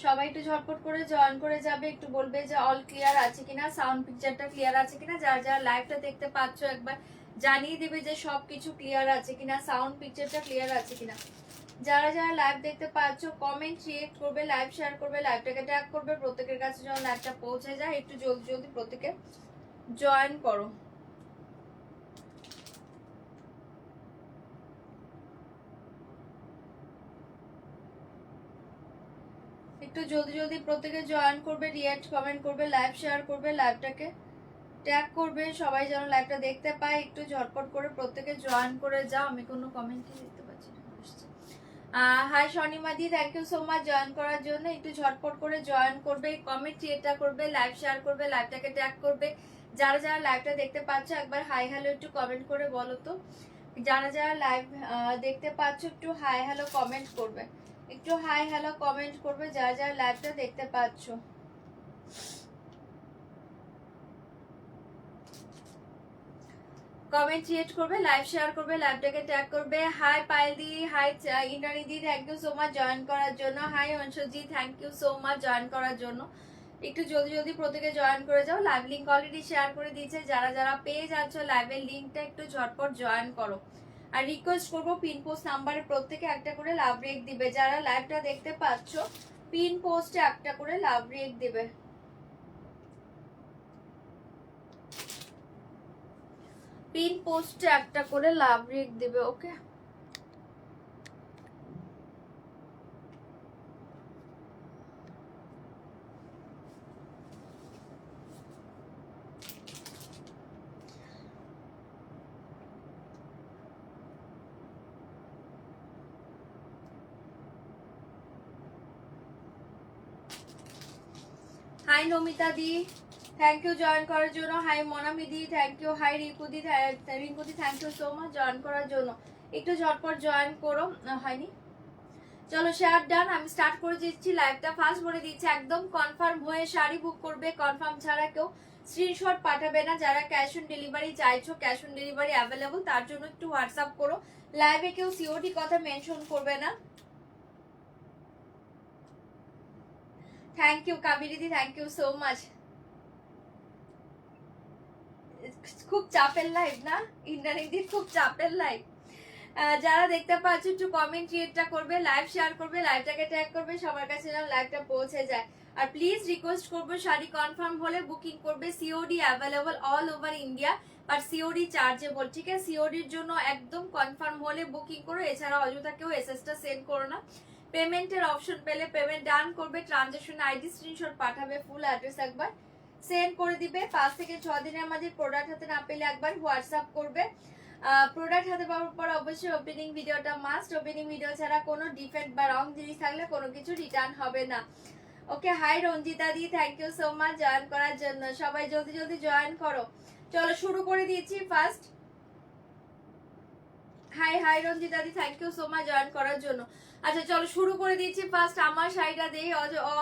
সবাই একটু ঝটপট করে জয়েন করে যাবে, একটু বলবে যে অল ক্লিয়ার আছে কিনা, সাউন্ড পিকচারটা ক্লিয়ার আছে কিনা। যারা যারা লাইভটা দেখতে পাচ্ছ একবার জানিয়ে দিবে যে সবকিছু ক্লিয়ার আছে কিনা, সাউন্ড পিকচারটা ক্লিয়ার আছে কিনা। যারা যারা লাইভ দেখতে পাচ্ছ কমেন্ট রিয়েক্ট করবে, লাইভ শেয়ার করবে, লাইভটাকে ট্যাগ করবে, প্রত্যেকের কাছে যেন লাইভটা পৌঁছে যায়। একটু জলদি জলদি প্রত্যেকে জয়েন করো। একটু জলদি জলদি প্রত্যেকে জয়েন করবে, রিয়েক্ট কমেন্ট করবে, লাইভ শেয়ার করবে, লাইভটাকে ট্যাগ করবে, সবাই যেন লাইভটা দেখতে পায়। একটু ঝটপট করে প্রত্যেকে জয়েন করে যাও। আমি কোনো কমেন্টই দেখতে পাচ্ছি না। হাই শর্ণিমাদি, thank you so much join করার জন্য। একটু ঝটপট করে জয়েন করবে, কমেন্ট এটা করবে, লাইভ শেয়ার করবে, লাইভটাকে ট্যাগ করবে। যারা যারা লাইভটা দেখতে পাচ্ছ একবার হাই হ্যালো একটু কমেন্ট করে বলো তো। যারা যারা লাইভ দেখতে পাচ্ছ একটু হাই হ্যালো কমেন্ট করবে, একটু হাই হ্যালো কমেন্ট করবে যারা যারা লাইভটা দেখতে পাচ্ছ। কমেন্ট ক্রিয়েট করবে, লাইভ শেয়ার করবে, লাইভটাকে ট্যাগ করবে। Hi Payel di, hi Indrani di, thank you so much join করার জন্য। হাই অংশজি, thank you so much join করার জন্য। একটু জলদি জলদি প্রত্যেকে জয়েন করে যাও। লাইভ লিঙ্ক অলরেডি শেয়ার করে দিয়েছে, যারা যারা পেয়ে যাচ্ছ লাইভের লিঙ্কটা একটু ঝটপট জয়েন করো। আর রিকোয়েস্ট করবো পিন পোস্ট নাম্বারে প্রত্যেকে একটা করে লাভ রেক দিবে। যারা লাইভটা দেখতে পাচ্ছ পিন পোস্টে একটা করে লাভ রেক দিবে। পিন পোস্টে একটা করে লাভ রেক দিবে। Okay, hi Namita di, thank you join করার জন্য। Hi Monami di, thank you. Hi রিঙ্কুদি, রিঙ্কুদি thank you so much join করার জন্য। একটু ঝটপট জয়েন করো। হয়নি, চলো শেয়ার ডান। আমি স্টার্ট করে দিচ্ছি লাইভটা। ফার্স্ট বলে দিচ্ছি একদম কনফার্ম হয়ে শাড়ি বুক করবে, কনফার্ম ছাড়া কেউ স্ক্রিনশট পাঠাবে না। যারা ক্যাশ অন ডেলিভারি চাইছো, ক্যাশ অন ডেলিভারি অ্যাভেলেবল, তার জন্য একটু হোয়াটসঅ্যাপ করো। লাইভে কেউ সিওডি কথা মেনশন করবে না। থ্যাংক ইউ কাবিরিদি, থ্যাংক ইউ সো মাচ। খুব চাপের লাইভ না ইন্দ্রাণীদির, খুব চাপের লাইভ। যারা দেখতে পাচ্ছ একটু কমেন্ট রিয়েক্টটা করবে, লাইভ শেয়ার করবে, লাইভটাকে ট্যাগ করবে, সবার কাছে যেন লাইভটা পৌঁছে যায়। আর প্লিজ রিকোয়েস্ট করবো শাড়ি কনফার্ম হলে বুকিং করবে। COD available all over India, but COD chargeable. ঠিক আছে, সিওডির জন্য একদম কনফার্ম হলে বুকিং করো। এছাড়া অযথা কেউ এসএসটা সেন্ড করো না। পেমেন্টের অপশন পেলে পেমেন্ট ডান করবে, ট্রানজাকশন আইডি স্ক্রিনশট পাঠাবে, ফুল অ্যাড্রেস একবার সেন্ড করে দিবে। 5 থেকে 6 দিনের মাঝে প্রোডাক্ট হাতে না পেলে একবার হোয়াটসঅ্যাপ করবে। প্রোডাক্ট হাতে পাওয়ার পর অবশ্যই ওপেনিং ভিডিওটা মাস্ট। ওপেনিং ভিডিও ছাড়া কোনো ডিফেক্ট বা রং জিনিস থাকলে কোনো কিছু রিটার্ন হবে না। Okay, hi Ranjita the, thank you so much join করার জন্য। সবাই জলদি জলদি জয়েন করো। চলো শুরু করে দিয়েছি first. Hi hi Ranjita the, thank you so much join করার জন্য। আচ্ছা চলো শুরু করে দিচ্ছি ফার্স্ট। আমার শাড়িটা দিয়ে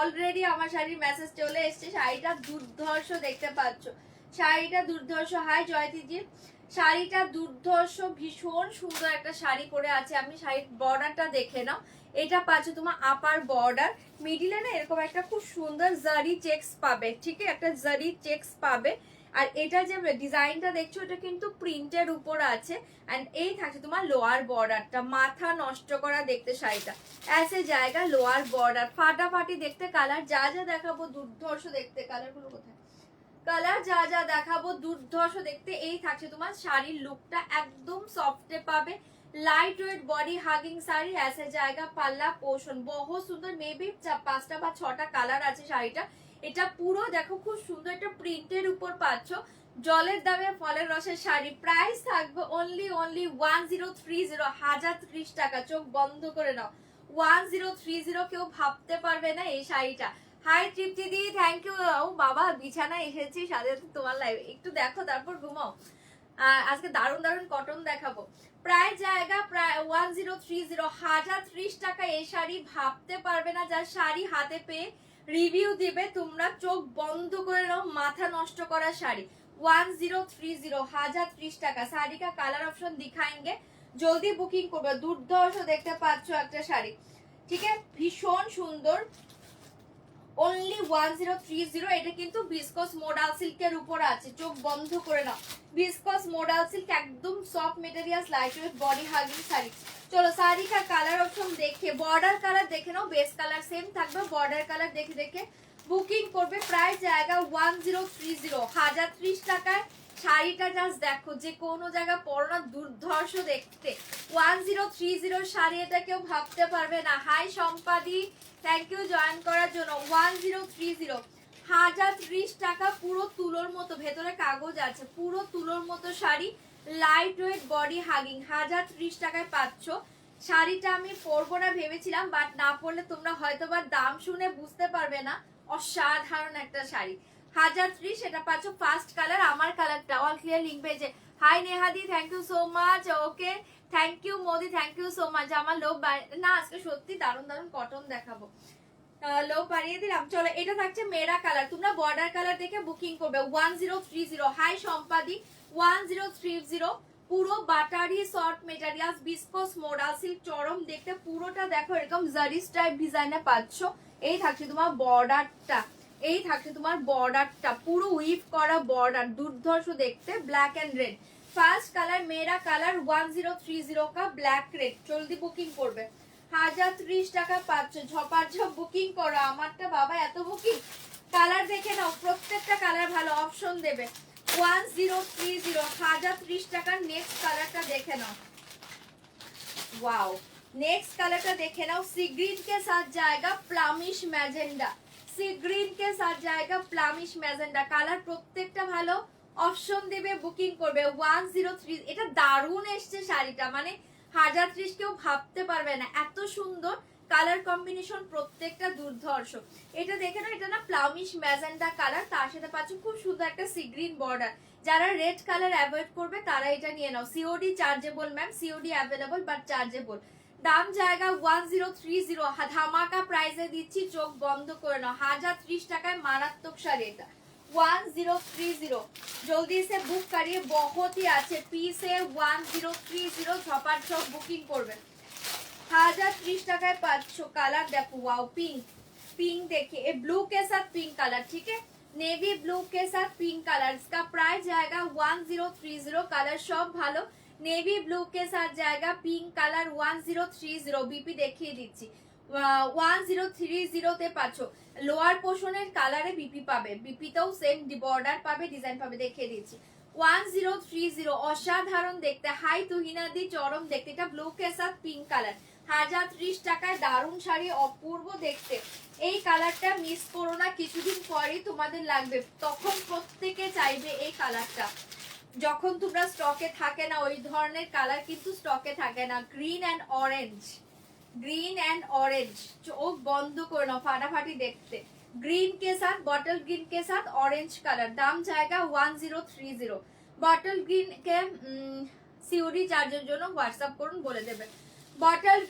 অলরেডি আমার শাড়ির মেসেজ চলে এসছে। শাড়িটা দুর্ধর্ষ দেখতে পাচ্ছ, শাড়িটা দুর্ধর্ষ। হাই জয়তিজি, শাড়িটা দুর্ধর্ষ, ভীষণ সুন্দর একটা শাড়ি পরে আছে আমি। শাড়ির বর্ডারটা দেখে নাও, এটা পাচ্ছ তোমার আপার বর্ডার, মিডিলে না এরকম একটা খুব সুন্দর জারি চেকস পাবে। ঠিক আছে, একটা জারি চেকস পাবে। আর এটা যে ডিজাইনটা দেখছো এটা কিন্তু প্রিন্টের উপর আছে। এন্ড এই থাকছে তোমার লোয়ার বর্ডারটা, মাথা নষ্ট করা দেখতে শাড়িটা। এসে জায়গা লোয়ার বর্ডার, ফাটাফাটি দেখতে, কালার যা যা দেখাবো দুর্ধর্ষ দেখতে। কালারগুলো কোথায়? কালার যা যা দেখাবো দুর্ধর্ষ দেখতে। এই থাকছে তোমার শাড়ির লুকটা, একদম সফটে পাবে, light weight body hugging sari. এসে জায়গা পাল্লা পোষণ বহু সুন্দর, মেবি 5টা বা 6টা কালার আছে শাড়িটা। এটা পুরো দেখো খুব সুন্দর একটা প্রিন্টের উপর পাচ্ছ। জলের দামে ফলের রসের শাড়ি। প্রাইস থাকবে অনলি 1030, 1030 টাকা। চোখ বন্ধ করে নাও, 1030। কেউ ভাবতে পারবে না এই শাড়িটা। Hi Tripti di, thank you. ও বাবা, বিছানা এসেছি সাথে তোমার লাইভ, একটু দেখো তারপর ঘুমাও। আজকে দারুণ দারুণ কটন দেখাবো। প্রায় জায়গা প্রায় 1030, 1030 টাকা এই শাড়ি। ভাবতে পারবে না, যার শাড়ি হাতে পেয়ে রিভিউ দিবে তোমরা চোখ বন্ধ করে নাও। মাথা নষ্ট করা শাড়ি 1030, 1030 টাকা। শাড়ি কা কালার অপশন দিখাएंगे, জলদি বুকিং করবে। দুর্ধর্ষ দেখতে পাচ্ছ একটা শাড়ি, ঠিক আছে, ভীষণ সুন্দর। অনলি 1030। এটা কিন্তু ভিসকস মোডাল সিল্কের উপর আছে, চোখ বন্ধ করে নাও। ভিসকস মোডাল সিল্ক, একদম soft materials, light weight, body hugging sari. চলো শাড়ি का কালার অপশন দেখে, বর্ডার কালার দেখে নাও, বেস কালার সেম থাকবে, বর্ডার কালার দেখে দেখে বুকিং করবে। প্রাইস জায়গা 1030, 1030 টাকায় শাড়িটা জাস্ট দেখো, যে কোনো জায়গা পরো না, দুর্ধর্ষ দেখতে। 1030 শাড়ি, এটা কেউ ভাবতে পারবে না। হাই সম্পাদি, থ্যাংক ইউ জয়েন করার জন্য। 1030, 1030 টাকা, পুরো তুলোর মতো, ভেতরে কাগজ আছে, পুরো তুলোর মতো sari, light weight, body hugging, 1030 টাকায় পাচ্ছ। শাড়িটা আমি পরবো না ভেবেছিলাম, বাট না পরলে তোমরা হয়তোবা দাম শুনে বুঝতে পারবে না। অসাধারণ একটা শাড়ি, 1030, এটা পাচ্ছ। ফার্স্ট কালার, আমার কালারটা। অল ক্লিয়ার লিঙ্ক পেয়েছে। হাই নেহাদি, thank you so much. Okay, thank you মোদি, থ্যাংক ইউ সো মাচ। আমার লোভ না, আজকে সত্যি দারুণ দারুণ কটন দেখাবো, লোভ বাড়িয়ে দিলাম। চলো, এটা থাকছে মেরা কালার, তোমরা বর্ডার কালার দেখে বুকিং করবে। 1030, হাই সম্পাদি, 1030, পুরো buttery soft materials, viscose modal silk, চরম দেখতে। পুরোটা দেখো এরকম জারি স্টাইপ ডিজাইনে পাচ্ছ। এই থাকছে তোমার বর্ডারটা, এই থাকছে তোমার বর্ডারটা, পুরো উইভ করা বর্ডার, দুর্ধর্ষ দেখতে, black and red. First colour মেরা কালার, 1030 का ব্ল্যাক রেড। জলদি বুকিং করবে, 1030 টাকা পাচ্ছ। ঝপাঝপ বুকিং করো। আমারটা বাবা এত বুকিং, কালার দেখে নাও, প্রত্যেকটা কালার ভালো, অপশন দেবে। 1030, 1030 টাকার নেক্সট কালারটা দেখে নাও। ওয়াও, नेक्स्ट कलर का देखे ना, सी ग्रीन के साथ जाएगा प्लामिश मैजेंडा, सी ग्रीन के साथ जाएगा प्लामिश मैजेंडा। কালার প্রত্যেকটা ভালো, অপশন দেবে, বুকিং করবে। 103, এটা দারুণ এসছে শাড়িটা, মানে 1030 কেউ ভাবতে পারবে না, এত সুন্দর কালার কম্বিনেশন, প্রত্যেকটা দুর্ধর্ষ। এটা দেখে না, এটা না প্লামিশ ম্যাজেন্ডা কালার, তার সাথে পাচ্ছ খুব সুন্দর একটা সি গ্রিন বর্ডার। যারা রেড কালার অ্যাভয়েড করবে তারা এটা নিয়ে নাও। COD chargeable ma'am, COD available but chargeable. দাম জায়গা 1030, ধামাকা প্রাইসে দিচ্ছি, চোখ বন্ধ করে নাও। 1030 টাকায় মারাত্মক শাড়ি এটা, 1030। जल्दी से बुक करिए, बहुत ही अच्छे पीस है। 1030 झपाझप बुकिंग করবে। 1030 টাকায় পাচ্ছ। কালার দেখো, ওয়াও, পিঙ্ক, पिंक देखिए, ये ब्लू के साथ पिंक कलर, ठीक है, नेवी ब्लू के साथ पिंक कलर। इसका प्राइस जाएगा 1030। कलर सब ভালো, नेवी ब्लू के साथ जाएगा पिंक कलर 1030। बीपी দেখিয়ে দিচ্ছি, 1030 তে পাচ্ছ। লোয়ার পোর্শনের কালারে বিপি পাবে, বিপিতেও সেম বর্ডার পাবে, ডিজাইন পাবে, দেখিয়ে দিচ্ছি। 1030, অসাধারণ দেখতে। হাই তুহিনাদি, চরম দেখতে। এটা ব্লু কে সাথ পিঙ্ক কালার, 1030 টাকায় দারুণ শাড়ি, অপূর্ব দেখতে। এই কালারটা মিস করো না, কিছুদিন পরেই তোমাদের লাগবে, তখন প্রত্যেকে চাইবে এই কালারটা। যখন তোমরা স্টকে থাকে না ওই ধরনের কালার কিন্তু স্টকে থাকে না। Green and orange, green and orange, चोख बंद कर नाओ, फाटाफाटी देखते। ग्रीन के साथ, बॉटल ग्रीन के साथ ऑरेंज कलर। दाम जाएगा 1030। बॉटल ग्रीन के সিওডি চার্জের জন্য হোয়াটসঅ্যাপ করুন, বলে দেবে। বটল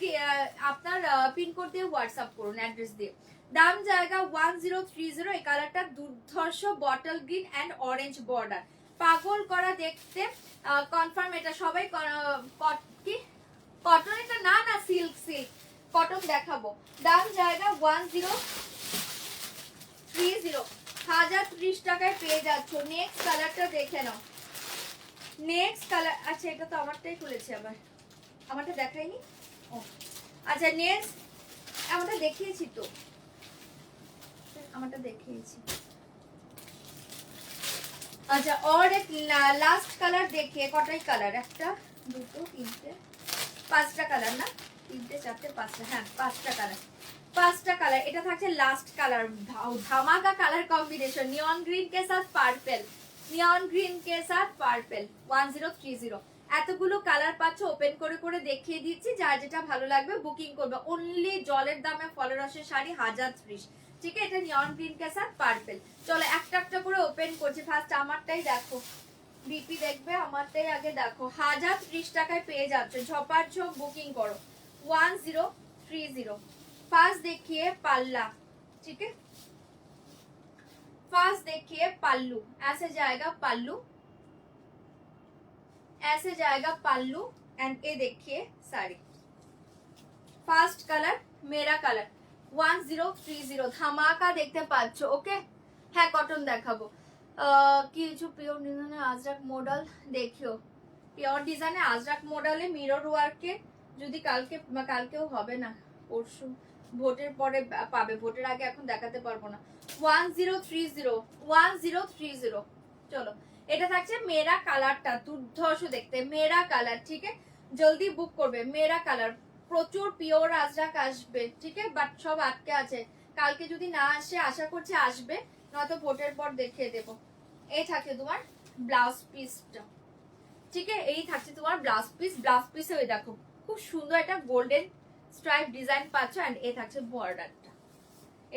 আপনার পিনকোড দিয়ে হোয়াটসঅ্যাপ করুন, অ্যাড্রেস দিয়ে। দাম জায়গা 1030। এই কালারটা দুর্ধর্ষ, bottle green and orange border, পাগল করা দেখতে। কনফার্ম এটা সবাই কি কটন, এটা না না সিল্ক, সিল্ক কটন দেখাবো। দাম জায়গা 1030, 1030 টাকায় পেয়ে যাচ্ছ। নেক্সট কালারটা দেখে নাও, নেক্সট কালার। আচ্ছা, এটা তো আমারটাই খুলেছে, আবার আমারটা দেখাইনি। ও আচ্ছা, নেক্সট আমারটা দেখিয়েছি তো, আমারটা দেখিয়েছি। আচ্ছা, और एक लास्ट कलर देखिए, কটাই কালার, একটা দুটো তিনটে পাঁচটা কালার, না তিনটে চারটে পাঁচটা, হ্যাঁ পাঁচটা কালার, পাঁচটা কালার। এটা থাকছে লাস্ট কালার, ধামাকা কালার কম্বিনেশন, নিয়ন গ্রিন কে সাথ পার্পল, নিয়ন গ্রিন কে সাথ পার্পল, 1030। এতগুলো কালার পাচ্ছ, ওপেন করে করে দেখিয়ে দিচ্ছি, যার যেটা ভালো লাগবে বুকিং করবে। অনলি জলের দামে ফলরসের শাড়ি 1030, ঠিক আছে। এটা নিয়ন গ্রিন কে সাথ পার্পল। চলো একটা একটা করে ওপেন করছি। ফার্স্ট আমারটাই দেখো, বিপি দেখবে, আমারটাই আগে দেখো। 1030 টাকায় পেয়ে যাচ্ছ, ঝপাঝপ বুকিং করো। 1030। ফার্স্ট देखिए पल्ला, ठीक है, फास्ट देखिए पल्लू, ऐसे जाएगा पल्लू, ऐसे जाएगा पल्लू एंड ये देखिए साड़ी। फास्ट कलर मेरा कलर, 1030 ধামাকা দেখতে পাচ্ছ। ওকে হ্যাঁ কটন দেখাবো। কিছু পিওর ডিজাইনের আজরাক মডেল দেখিও। পিওর ডিজাইনে আজরাক মডেলে মিরর ওয়ার্কে যদি কালকেও হবে না, পরশু ভোটের পরে পাবে, ভোটের আগে এখন দেখাতে পারবো না। 1030 চলো এটা থাকছে মেরা কালারটা, দুর্ধর্ষ দেখতে মেরা কালার। ঠিক আছে জলদি বুক করবে মেরা কালার। প্রচুর পিওর আজরাক আসবে, ঠিক আছে, বাট সব আটকে আছে। কালকে যদি না আসে আশা করছি আসবে, নয়তো ভোটের পর দেখিয়ে দেবো। এই থাকে তোমার ব্লাউজ পিসটা, ঠিক আছে, এই থাকছে তোমার ব্লাউজ পিস। ব্লাউজ পিসে ওই দেখো খুব সুন্দর একটা গোল্ডেন স্ট্রাইপ ডিজাইন পাচ্ছ, এন্ড এই থাকছে বর্ডারটা।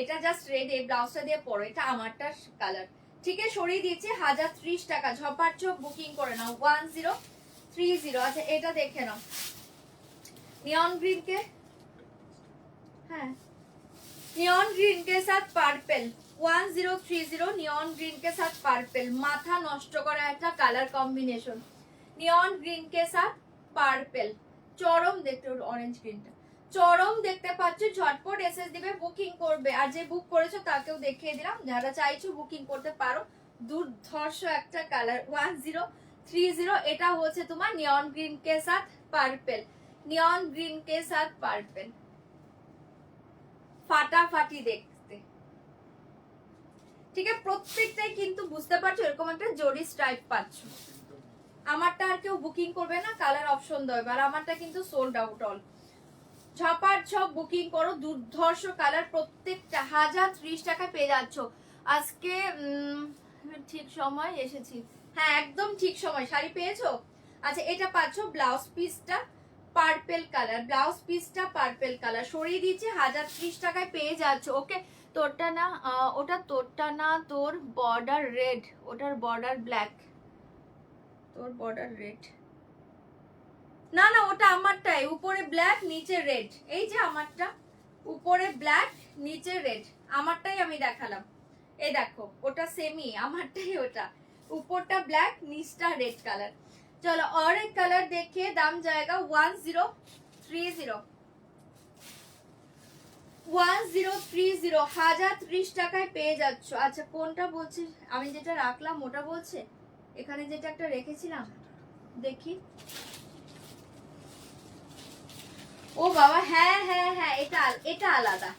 এটা জাস্ট রেড, এই ব্লাউজটা দিয়ে পরো, এটা আমারটা কালার। ঠিক আছে সরিয়ে দিয়েছি 1030 টাকা, ঝপার চোখ বুকিং করে নাও 1030। আচ্ছা এটা দেখে নাও नियॉन ग्रीन के, हाँ नियॉन ग्रीन के साथ पार्पल 1030 नियॉन ग्रीन के साथ पार्पल, माथा नष्ट करा একটা কালার কম্বিনেশন। নিয়ন গ্রিন के साथ পার্পল, চরম দেখতে, অরেঞ্জ গ্রিনটা চরম দেখতে পাচ্ছ। ঝটপট এসএস দিবে, বুকিং করবে। আর যে বুক করেছো তাকেও দেখিয়ে দিলাম, যারা চাইছো বুকিং করতে পারো। দুর্ধর্ষ একটা কালার 1030। এটা হচ্ছে তোমার নিয়ন গ্রিন के साथ পার্পল, নিয়ন গ্রিন के साथ পার্পল, ফাটাফাটি দেখতে। ঠিক আছে প্রত্যেকটাই কিন্তু বুঝতে পারছো এরকম একটা জরি স্ট্রাইপ পাচ্ছ। আমারটা আর কেউ বুকিং করবে না, কালার অপশন দেবে, আর আমারটা কিন্তু সোল্ড আউট অল। ছপার ছপ বুকিং করো, দুর্ধর্ষ কালার প্রত্যেকটা। 1030 টাকায় পেয়ে যাচ্ছ আজকে। ঠিক সময় এসেছি, হ্যাঁ একদম ঠিক সময় শাড়ি পেয়েছো। আচ্ছা এটা পাচ্ছ ব্লাউজ পিসটা পার্পল কালার, ব্লাউজ পিসটা পার্পল কালার সরিয়ে দিচ্ছি 1030 টাকায় পেয়ে যাচ্ছ। ওকে তোরটা না, ওটা তোরটা না, তোর বর্ডার রেড, ওটার বর্ডার ব্ল্যাক, তোর বর্ডার রেড না না ওটা আমারটাই, উপরে ব্ল্যাক নিচে রেড। এই যে আমারটা উপরে ব্ল্যাক নিচে রেড, আমারটাই আমি দেখালাম। এই দেখো ওটা সেমি, আমারটাই ওটা, উপরটা ব্ল্যাক নিচটা রেড কালার। চলো और एक कलर देखिए, दाम जाएगा 1030 1030 টাকায় পেয়ে যাচ্ছ। আচ্ছা কোনটা বলছি, আমি যেটা রাখলাম ওটা বলছে, এখানে যেটা একটা রেখেছিলাম দেখি। ও বাবা হ্যাঁ হ্যাঁ হ্যাঁ এটা এটা আলাদা,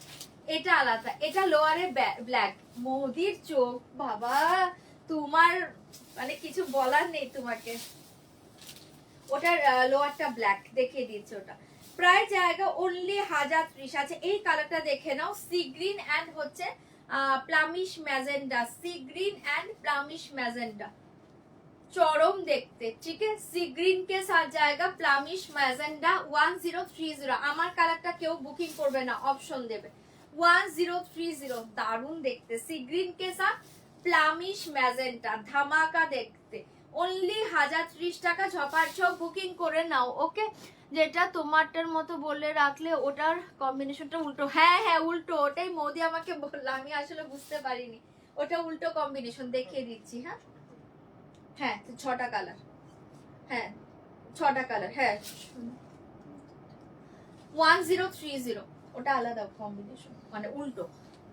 এটা আলাদা, এটা লোয়ারে ব্ল্যাক। মোদির চোখ বাবা, তোমার মানে কিছু বলার নেই তোমাকে। ওটার লোয়ারটা ব্ল্যাক দেখিয়ে দিয়েছে, ওটা প্রায় জায়গা অনলি 1030 আছে। এই কালারটা দেখে নাও, সি গ্রিন এন্ড হচ্ছে plumish magenta, sea green and plumish magenta চরম দেখতে। ঠিক আছে সি গ্রিন কে সাথ জায়গা প্লামিশ ম্যাজেন্ডা 1030। আমার কালারটা কেউ বুকিং করবে না, অপশন দেবে 1030, দারুন দেখতে। সি গ্রিন কে সাথ প্লামিশ ম্যাজেন্ডা ধামাকা দেখতে, অনলি 1030 টাকা, ঝপার ঝপ বুকিং করে নাও। ওকে যেটা তোমারটার মতো বলে রাখলে ওটার কম্বিনেশনটা উল্টো, হ্যাঁ হ্যাঁ উল্টো, ওটাই মোদি আমাকে বললো, আমি আসলে বুঝতে পারিনি ওটা উল্টো কম্বিনেশন, দেখিয়ে দিচ্ছি। হ্যাঁ হ্যাঁ 6টা কালার, হ্যাঁ 6টা কালার, হ্যাঁ 1030 ওটা আলাদা কম্বিনেশন মানে উল্টো।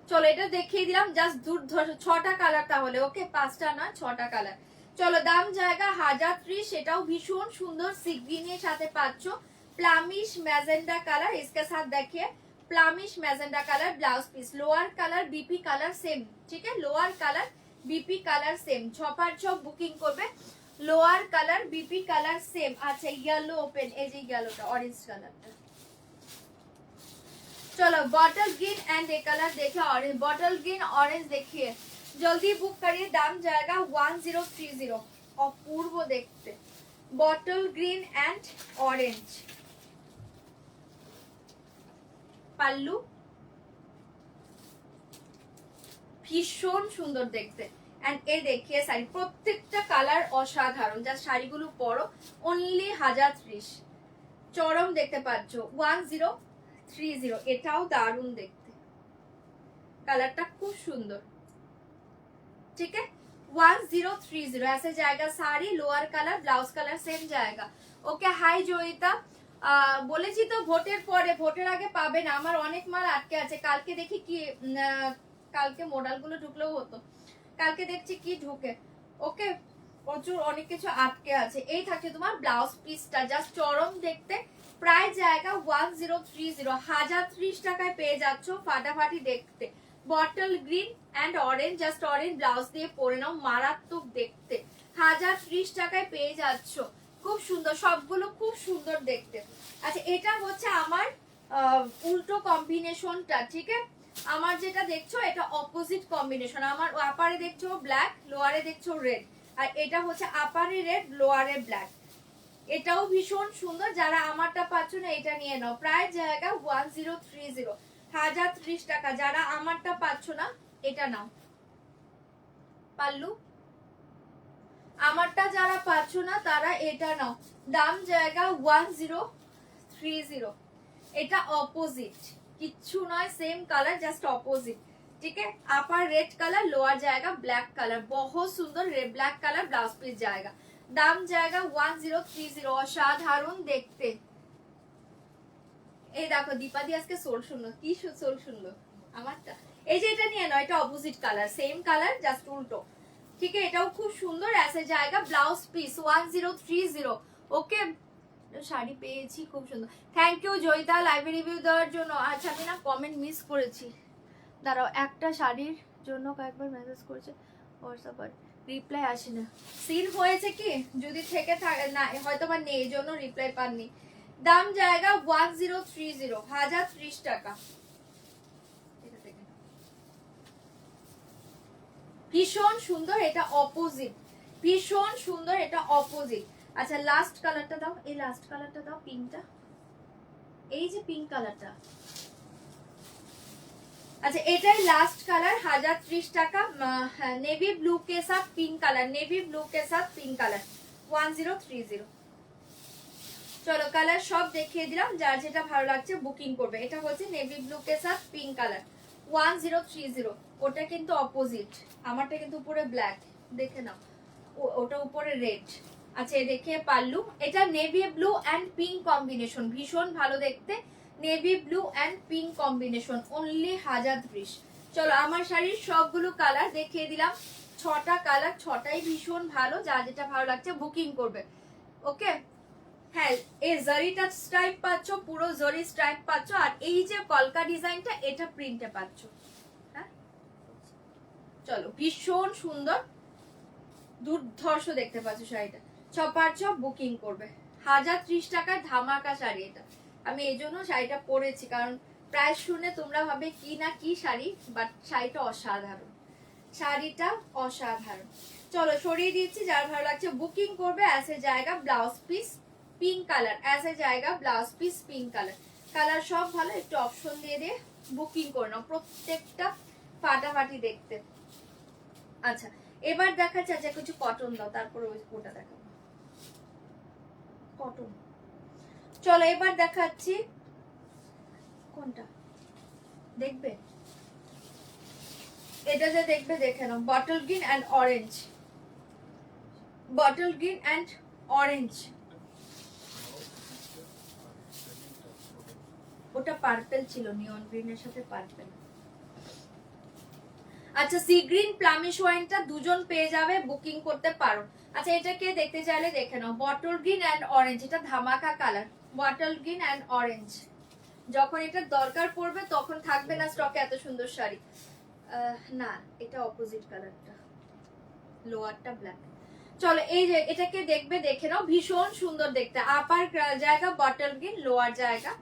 চলো এটা দেখিয়ে দিলাম জাস্ট দুর্ধর্ষ, 6টা কালার তাহলে। ওকে 5টা নয় 6টা কালার। চলো দাম জায়গা 1030, সেটাও ভীষণ সুন্দর সি গ্রিনের সাথে পাচ্ছ। প্লামিশ ম্যাজেন্ডা কালার इसके साथ देखिए, plumish magenta colour blouse piece, lower colour BP colour same. ঠিক আছে lower colour BP colour same, ছপার ছপ বুকিং করবে। Lower colour BP colour same. আচ্ছা ইয়েলো ওপেন, এই যে ইয়েলোটা অরেঞ্জ কালারটা। चलो बॉटल ग्रीन एंड ये कलर देखिए ऑरेंज, बॉटल ग्रीन ऑरेंज देखिए, जल्दी बुक करिए, दाम जाएगा 1030। अपूर्व देखते bottle green and orange, pallu ভীষণ সুন্দর দেখতে। এন্ড এই দেখিয়ে শাড়ি প্রত্যেকটা কালার অসাধারণ, যা শাড়িগুলো পরো অনলি 1030, চরম দেখতে পাচ্ছ 1030। এটাও দারুণ দেখতে, কালারটা খুব সুন্দর। ठीक है 1030 ऐसे जाएगा sari, lower colour blouse colour same जाएगा। ओके हाय जोईता, বলেছি তো ভোটের পরে, ভোটের আগে পাবে না। আমার অনেক মাল আটকে আছে। কালকে দেখি কি কালকে মডেলগুলো ঢুকলেও হতো, কালকে দেখছি কি ঢুকে। ওকে, প্রচুর অনেক কিছু আটকে আছে। এই থাকছে তোমার ব্লাউজ পিসটা, জাস্ট চরম দেখতে। প্রায় জায়গা 1030, 1030 টাকায় পেয়ে যাচ্ছ, ফাটাফাটি দেখতে। Bottle green and orange, just orange blouse দিয়ে পরে নাও, মারাত্মক দেখতে। 1030 টাকায় পেয়ে যাচ্ছ, খুব সুন্দর, সবগুলো খুব সুন্দর দেখতে। আচ্ছা, এটা হচ্ছে আমার উল্টো কম্বিনেশনটা, ঠিক আছে? আমার যেটা দেখছো এটা অপোজিট কম্বিনেশন। আমার আপারে দেখছো ব্ল্যাক, লোয়ারে দেখছো রেড, আর এটা হচ্ছে আপারে রেড, লোয়ারে ব্ল্যাক। এটাও ভীষণ সুন্দর। যারা আমারটা পাচ্ছ না এটা নিয়ে নাও, প্রায় জায়গা 1030, 1030 টাকা। যারা আমারটা পাচ্ছ না এটা নাও। পাল্লু, আমারটা যারা পাচ্ছ না তারা এটা নাও, দাম জায়গা 1030। এটা অপোজিট, কিচ্ছু নয়, সেম কালার, জাস্ট অপোজিট, ঠিক আছে? আপার রেড কালার, লোয়ার জায়গা ব্ল্যাক কালার, বহুত সুন্দর red black colour blouse piece জায়গা, দাম জায়গা 1030। অসাধারণ দেখতে। এই দেখো দীপাদি আজকে সোল শুনলো, কি সোল শুনলো আমারটা। এই যে এটা নিয়ে নাও, এটা opposite colour, same colour just উল্টো, ঠিক আছে? এটাও খুব সুন্দর আছে জায়গা, ব্লাউজ পিস 1030। ওকে, শাড়ি পেয়েছি খুব সুন্দর। থ্যাংক ইউ জয়িতা লাইভে রিভিউ দেওয়ার জন্য। আচ্ছা, আমি না কমেন্ট মিস করেছি, দাঁড়াও। একটা শাড়ির জন্য কয়েকবার মেসেজ করেছে হোয়াটসঅ্যাপে, রিপ্লাই আসে না। সিন হয়েছে কি, যদি থেকে থাকে না হয়তো বা নেই, এই জন্য রিপ্লাই পাননি। দাম জায়গা 1030, 1030 টাকা। ভীষণ সুন্দর, এটা অপোজিট, ভীষণ সুন্দর, এটা অপোজিট। আচ্ছা, লাস্ট কালারটা দাও, এই লাস্ট কালারটা দাও, পিঙ্কটা, এই যে পিঙ্ক কালারটা। আচ্ছা, এটাই লাস্ট কালার, 1030 টাকা। নেভি ব্লু কে সাথ পিঙ্ক কালার, নেভি ব্লু কে সাথ পিঙ্ক কালার, 1030। চলো, কালার সব দেখিয়ে দিলাম, যার যেটা ভালো লাগছে বুকিং করবে। এটা হচ্ছে নেভি ব্লু কে সাথ পিঙ্ক কালার, 1030। ওটা কিন্তু অপোজিট, আমারটা কিন্তু উপরে ব্ল্যাক, দেখে নাও, ওটা উপরে রেড। আচ্ছা, দেখে পাল্লু, এটা navy blue and pink combination, ভীষণ ভালো দেখতে। Navy blue and pink combination, only 1030। চলো, আমার শাড়ির সবগুলো কালার দেখিয়ে দিলাম, 6টা কালার, 6টাই ভীষণ ভালো, যা যেটা ভালো লাগছে বুকিং করবে। ওকে, হ্যাঁ, এই জরিটা স্ট্রাইপ পাচ্ছ, পুরো জরি স্ট্রাইপ পাচ্ছ, আর এই যে কলকা ডিজাইনটা এটা প্রিন্টে পাচ্ছ। হ্যাঁ, চলো, ভীষণ সুন্দর, দুর্ধর্ষ দেখতে পাচ্ছ শাড়িটা, ছপার ছপ বুকিং করবে। 1030 টাকার ধামাকা শাড়ি এটা। আমি এই জন্য শাড়িটা পরেছি, কারণ প্রায় শুনে তোমরা ভাবে কি না কি শাড়ি, বাট শাড়িটা অসাধারণ, শাড়িটা অসাধারণ। চলো, সরিয়ে দিচ্ছি, যার ভালো লাগছে বুকিং করবে। অ্যাসে জায়গা ব্লাউজ পিস পিঙ্ক কালার, অ্যাসে জায়গা blouse piece pink colour, colour সব ভালো, একটু অপশন দিয়ে দিয়ে বুকিং করে নাও, প্রত্যেকটা ফাটাফাটি দেখতে। আচ্ছা, এবার দেখাচ্ছে, আচ্ছা কিছু কটন দাও, তারপরে ওটা দেখাবো কটন। চলো, এবার দেখাচ্ছি, কোনটা দেখবে, এটা যে দেখবে দেখে নাও, bottle green and orange, bottle green and orange. ওটা পার্পল ছিল, নিয়ন গ্রিনের সাথে পার্পল। আচ্ছা, সি গ্রিন প্লামিশ ওয়াইনটা দুজন পেয়ে যাবে, বুকিং করতে পারো। আচ্ছা, এটাকে দেখতে চাইলে দেখে নাও, বটল গ্রিন অ্যান্ড অরেঞ্জ, এটা ধামাকা colour, bottle green and orange. যখন এটা দরকার পড়বে তখন থাকবে না স্টকে এত সুন্দর শাড়ি। না, এটা অপোজিট কালারটা, লোয়ারটা ব্ল্যাক। চলো, এই যে এটাকে দেখবে দেখে নাও, ভীষণ সুন্দর দেখতে। আপার জায়গা বটল গ্রিন, লোয়ার জায়গা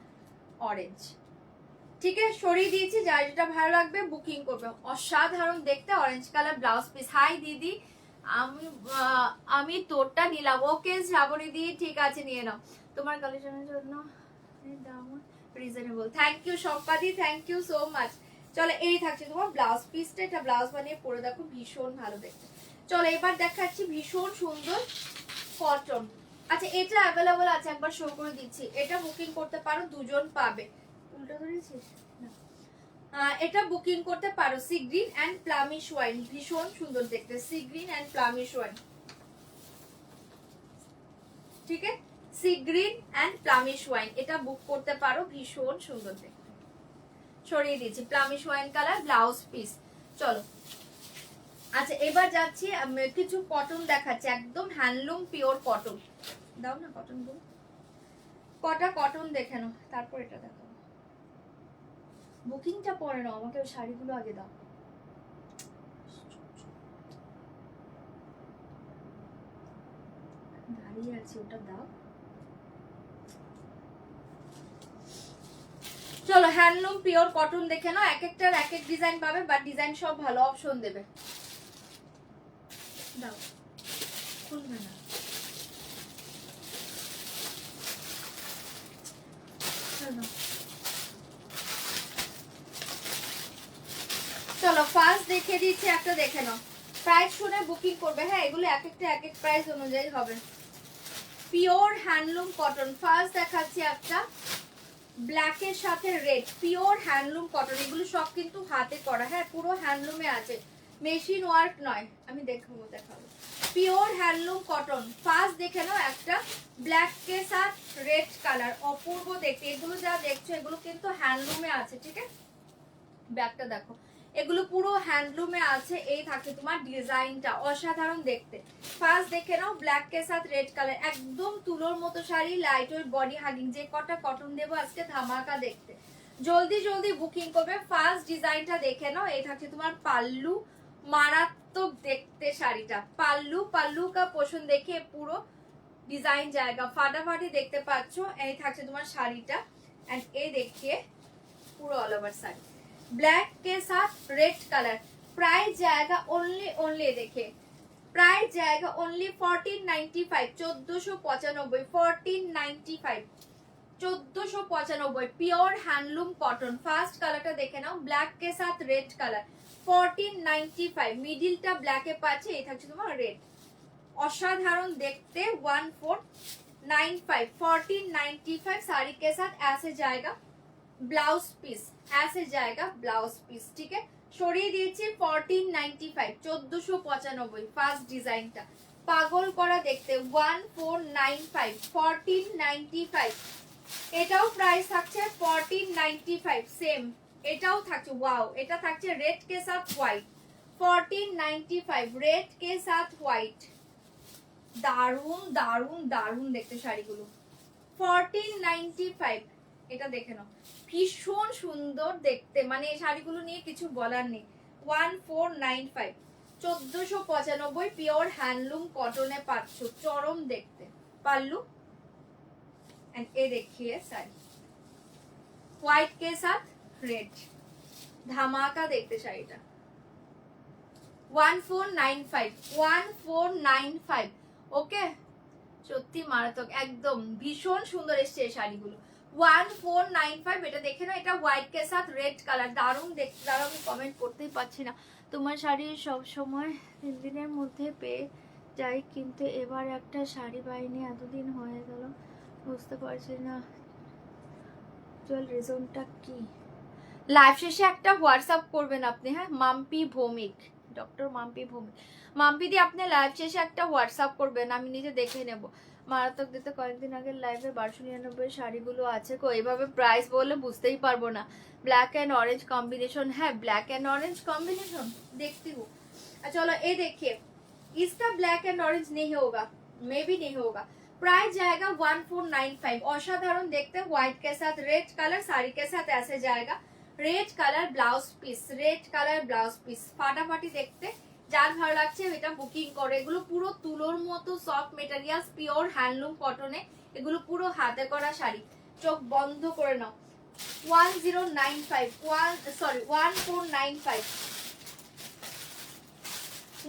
অরেঞ্জ, ঠিক আছে? সরিয়ে দিয়েছি, যার যেটা ভালো লাগবে বুকিং করবে। অসাধারণ দেখতে, orange colour blouse piece. Hi দিদি, আমি তোরটা নিলাম। ওকে শ্রাবণী দি, ঠিক আছে, নিয়ে নাও, তোমার কালেকশনের জন্য দাম রিজনেবল। থ্যাংক ইউ সম্পাদি, থ্যাংক ইউ সো মাচ। চলো, এই থাকছে তোমার ব্লাউজ পিসটা, এটা ব্লাউজ বানিয়ে পরে দেখো, ভীষণ ভালো দেখতে। চলো, এবার দেখাচ্ছি ভীষণ সুন্দর কটন। আচ্ছা, এটা অ্যাভেলেবল আছে, একবার শো করে দিচ্ছি, এটা বুকিং করতে পারো, দুজন পাবে। উল্টা ধরেছিস না, এটা বুকিং করতে পারো। সি গ্রিন অ্যান্ড প্লামিশ ওয়াইন, ভীষণ সুন্দর দেখতে, সি গ্রিন অ্যান্ড প্লামিশ ওয়াইন, ঠিক আছে? সি গ্রিন অ্যান্ড প্লামিশ ওয়াইন, এটা বুক করতে পারো, ভীষণ সুন্দর দেখতে। সরিয়ে দিচ্ছি, প্লামিশ ওয়াইন কালার, ব্লাউজ পিস। চলো আচ্ছা এবার যাচ্ছি কিছু কটন দেখাচ্ছি, একদম হ্যান্ডলুম পিওর কটন। দাও না কটন গুলো, কটা কটন দেখে নাও, তারপর এটা দেখো। বুকিংটা পরে নাও, আমাকে ওই শাড়িগুলো আগে দাও। দাঁড়িয়ে আছি, ওটা দাও। চলো হ্যান্ডলুম পিওর কটন দেখে নাও, এক একটার এক এক ডিজাইন পাবে, বাট ডিজাইন সব ভালো অপশন দেবে। দাও, খুলবে না। চলো ফার্স্ট দেখে দিচ্ছি একটা, দেখে নাও। প্রাইস শুনে বুকিং করবে, হ্যাঁ এগুলো এক একটা এক এক প্রাইস অনুযায়ী হবে। পিওর হ্যান্ডলুম কটন, ফার্স্ট দেখাচ্ছি একটা ব্ল্যাকের সাথে রেড, পিওর হ্যান্ডলুম কটন, এগুলো সব কিন্তু হাতে করা, হ্যাঁ পুরো হ্যান্ডলুমে আছে, মেশিন ওয়ার্ক নয়। আমি দেখাবো পিওর হ্যান্ডলুম কটন। ফার্স্ট দেখে নাও একটা ব্ল্যাক কে সাথ রেড কালার, অপূর্ব দেখতে। এগুলো যা দেখছো এগুলো কিন্তু হ্যান্ডলুমে আছে, ঠিক আছে। ব্যাগটা দেখো, এগুলো পুরো হ্যান্ডলুমে আছে। এই থাকে তোমার ডিজাইনটা, অসাধারণ দেখতে। ফার্স্ট দেখে নাও ব্ল্যাক কে সাথ রেড কালার, একদম তুলোর মতো sari, light weight body hugging. যে কটা কটন দেবো আজকে ধামাকা দেখতে, জলদি জলদি বুকিং করবে। ফার্স্ট ডিজাইনটা দেখে নাও, এই থাকছে তোমার পাল্লু, মারাত্মক দেখতে শাড়িটা। পাল্লু, পাল্লু কা পোষণ দেখে পুরো ডিজাইন জায়গা ফাটাফাটি দেখতে পাচ্ছ। এই থাকছে তোমার শাড়িটা, এন্ড এই দেখিয়ে পুরো অল ওভার শাড়ি ब्लैक के साथ रेड कलर। प्राइस जाएगा ओनली देखिए, प्राइस जाएगा only 1495, 1495, 1495, 1495 pure handloom cotton. Fast कलरটা দেখে নাও, ব্ল্যাক के साथ रेड कलर 1495, মিডলটা ব্ল্যাকে পাচ্ছে, এই থাকছে তোমার রেড, অসাধারণ দেখতে। 1495, 1495 साड़ी के साथ ऐसे जाएगा ब्लाउज पीस, ऐसे जाएगा ब्लाउज पीस, ठीक है। সরিয়ে দিয়েছি 1495, 1495 ফার্স্ট ডিজাইনটা পাগল করা দেখতে। 1495, 1495, এটাও প্রাইস থাকছে 1495 সেম। এটাও থাকছে, ওয়াও, এটা থাকছে রেড কে সাথ হোয়াইট, 1495 রেড কে সাথ হোয়াইট। দারুন দারুন দারুন দেখতে শাড়িগুলো। 1495, এটা দেখে নাও, ভীষণ সুন্দর দেখতে, মানে এই শাড়িগুলো নিয়ে কিছু বলার নেই। 1495, 1495 পিওর হ্যান্ডলুম কটনে পাচ্ছ, চরম দেখতে। পাল্লু एंड ये देखिए साड़ी হোয়াইট के साथ रेड, ধামাকা দেখতে শাড়িটা। 1495, 1495, ওকে, সত্যি মারাত্মক, একদম ভীষণ সুন্দর এসছে এই শাড়িগুলো। 1495, এটা দেখে না, এটা হোয়াইট কে সাথ রেড কালার, দারুণ দেখতে। দারুণ, আমি কমেন্ট করতেই পাচ্ছি না। তোমার শাড়ি সব সময় 3 দিনের মধ্যে পেয়ে যাই, কিন্তু এবার একটা শাড়ি পাইনি, এতদিন হয়ে গেল, বুঝতে পারছি না চল রিজনটা কি। লাইভ শেষে একটা হোয়াটসঅ্যাপ করবেন আপনি, হ্যাঁ, মাম্পি ভৌমিক, ডক্টর মাম্পি ভৌমিক। মাম্পি দি আপনি লাইভ শেষে একটা হোয়াটসঅ্যাপ করবেন, আমি নিজে দেখে নেব। মারাত্মক দিতে কয়েকদিন আগে লাইভে 1299 শাড়িগুলো আছে, এইভাবে প্রাইস বললে বুঝতেই পারবো না। ব্ল্যাক एंड ऑरेंज कॉम्बिनेशन है, ब्लैक एंड ऑरेंज कॉम्बिनेशन देखती हूँ। चलो ये देखिए, इसका ब्लैक एंड ऑरेंज नहीं होगा, मे भी नहीं होगा। प्राइस जाएगा 1495, অসাধারণ দেখতে, হোয়াইট के साथ रेड कलर, साड़ी के साथ ऐसे जाएगा red colour blouse piece, red colour blouse piece, ফাটাফাটি দেখতে। যার ভালো লাগছে এটা বুকিং করে। এগুলো পুরো তুলোর মতো সফট মেটেরিয়ালস, পিওর হ্যান্ডলুম কটনে, এগুলো পুরো হাতে করা শাড়ি। চোখ বন্ধ করে নাও। 1095, 1495,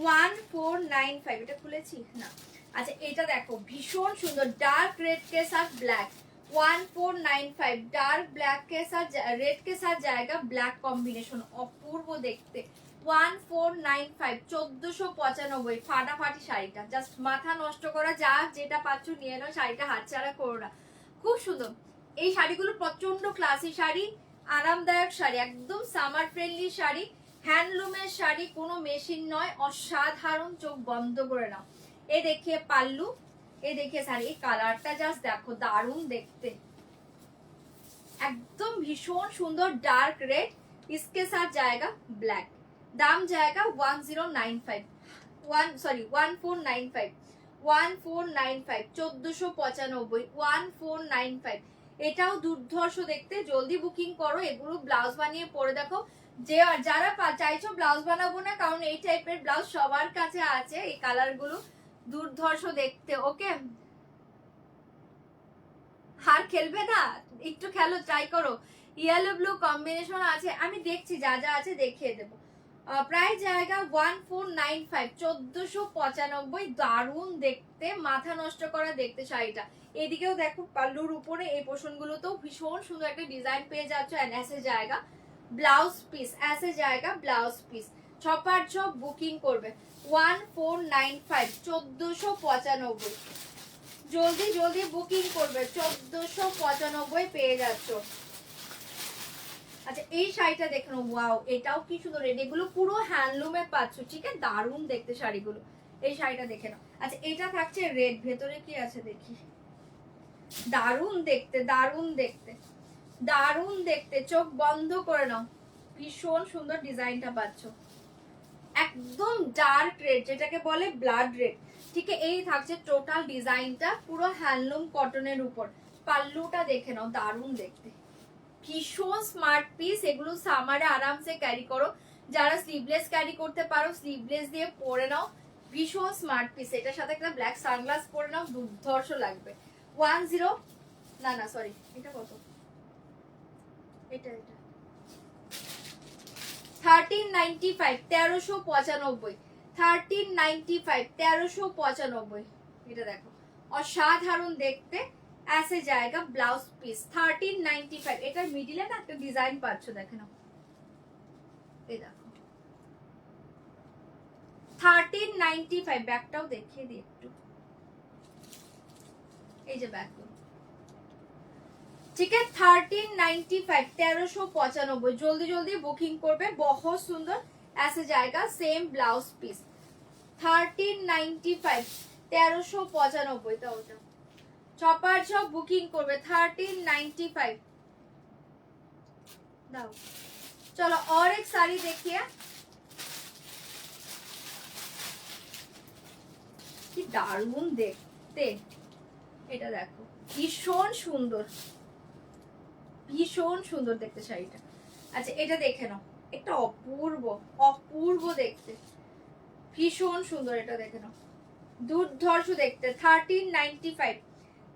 1495, এটা খুলেছি না। আচ্ছা এটা দেখো, ভীষণ সুন্দর, ডার্ক रेड के साथ ब्लैक, 1495, डार्क ब्लैक के साथ रेड के साथ जाएगा ब्लैक कॉम्बिनेशन, অপূর্ব দেখতে। 1495, 1495, ফাটাফাটি শাড়িটা, জাস্ট মাথা নষ্ট করা, যা যেটা পাচ্ছ নিয়ে নাও, শাড়িটা হাতছাড়া করো না, খুব সুন্দর। এই শাড়িগুলো প্রচন্ড ক্লাসি শাড়ি, আরামদায়ক শাড়ি, একদম সামার ফ্রেন্ডলি শাড়ি, হ্যান্ডলুমের শাড়ি, কোনো মেশিন নয়, অসাধারণ, চোখ বন্ধ করে নাও। এ দেখিয়ে পাল্লু, এই দেখে শাড়ি, এই কালারটা জাস্ট দেখো, দারুণ দেখতে, একদম ভীষণ সুন্দর ডার্ক রেড, इसके साथ जाएगा ब्लैक। दाम जाएगा 1095, 1495, 1495, 1495। এটাও দুর্ধর্ষ দেখতে, জলদি বুকিং করো, এগুলো ব্লাউজ বানিয়ে পরে দেখো। যে যারা চাইছো ব্লাউজ বানাবো না, কারণ এই টাইপের ব্লাউজ সবার কাছে আছে, এই কালার গুলো দুর্ধর্ষ দেখতে। ওকে, আর খেলবে না, একটু খেলো, ট্রাই করো। ইয়েলো ব্লু কম্বিনেশন আছে, আমি দেখছি যা যা আছে দেখিয়ে দেবো। প্রাইস জায়গা 1495, 1495, দারুণ দেখতে, মাথা নষ্ট করা দেখতে শাড়িটা। এদিকেও দেখো পাল্লুর উপরে এই পোর্শন গুলোতেও ভীষণ সুন্দর একটা ডিজাইন পেয়ে যাচ্ছ। এন্ড ऐसे জায়গা ব্লাউজ পিস, ऐसे জায়গা ব্লাউজ পিস, ছপার ছপ বুকিং করবে 1495, 1495, জলদি জলদি বুকিং করবে, 1495 পেয়ে যাচ্ছ। আচ্ছা এই শাড়িটা দেখো, ওয়াও, এটাও কি সুন্দর রেড, এগুলো পুরো হ্যান্ডলুমে পাচ্ছ, ঠিক আছে, দারুণ দেখতে শাড়িগুলো। এই শাড়িটা দেখে নাও। আচ্ছা এটা থাকছে রেড, ভেতরে কি আছে দেখি, দারুণ দেখতে, দারুণ দেখতে, দারুণ দেখতে, চোখ বন্ধ করে নাও, ভীষণ সুন্দর ডিজাইনটা পাচ্ছ, একদম ডার্ক রেড, যেটাকে বলে ব্লাড রেড, ঠিক আছে। এই থাকছে টোটাল ডিজাইনটা, পুরো হ্যান্ডলুম কটনের উপর। পাল্লুটা দেখে নাও, দারুণ দেখতে, ভীষণ স্মার্ট পিস। এগুলো সামারে আরামসে ক্যারি করো, যারা স্লিভলেস ক্যারি করতে পারো স্লিভলেস দিয়ে পরে নাও, ভীষণ স্মার্ট পিস। এটার সাথে একটা ব্ল্যাক সানগ্লাস পরে নাও, দুর্ধর্ষ লাগবে। 10 না সরি, এটা কত, এটা 1395, 1395, 1395, 1395, এটা দেখো অসাধারণ দেখতে। ऐसे जाएगा ব্লাউজ পিস 1395। এটার মিডিলে না একটা ডিজাইন পাচ্ছ, দেখে নাও, এই দেখো 1395। ব্যাকটাও দেখিয়ে দিই একটু, এই যে ব্যাক, ঠিক আছে, 1395, 1395, জলদি জলদি বুকিং করবে, বহুত সুন্দর। ऐसे जाएगा सेम ব্লাউজ পিস 1395, 1395, তা ওটা ছপার ছপ বুকিং করবে 1395 দাও। চলো और एक साड़ी देखिए, কি দারুণ দেখতে, এটা দেখো, ভীষণ সুন্দর, ভীষণ সুন্দর দেখতে শাড়িটা। আচ্ছা এটা দেখে নাও, একটা অপূর্ব অপূর্ব দেখতে, ভীষণ সুন্দর, এটা দেখে নাও, দুর্ধর্ষ দেখতে। 1395,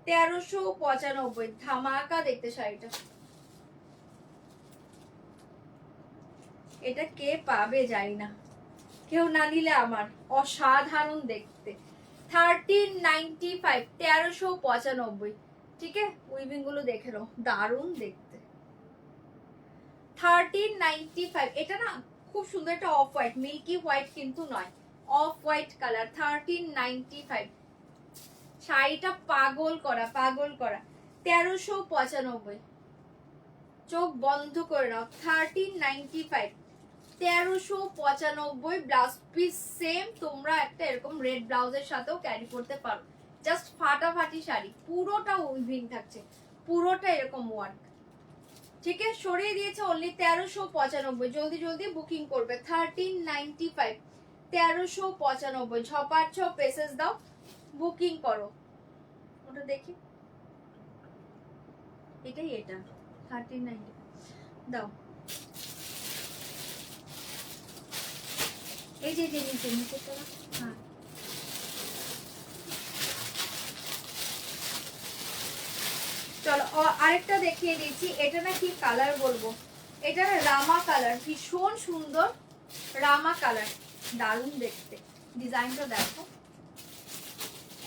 1395, ধামাকা দেখতে শাড়িটা। এটা কে পাবে জানি না, কেউ না নিলে আমার, অসাধারণ দেখতে। 1395, 1395, ঠিক আছে। উইভিং গুলো দেখে নাও, দারুণ দেখতে। 1395, এটা না খুব সুন্দর একটা অফ হোয়াইট, মিল্কি হোয়াইট কিন্তু নয়, অফ হোয়াইট কালার। 1395, শাড়িটা পাগল করা, পাগল করা। 1395, চোখ বন্ধ করে নাও। 1395, 1395, ব্লাউজ পিস সেম। তোমরা একটা এরকম রেড ব্লাউজের সাথেও ক্যারি করতে পারো, জাস্ট ফাটাফাটি শাড়ি, পুরোটা উইভিং থাকছে, পুরোটা এরকম ওয়ার্ক, ঠিক আছে। সরিয়ে দিয়েছে অনলি 1395, জলদি জলদি বুকিং করবে 1395, 1395, ছপার ছ পেসেস দাও, বুকিং করো। ওটা দেখি, এটাই, এটা 1395 দাও। এই যে নিচে নিচে, হ্যাঁ চলো আরেকটা দেখিয়ে দিচ্ছি। এটা না কি কালার বলবো, এটা রামা কালার, ভীষণ সুন্দর রামা কালার, দারুণ দেখতে, ডিজাইনটা দেখো,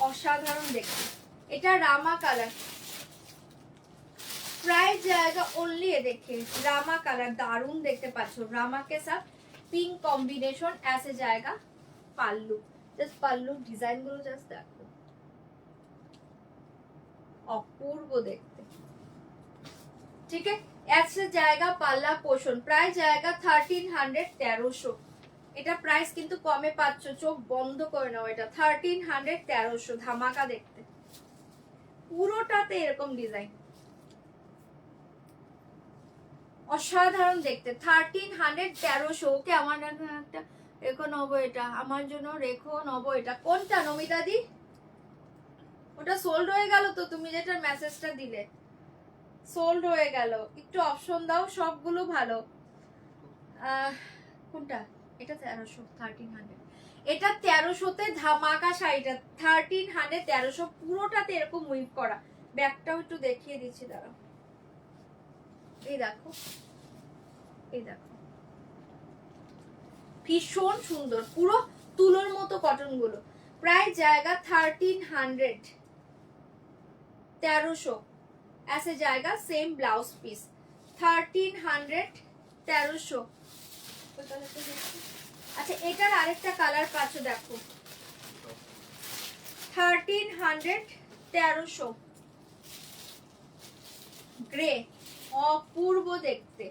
অসাধারণ দেখতে। এটা রামা কালার, प्राइस जाएगा ओनली, ये देखिए रामा कलर, दारुण देखते पाচ্ছ, रामा के साथ पिंक कॉम्बिनेशन। ऐसे जाएगा पाल्लू, जस्ट पाल्लू डिजाइन गुलो जस्ट देखो, अपूर्व देखते, ठीक है। ऐसे जाएगा पाल्ला पोर्शन, प्राइस जाएगा 1300, 1300। এটা প্রাইস কিন্তু কমে পাচ্ছ, চোখ বন্ধ করে নাও, এটা 1300, 1300, ধামাকা দেখতে। পুরোটাতে এরকম ডিজাইন, অসাধারণ দেখতে। 1300 1300। ওকে আমার একটা রেখো নেবো, এটা আমার জন্য রেখো নেবো। এটা কোনটা নমিতা দি? ওটা সোল্ড হয়ে গেল তো, তুমি যেটা মেসেজটা দিলে সোল্ড হয়ে গেল। একটু অপশন দাও, সবগুলো ভালো। কোনটা? এটা 1300 1300। এটা 1300-তে ধামাকা শাড়িটা। 1300 1300 পুরোটাতে এরকম উইভ করা। ব্যাকটাও একটু দেখিয়ে দিচ্ছি, দাঁড়াও। এই দেখো, এই দেখো, ভীষণ সুন্দর, পুরো তুলোর মতো কটন গুলো। প্রায় জায়গা 1300 1300 ऐसे जाएगा सेम ब्लाउज पीस। 1300 1300। আচ্ছা এটার আরেকটা কালার পাচ্ছ, দেখো 1300 1300 গ্রে, অপূর্ব দেখতে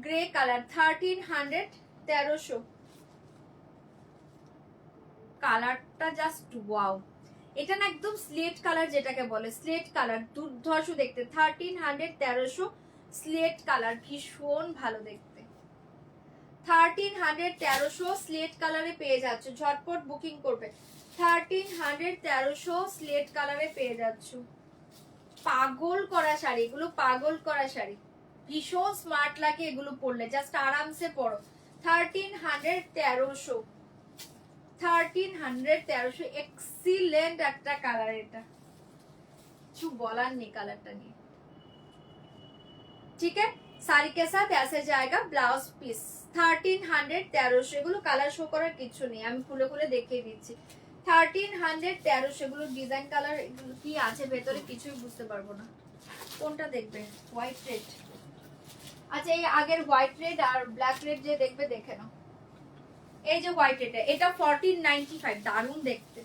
গ্রে কালার। 1300 1300। কালারটা জাস্ট ওয়াও। এটা না একদম স্লেট কালার, যেটাকে বলে স্লেট কালার, দুর্ধর্ষ দেখতে। 1300 1300 স্লেট কালার, ভীষণ ভালো দেখতে। 1300 1300 স্লেট কালারে পেয়ে যাচ্ছ, ঝটপট বুকিং করবে। 1300 1300 স্লেট কালারে পেয়ে যাচ্ছ। পাগল করা শাড়ি এগুলো, পাগল করা শাড়ি, ভীষণ স্মার্ট লাগে এগুলো পরলে, জাস্ট আরামসে পরো। 1300 1300 1300 1300 এক্সিলেন্ট একটা কালার। এটা কিছু বলার নেই কালারটা নিয়ে। ঠিক আছে, শাড়ি কে সাথ ऐसे जाएगा ব্লাউজ পিস। 1300 1300। এগুলো কালার শো করার কিছু নেই, আমি খুলে খুলে দেখিয়ে দিচ্ছি। 1300 1300। এগুলো ডিজাইন কালার কি আছে ভেতরে কিছুই বুঝতে পারবো না। কোনটা দেখবে? White red. আচ্ছা এই আগের হোয়াইট রেড আর ব্ল্যাক রেড যে দেখবে দেখে নাও। এই যে হোয়াইট রেড, এটা 1495, দারুণ দেখতে।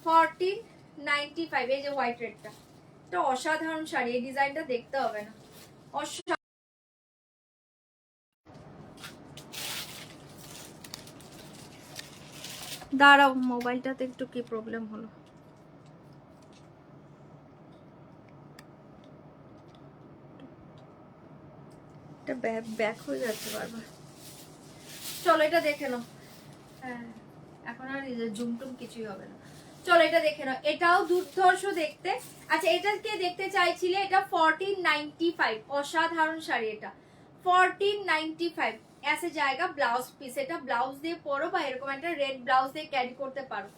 1495। এই যে হোয়াইট রেডটা, এটা অসাধারণ শাড়ি। এই ডিজাইনটা দেখতে হবে না, অসাধারণ। দাঁড়াও, মোবাইলটাতে একটু কি প্রবলেম হলো। এটা ব্যাক হয়ে যাচ্ছে বারবার। চলো এটা দেখে নাও। হ্যাঁ এখন আর জুম টুম কিছুই হবে না। চলো এটা দেখে নাও, এটাও দুর্ধর্ষ দেখতে। আচ্ছা এটা কে দেখতে চাইছিলে? এটা 1495, অসাধারণ শাড়ি এটা। 1495 ऐसे जाएगा ব্লাউজ পিস। এটা ব্লাউজ দিয়ে পরো বা এরকম একটা রেড ব্লাউজ দিয়ে ক্যারি করতে পারো।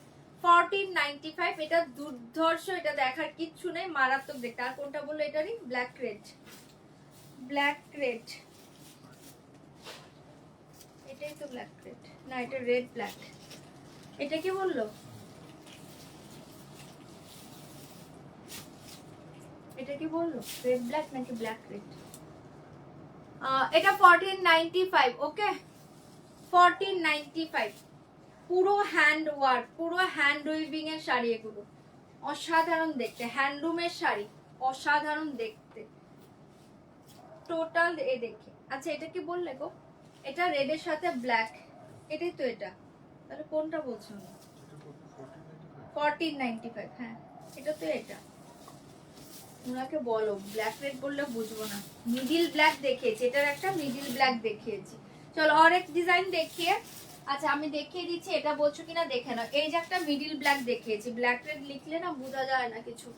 1495। এটা দুর্ধর্ষ, এটা দেখার কিচ্ছু নেই, মারাত্মক দেখতে। আর কোনটা বললো এটারই? Black red, black red. এটাই তো ব্ল্যাক রেড না, এটা রেড ব্ল্যাক। এটা কি বললো? এটা কি বললো? রেড ব্ল্যাক নাকি ব্ল্যাক রেড? এটা 1495। ওকে 1495। পুরো হ্যান্ড ওয়ার্ক, পুরো হ্যান্ড উইভিং এর শাড়ি এগুলো, অসাধারণ দেখতে। হ্যান্ডলুমের শাড়ি, অসাধারণ দেখতে টোটাল। এ দেখে। আচ্ছা এটা কি বললে গো? এটা রেডের সাথে ব্ল্যাক, এটাই তো এটা। তাহলে কোনটা বলছো? 1495। হ্যাঁ এটা তো এটা। ওনাকে বলো, ব্ল্যাক রেড বললে বুঝবো না। মিডিল ব্ল্যাক দেখিয়েছি, এটার একটা মিডিল ব্ল্যাক দেখিয়েছি। চলো আরেক ডিজাইন দেখিয়ে। আচ্ছা আমি দেখিয়ে দিচ্ছি, এটা বলছো কিনা দেখে নাও। এই যে একটা মিডিল ব্ল্যাক দেখিয়েছি, ব্ল্যাক রেড লিখলে না বোঝা যায় না কিছু।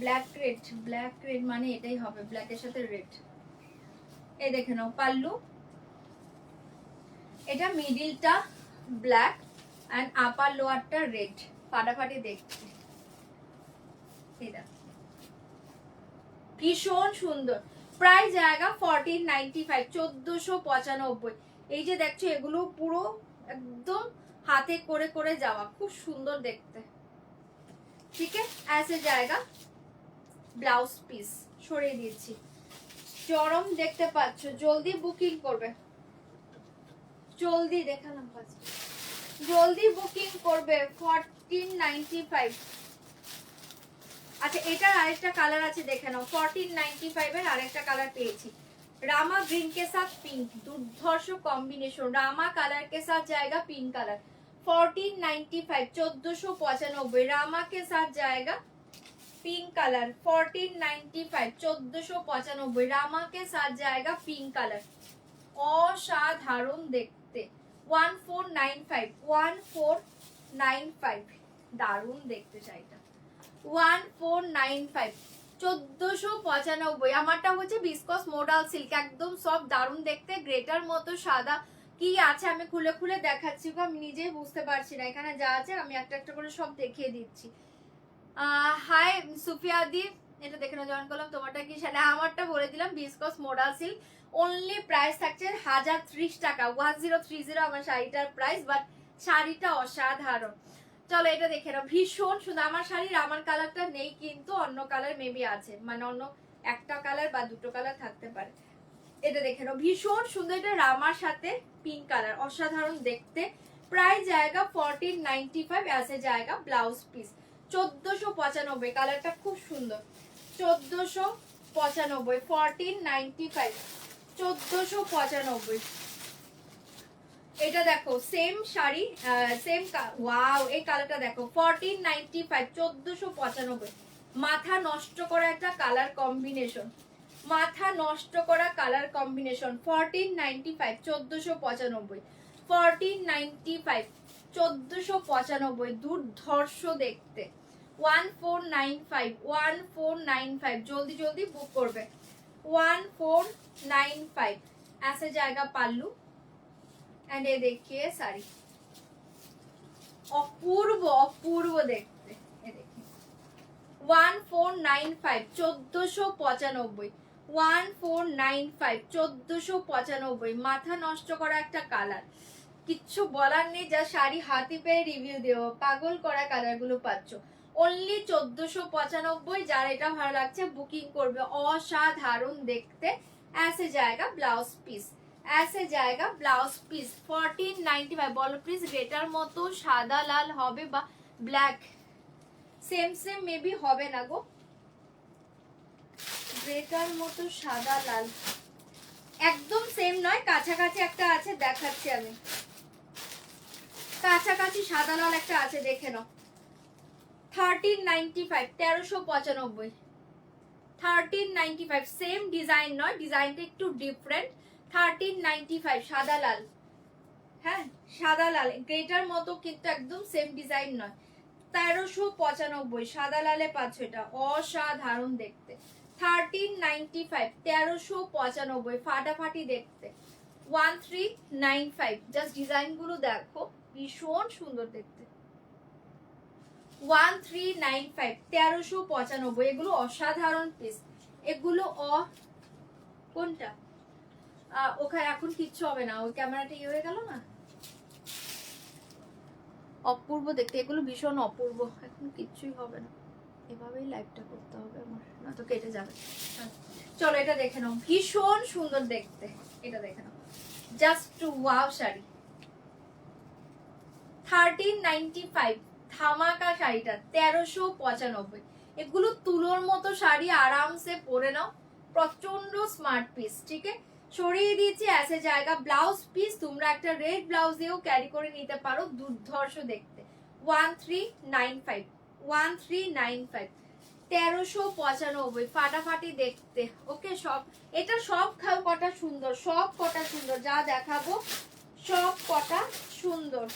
ব্ল্যাক রেড, ব্ল্যাক রেড মানে এটাই হবে, ব্ল্যাকের সাথে রেড। এই দেখে নাও পাল্লু, এটা মিডিলটা ব্ল্যাক এন্ড আপার লোয়ারটা রেড, ফাটাফাটি দেখতে। এই দেখো ভীষণ সুন্দর। প্রায় জায়গা 1495, 1495। এই যে দেখছো এগুলো পুরো একদম হাতে করে করে যাওয়া, খুব সুন্দর দেখতে। ঠিক আছে, ऐसे জায়গা ব্লাউজ পিস সরিয়ে দিয়েছি। চরম দেখতে পাচ্ছ, জলদি বুকিং করবে, জলদি দেখালাম ফার্স্ট, জলদি বুকিং করবে। 1495। আচ্ছা এটার আরেকটা কালার আছে দেখে নাও। 1495 এর আরেকটা কালার পেয়েছি, रामा ग्रीन के साथ पिंक, दुर्धर्ष कॉम्बिनेशन। रामा कलर के साथ जाएगा पिंक कलर। 1495, 1495 रामा के साथ जाएगा पिंक कलर 1495 1495 रामा के साथ जाएगा पिंक कलर असाधारण देखते 1495 1495 দারুণ দেখতে শাড়িটা 1495 1495 আমারটা হচ্ছে বিসকস মোডাল সিল্ক একদম সব দারুণ দেখতে গ্রেটার মতো সাদা কি আছে আমি খুলে খুলে দেখাচ্ছি আমি নিজেই বুঝতে পারছি না এখানে যা আছে আমি একটা একটা করে সব দেখিয়ে দিচ্ছি হাই সুফিয়া দি এটা দেখে না জয়েন করলাম তোমারটা কি শাড়ি আমারটা বলে দিলাম viscose modal silk only price থাকছে 1030 টাকা 1030 আমার শাড়িটার প্রাইস বাট শাড়িটা অসাধারণ চলো এটা দেখে নাও ভীষণ সুন্দর আমার শাড়ির আমার কালারটা নেই কিন্তু অন্য কালার মেবি আছে মানে অন্য একটা কালার বা দুটো কালার থাকতে পারে এটা দেখে নাও ভীষণ সুন্দর এটা রামার সাথে পিঙ্ক কালার অসাধারণ দেখতে প্রাইস জায়গা 1495 ऐसे जाएगा ব্লাউজ পিস 1495 কালারটা খুব সুন্দর 1495 1495 1495 এটা দেখো সেম শাড়ি সেম ওয়াও এই কালারটা দেখো 1495 1495 মাথা নষ্ট করা একটা কালার কম্বিনেশন মাথা নষ্ট করা কালার কম্বিনেশন 1495 1495 1495 1495 দুর্ধর্ষ দেখতে 1495 1495 জলদি জলদি বুক করবে 1495 ऐसे जाएगा पाल्लू एंड ये देखिए साड़ी अपूर्व अपूर्व देखते ये देखिए 1495 1495 1495 1495 মাথা নষ্ট করা একটা কালার কিচ্ছু বলার নেই যা শাড়ি হাতে পেয়ে রিভিউ দেব পাগল করা কালার গুলো পাচ্ছ অনলি 1495 যার এটা ভালো লাগছে বুকিং করবে অসাধারণ দেখতে ऐसे जाएगा ब्लाउज पीस ऐसे जाएगा ब्लाउज पीस 1495 বলো প্লিজ গ্রেটার মতো সাদা লাল হবে বা ব্ল্যাক সেম সেম মেবি হবে না গো গ্রেটার মতো সাদা লাল একদম সেম নয় কাছাকাছি একটা আছে দেখাচ্ছি আমি কাছাকাছি সাদা লাল একটা আছে দেখে নাও 1395 1395 1395 সেম ডিজাইন নয় ডিজাইনটা একটু ডিফারেন্ট 1395 সাদা লাল হ্যাঁ সাদা লাল গ্রেটার মতো কিন্তু একদম সেম ডিজাইন নয় 1395 সাদা লালে পাচ্ছ এটা অসাধারণ দেখতে 1395 1395 ফাটাফাটি দেখতে 1395 জাস্ট ডিজাইন গুলো দেখো ভীষণ সুন্দর দেখতে 1395 1395 এগুলো অসাধারণ পিস এগুলো কোনটা ওখানে এখন কিচ্ছু হবে না ওই ক্যামেরাটা ইয়ে হয়ে গেল না অপূর্ব দেখতে এগুলো ভীষণ অপূর্ব এখন কিচ্ছুই হবে না এভাবেই লাইভটা করতে হবে আমার না তো কেটে যাবে চলো এটা দেখে নাও ভীষণ সুন্দর দেখতে এটা দেখে নাও জাস্ট ওয়াও শাড়ি 1395 ধামাকা শাড়িটা 1395 এগুলো তুলোর মতো শাড়ি আরামসে পরে নাও প্রচন্ড স্মার্ট পিস ঠিক আছে সরিয়ে দিয়েছি ऐसे जाएगा ব্লাউজ পিস তোমরা একটা রেড ব্লাউজ দিয়েও ক্যারি করে নিতে পারো দুর্ধর্ষ দেখতে 1395 1395 1395 ফাটাফাটি দেখতে ওকে সব এটা সব কটা সুন্দর সব কটা সুন্দর যা দেখাবো সব কটা সুন্দর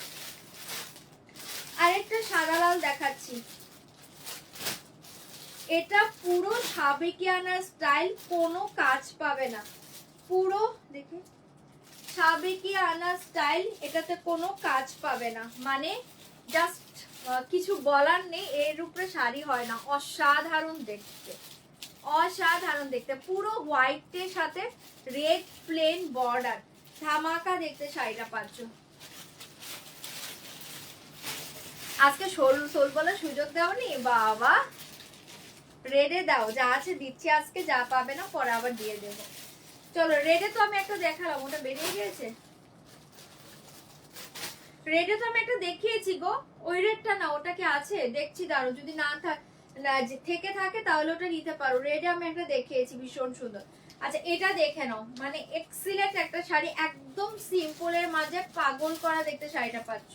আরেকটা সাদা লাল দেখাচ্ছি এটা পুরো সাবেকিয়ানা স্টাইল কোনো কাজ পাবে না পুরো দেখি সাবেকিয়ানা স্টাইল এটাতে কোনো কাজ পাবে না মানে জাস্ট কিছু বলার নেই এর উপরে শাড়ি হয় না অসাধারণ দেখতে পুরো হোয়াইটের সাথে রেড প্লেন বর্ডার ধামাকা দেখতে শাড়িটা পাচ্ছ আজকে সোল বলার সুযোগ দাওনি বাবা রেডে দাও যা আছে দিচ্ছি আজকে যা পাবে না পরে আবার দিয়ে দেবো চলো রেডে তো আমি একটা দেখালাম ওটা বেরিয়ে গেছে রেডে তো আমি একটা দেখিয়েছি গো ওই রেডটা না ওটা কি আছে দেখছি দাঁড়ো যদি না থেকে থাকে তাহলে ওটা নিতে পারো রেডে আমি একটা দেখিয়েছি ভীষণ সুন্দর আচ্ছা এটা দেখে নাও মানে এক্সিলেন্ট একটা শাড়ি একদম সিম্পলের মাঝে পাগল করা দেখতে শাড়িটা পাচ্ছ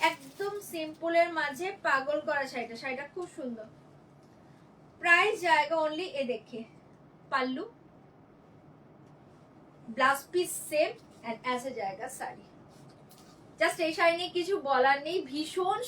একদম সিম্পলের মাঝে পাগল করা শাড়িটা খুব সুন্দর प्राइस जाएगा ओनली ये देखिए पल्लू ब्लाउज पीस सेम एंड ऐसे जाएगा साड़ी জাস্ট এই শাড়ি নিয়ে কিছু বলার নেই ভীষণ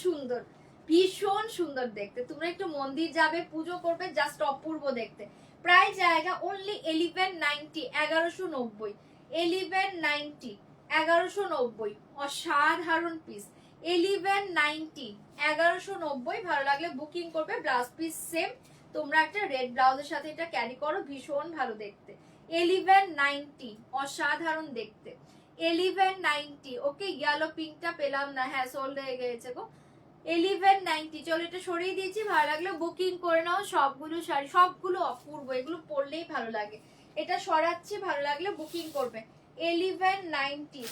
সুন্দর দেখতে তোমরা একটু মন্দির যাবে পুজো করবে জাস্ট অপূর্ব দেখতে প্রাইস জায়গা অনলি 1190 1190 1190 1190 অসাধারণ পিস 1190 1190 ভালো লাগলে বুকিং করবে ব্লাউজ পিস সেম তোমরা একটা রেড ব্লাউজের সাথে এটা ক্যারি করো ভীষণ ভালো দেখতে 1190 অসাধারণ দেখতে 1190 ওকে ইয়েলো পিঙ্কটা পেলাম না হ্যাঁ সোল্ড হয়ে গেছে গো 1190 চলো এটা সরিয়ে দিয়েছি ভালো লাগলে বুকিং করে নাও সবগুলো শাড়ি সবগুলো অপূর্ব এগুলো পরলেই ভালো লাগে এটা সরাচ্ছি ভালো লাগলে বুকিং করবে 1190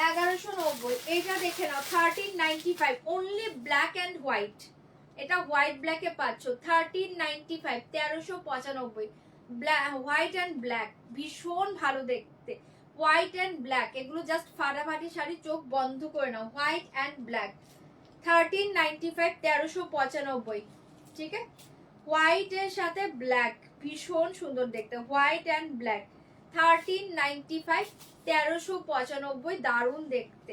1190 এটা দেখে নাও 1395 অনলি ব্ল্যাক এন্ড হোয়াইট এটা হোয়াইট ব্ল্যাকে পাচ্ছ 1395 1395 ব্ল্যাক হোয়াইট এন্ড ব্ল্যাক ভীষণ ভালো দেখতে হোয়াইট এন্ড ব্ল্যাক এগুলো জাস্ট ফাটাফাটি শাড়ি চোখ বন্ধ করে নাও হোয়াইট এন্ড ব্ল্যাক 1395 1395 ঠিক আছে হোয়াইট এর সাথে ব্ল্যাক ভীষণ সুন্দর দেখতে হোয়াইট এন্ড ব্ল্যাক 1395 1395 দারুণ দেখতে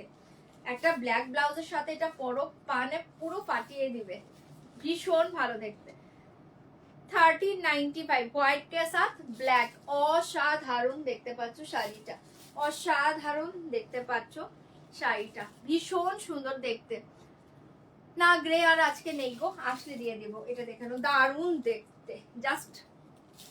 একটা ব্ল্যাক ব্লাউজের সাথে এটা পরো পানে পুরো পাঠিয়ে দিবে ভীষণ ভালো দেখতে 1395 হোয়াইট के साथ ব্ল্যাক অসাধারণ দেখতে পাচ্ছ শাড়িটা অসাধারণ দেখতে পাচ্ছ শাড়িটা ভীষণ সুন্দর দেখতে না গ্রে আর আজকে নেই গো আসলে দিয়ে দিব এটা দেখানো দারুণ দেখতে জাস্ট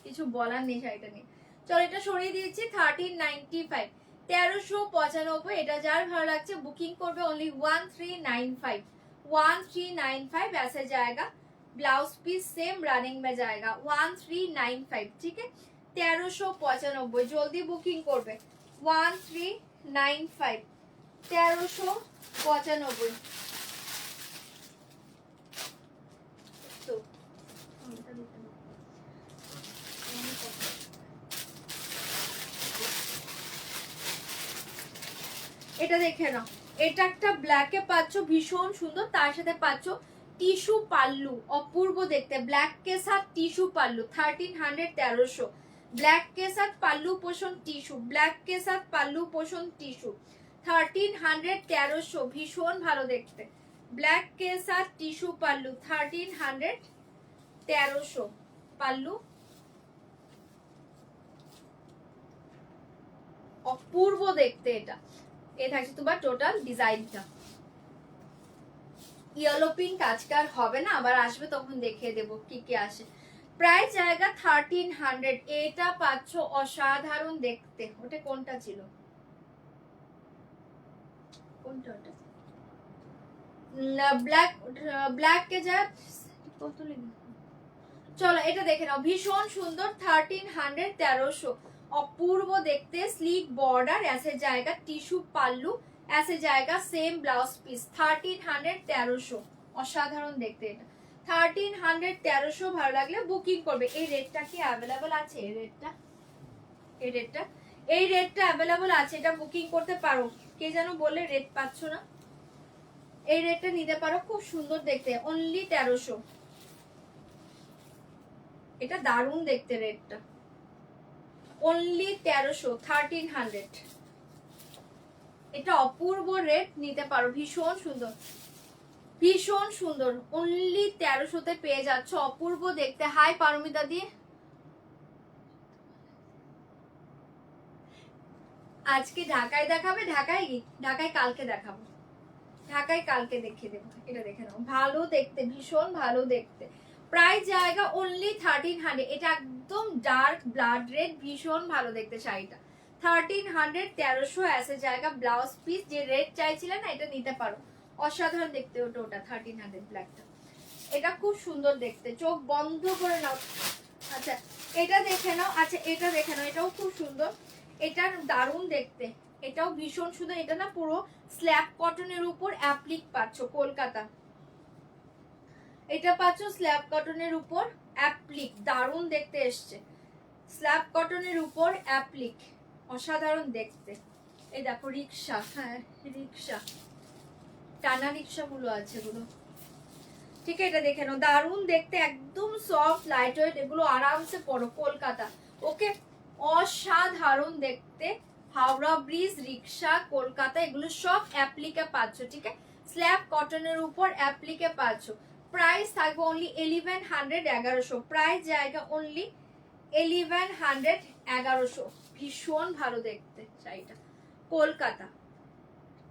কিছু বলার নেই শাড়িটা নিয়ে চলো এটা সরিয়ে দিয়েছি 1395 1395 এটা যার ভালো লাগছে বুকিং করবে অনলি 1395 1395 ऐसे जाएगा ब्लाउज पीस सेम रनिंग में जाएगा 1395 ठीक है 1395 जल्दी बुकिंग করবে 1395 1395 তো এটা দেখে নাও এটা একটা ব্ল্যাকে পাচ্ছ ভীষণ সুন্দর তার সাথে পাচ্ছ টিস্যু পাল্লু অপূর্ব দেখতে ব্ল্যাক के साथ টিস্যু পাল্লু 1300 1300 ब्लैक के साथ पल्लू पोषण टिश्यू ब्लैक के साथ पल्लू पोषण टिश्यू 1300 1300 भीषण ভালো দেখতে ब्लैक के साथ टिश्यू पल्लू 1300 1300 पल्लू অপূর্ব দেখতে এটা এই থাকছে তোমার টোটাল ডিজাইনটা ইয়েলো পিঙ্ক আজকাল হবে না আবার আসবে তখন দেখিয়ে দেব কি কি আসে প্রাইস জায়গা 1300 এটা পাচ্ছ অসাধারণ দেখতে ওটা কোনটা ছিল কোনটা ওটা ব্ল্যাক ব্ল্যাক কে যা কত লিখা চলো এটা দেখে নাও ভীষণ সুন্দর 1300 1300 অপূর্ব দেখতে স্লিক বর্ডার ऐसे जाएगा টিস্যু পাল্লু ऐसे जाएगा सेम ब्लाउज पीस 1300 1300 অসাধারণ দেখতে এটা 1300 1300 ভালো লাগলে বুকিং করবে এই রেটটা কি अवेलेबल আছে এই রেটটা अवेलेबल আছে এটা বুকিং করতে পারো কে জানো বলে রেট পাচ্ছ না এই রেটটা নিতে পারো খুব সুন্দর দেখতে অনলি 1300 এটা দারুণ দেখতে রেটটা অনলি 1300 1300 এটা অপূর্ব রেট নিতে পারো ভীষণ সুন্দর অনলি 1300 তে পেয়ে যাচ্ছ অপূর্ব দেখতে হাই পারমিতা দি আজকে ঢাকায় দেখাবে ঢাকায় কালকে দেখাবো ঢাকায় কালকে দেখিয়ে দেবো এটা দেখে নাও ভালো দেখতে ভীষণ ভালো দেখতে প্রাইস জায়গা অনলি 1300 এটা একদম ডার্ক ব্লাড রেড ভীষণ ভালো দেখতে শাড়িটা 1300 1300 ऐसे जाएगा ब्लाउज पीस যে রেড চাইছিলেন না এটা নিতে পারো অসাধারণ দেখতে ওটা 1300 ব্ল্যাকটা এটা খুব সুন্দর দেখতে চোখ বন্ধ করে নাও আচ্ছা এটা দেখে নাও এটাও খুব সুন্দর এটা দারুণ দেখতে এটাও ভীষণ সুন্দর এটা না পুরো স্ল্যাব কটনের উপর অ্যাপ্লিক পাচ্ছ কলকাতা এটা পাচ্ছ স্ল্যাব কটনের উপর অ্যাপ্লিক দারুণ দেখতে এসছে স্ল্যাব কটনের উপর অ্যাপ্লিক অসাধারণ দেখতে এই দেখো রিক্সা হ্যাঁ রিক্সা টানা রিক্সা গুলো আছে গুলো ঠিক আছে, এটা দেখে নাও, দারুণ দেখতে, একদম সফট লাইট ওয়েট, এগুলো আরামসে পরো, কলকাতা। ওকে, অসাধারণ দেখতে, হাওড়া ব্রিজ, রিক্সা, কলকাতা, এগুলো সব অ্যাপ্লিকে পাচ্ছ। ঠিক আছে, স্ল্যাব কটনের উপর অ্যাপ্লিকে পাচ্ছ। প্রাইস থাকবে অনলি 1100, 1100 প্রাইস, জায়গা অনলি 1100, 1100। ভীষণ ভালো দেখতে শাড়িটা, কলকাতা।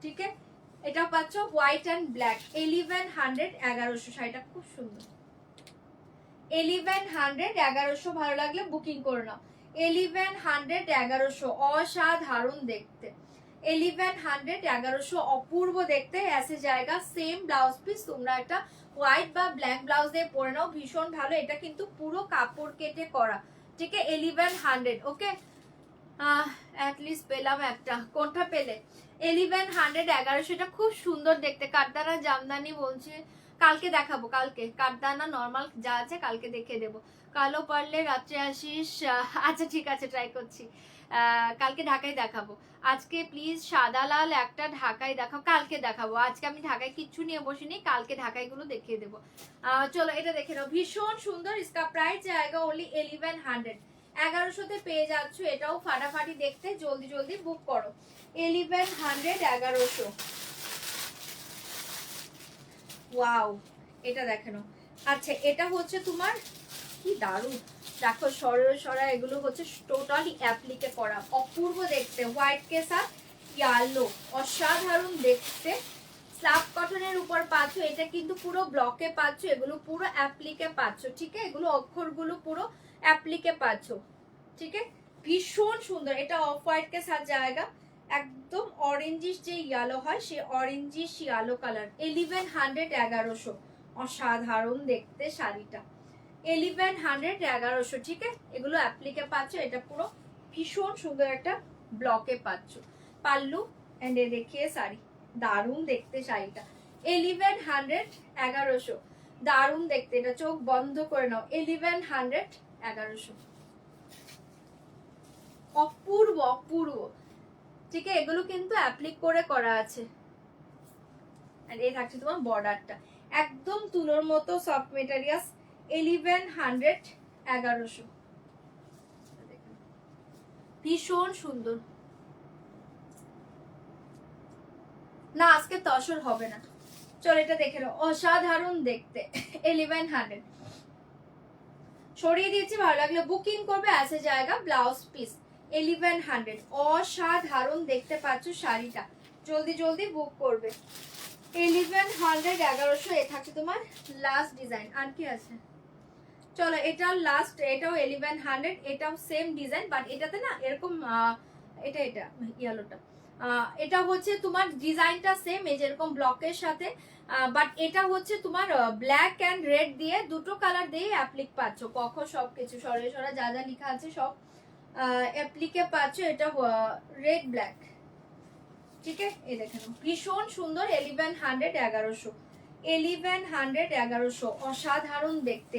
ঠিক আছে, এটা পাচ্ছ হোয়াইট অ্যান্ড ব্ল্যাক, 1100, 1100 শাড়িটা খুব সুন্দর। 1100, 1100 ভালো লাগলে বুকিং করে নাও। 1100, 1100 অসাধারণ দেখতে, 1100, 1100 অপূর্ব দেখতে। ऐसे জায়গা সেম ব্লাউজ পিস, তোমরা একটা হোয়াইট বা ব্ল্যাক ব্লাউজ দিয়ে পরে নাও, ভীষণ ভালো। এটা কিন্তু পুরো কাপড় কেটে করা। ঠিক আছে, 1100। ওকে, অ্যাটলিস্ট পেলাম একটা, কোনটা পেলে? 1100, 1100, এটা খুব সুন্দর দেখতে, কাঠদানা জামদানি বলছে। কালকে দেখাবো, কালকে কাঠদানা নর্মাল যা আছে কালকে দেখিয়ে দেবো। কালো পারলে রাত্রে আসিস, আচ্ছা ঠিক আছে, ট্রাই করছি। কালকে ঢাকায় দেখাবো। আজকে প্লিজ সাদা লাল একটা ঢাকায় দেখাও, কালকে দেখাবো। আজকে আমি ঢাকায় কিচ্ছু নিয়ে বসিনি, কালকে ঢাকায় গুলো দেখিয়ে দেবো। চলো এটা দেখে নাও, ভীষণ সুন্দর। इसका প্রাইস জায়গা অনলি 1100, 1100 পেয়ে যাচ্ছ। এটাও ফাটাফাটি দেখতে, জলদি জলদি বুক করো। 1100, 1100। ওয়াও, এটা দেখে নাও। আচ্ছা, এটা হচ্ছে তোমার, কি দারুণ দেখো, সরা এগুলো হচ্ছে টোটালি অ্যাপ্লিকে করা, অপূর্ব দেখতে, হোয়াইট কে সাথ ইয়েলো, অসাধারণ দেখতে। স্ল্যাব কটনের উপর পাচ্ছ, এটা কিন্তু পুরো ব্লকে পাচ্ছ, এগুলো পুরো অ্যাপ্লিকে পাচ্ছ। ঠিক আছে, এগুলো অক্ষরগুলো পুরো অ্যাপ্লিকে পাচ্ছ। ঠিক আছে, ভীষণ সুন্দর। এটা অফ হোয়াইট কে সাথ জায়গা, একদম অরেঞ্জিশ যে ইয়েলো হয়, সে অরেঞ্জিশ ইয়েলো কালার। 1100, 1100 অসাধারণ দেখতে শাড়িটা, 1100, 1100। ঠিক আছে, এগুলো অ্যাপ্লিকে পাচ্ছ, এটা পুরো ভীষণ সুন্দর একটা ব্লকে পাচ্ছ। পাল্লু এন্ড এ দেখিয়ে শাড়ি, দারুণ দেখতে শাড়িটা, 1100, 1100 দারুণ দেখতে। এটা চোখ বন্ধ করে নাও, 1100, 1100 অপূর্ব অপূর্ব। ঠিক আছে, এগুলো কিন্তু অ্যাপ্লিক করে করা আছে। আর এই থাকছে তোমার বর্ডারটা, একদম তুলোর মতো সফট মেটেরিয়ালস, 1100, 1100 ভীষণ সুন্দর। না, আজকে তসর হবে না। চল এটা দেখে নাও, অসাধারণ দেখতে, 1100 সরিয়ে দিয়েছি, ভালো লাগলে বুকিং করবে। আসে জায়গা ব্লাউজ পিস, 1100 অসাধারণ দেখতে পাচ্ছ শাড়িটা, জলদি জলদি বুক করবে। 1100, 1100 এ থাকছে তোমার লাস্ট ডিজাইন। আর কি আছে? চলো এটাও লাস্ট, এটাও 1100, এটাও সেম ডিজাইন, বাট এটাতে না এরকম, এটা ইয়েলোটা, এটা হচ্ছে তোমার ডিজাইনটা সেম, এই যেরকম ব্লকের সাথে, বাট এটা হচ্ছে তোমার ব্ল্যাক অ্যান্ড রেড দিয়ে, দুটো কালার দিয়ে অ্যাপ্লিক পাচ্ছ। কখ সবকিছু সরে সরা যা যা লেখা আছে সব অ্যাপ্লিকে পাচ্ছ। এটা রেড ব্ল্যাক। ঠিক আছে, এই দেখেন ভীষণ সুন্দর, 1100, 1100 1100, 1100 অসাধারণ দেখতে।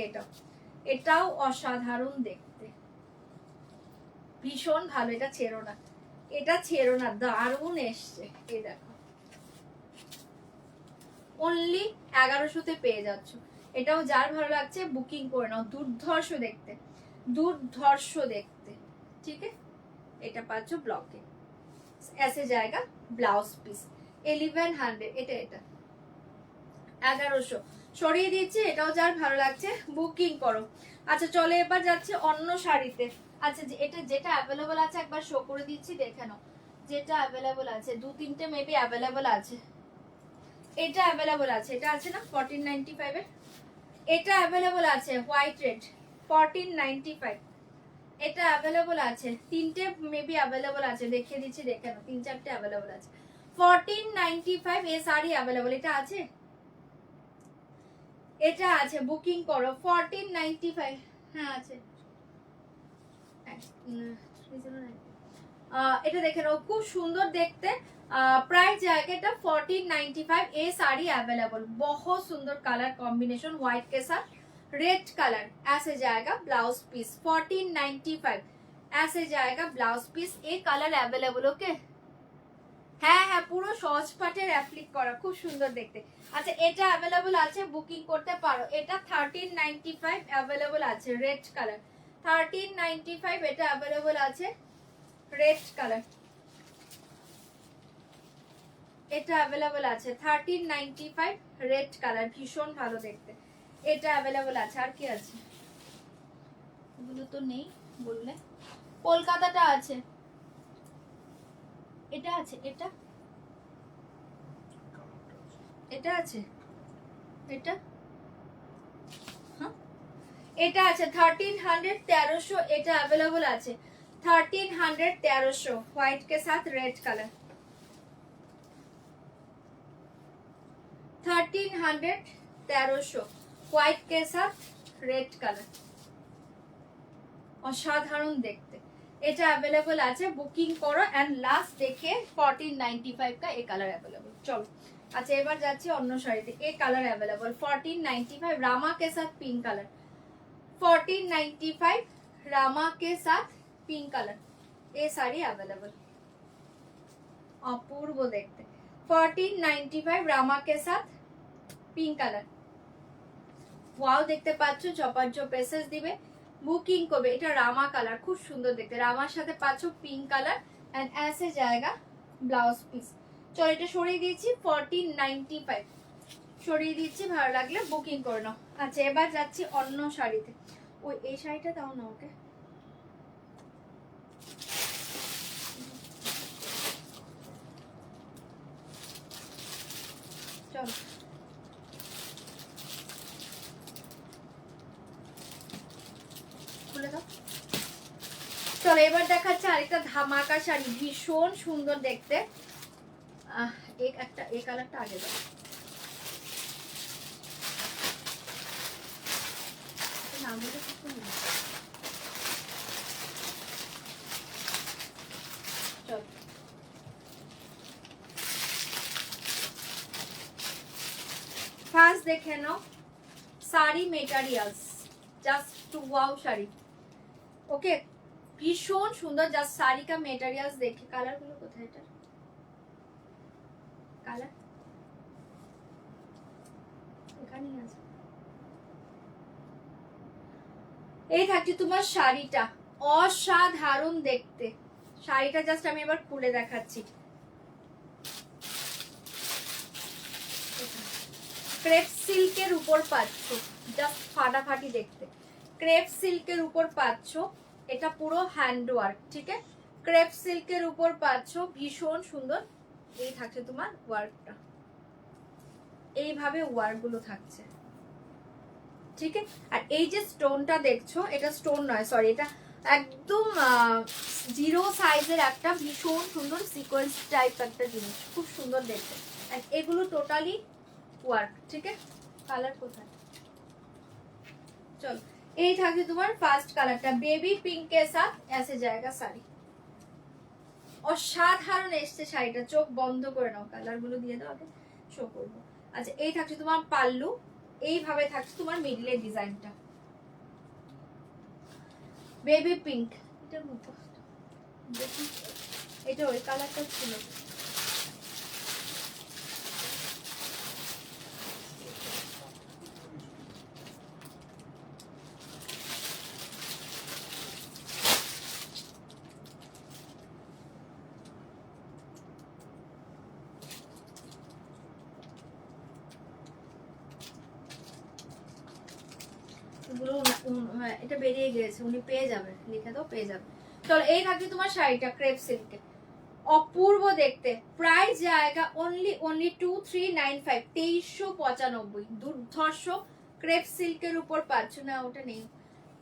এটাও অসাধারণ দেখতে, ভীষণ ভালো। এটা ছেড়ো না, এটা ছেড়ো না, দারুণ এসছে। এই দেখো, অনলি 1100 পেয়ে যাচ্ছ। এটাও যার ভালো লাগছে বুকিং করে নাও, দুর্ধর্ষ দেখতে, দুর্ধর্ষ দেখতে। ঠিক আছে, এটা পাচ্ছ ব্লকে, ऐसे জায়গা ব্লাউজ পিস, 1100। এটা 1100 সরিয়ে দিচ্ছি, এটাও যার ভালো লাগছে বুকিং করো। আচ্ছা চলে এবার যাচ্ছে অন্য শাড়িতে। আচ্ছা, এটা যেটা অ্যাভেলেবল আছে একবার শো করে দিচ্ছি, দেখে নাও। যেটা অ্যাভেলেবল আছে, দু তিনটে মেবি অ্যাভেলেবল আছে। এটা অ্যাভেলেবল আছে, এটা আছে না 1495 এর, এটা অ্যাভেলেবল আছে হোয়াইট রেড, 1495। এটা অ্যাভেলেবল আছে, তিনটে মেবি অ্যাভেলেবল আছে, দেখিয়ে দিচ্ছি, দেখে নাও। 3-4টে অ্যাভেলেবল আছে, 1495 এ শাড়ি অ্যাভেলেবল। এটা আছে, এটা আছে, বুকিং করো, 1495। হ্যাঁ আছে, এটা দেখে নাও, খুব সুন্দর দেখতে। প্রাইস জায়গাটা 1495। এই শাড়ি अवेलेबल, बहुत सुंदर कलर कॉम्बिनेशन, व्हाइट के साथ रेड कलर। ऐसे जाएगा ब्लाउज पीस, 1495 ऐसे जाएगा ब्लाउज पीस। ये कलर अवेलेबल। ओके, হ্যাঁ হ্যাঁ, পুরো সহজ পাটের অ্যাপ্লিক করা, খুব সুন্দর দেখতে। আচ্ছা এটা অ্যাভেলেবল আছে, বুকিং করতে পারো। এটা 1395 অ্যাভেলেবল আছে, রেড কালার। 1395 এটা অ্যাভেলেবল আছে, রেড কালার। এটা অ্যাভেলেবল আছে 1395 রেড কালার, ভীষণ ভালো দেখতে। এটা অ্যাভেলেবল আছে। আর কি আছে? এগুলো তো নেই বললে। কলকাতাটা আছে, এটা আছে, এটা এটা আছে, এটা হ্যাঁ এটা আছে 1300 1300, এটা अवेलेबल আছে 1300 1300 व्हाइट के साथ रेड कलर। 1300 1300 व्हाइट के साथ रेड कलर, অসাধারণ দেখতে। এটা अवेलेबल আছে, বুকিং করো। এন্ড লাস্ট দেখে 1495 का এই কালার अवेलेबल। চলো अच्छा এবার যাচ্ছি অন্য শাড়িতে। এই কালার अवेलेबल 1495 रामा के साथ पिंक कलर। 1495 रामा के साथ पिंक कलर, ये साड़ी अवेलेबल, अपूर्व देखते। 1495 रामा के साथ पिंक कलर, ওয়াও দেখতে পাচ্ছ, চপার জো পেসেস দিবে, বুকিং করবে। এটা রামা কালার, খুব সুন্দর দেখতে। রামার সাথে পাচ্ছ পিঙ্ক কালার এন্ড ऐसे जाएगा ব্লাউজ পিস। চলো এটা সরিয়ে দিয়েছি 1495, সরিয়ে দিচ্ছি, ভালো লাগলে বুকিং করে নাও। আচ্ছা এবার যাচ্ছি অন্য শাড়িতে। ওই এই শাড়িটা দাও না ওকে। চলো খুলে দাও। চলো এবার দেখাচ্ছে আরেকটা ধামাকা শাড়ি, ভীষণ সুন্দর দেখতে। একটা এই কালারটা আগে দাও। ফার্স্ট দেখে নাও sari materials, just to wow sari. Okay ভীষণ সুন্দর, জাস্ট শাড়ি কা মেটেরিয়ালস দেখে। কালার গুলো কোথায়? এটা কালার এখানেই আছে। এই থাকছে তোমার শাড়িটা, অসাধারণ দেখতে শাড়িটা। জাস্ট আমি এবার খুলে দেখাচ্ছি। ক্রেপ সিল্কের উপর পাচ্ছ, জাস্ট ফাটাফাটি দেখতে। ক্রেপ সিল্কের উপর পাচ্ছ, এটা পুরো হ্যান্ড ওয়ার্ক, ঠিক আছে? ক্রেপ সিল্কের উপর পাচ্ছ, ভীষণ সুন্দর। এই থাকছে তোমার ওয়ার্কটা, এইভাবে ওয়ার্ক গুলো থাকছে, ঠিক আছে? আর এই যে স্টোনটা দেখছো, এটা স্টোন নয়, সরি, এটা একদম জিরো সাইজের একটা ভীষণ সুন্দর সিকোয়েন্স টাইপ একটা জিনিস, খুব সুন্দর দেখতে। আর এগুলো টোটালি ওয়ার্ক, ঠিক আছে? কালার কোথায়? চলো এই থাকছে তোমার ফার্স্ট কালারটা, বেবি পিঙ্কের সাথ ऐसे जाएगा শাড়ি। অসাধারণ এসছে শাড়িটা, চোখ বন্ধ করে নাও। কালার গুলো দিয়ে দাও, আগে শো করবো। আচ্ছা এই থাকছে তোমার পাল্লু, এইভাবে থাকছে তোমার মিডলের ডিজাইনটা, বেবি পিঙ্ক। এটার মতো দেখি, এটা ওই কালারটা ছিল। এটা বেরিয়ে গেছে, উনি পেয়ে যাবে, লিখে দাও, পেয়ে যাবে। চলো এই থাকছে তোমার শাড়িটা ক্রেপ সিল্কে, অপূর্ব দেখতে। প্রাইস জায়গা অনলি 2395, 2395, দুর্ধর্ষ ক্রেপ সিল্কের উপর পাচ্ছ না, ওটা নেই।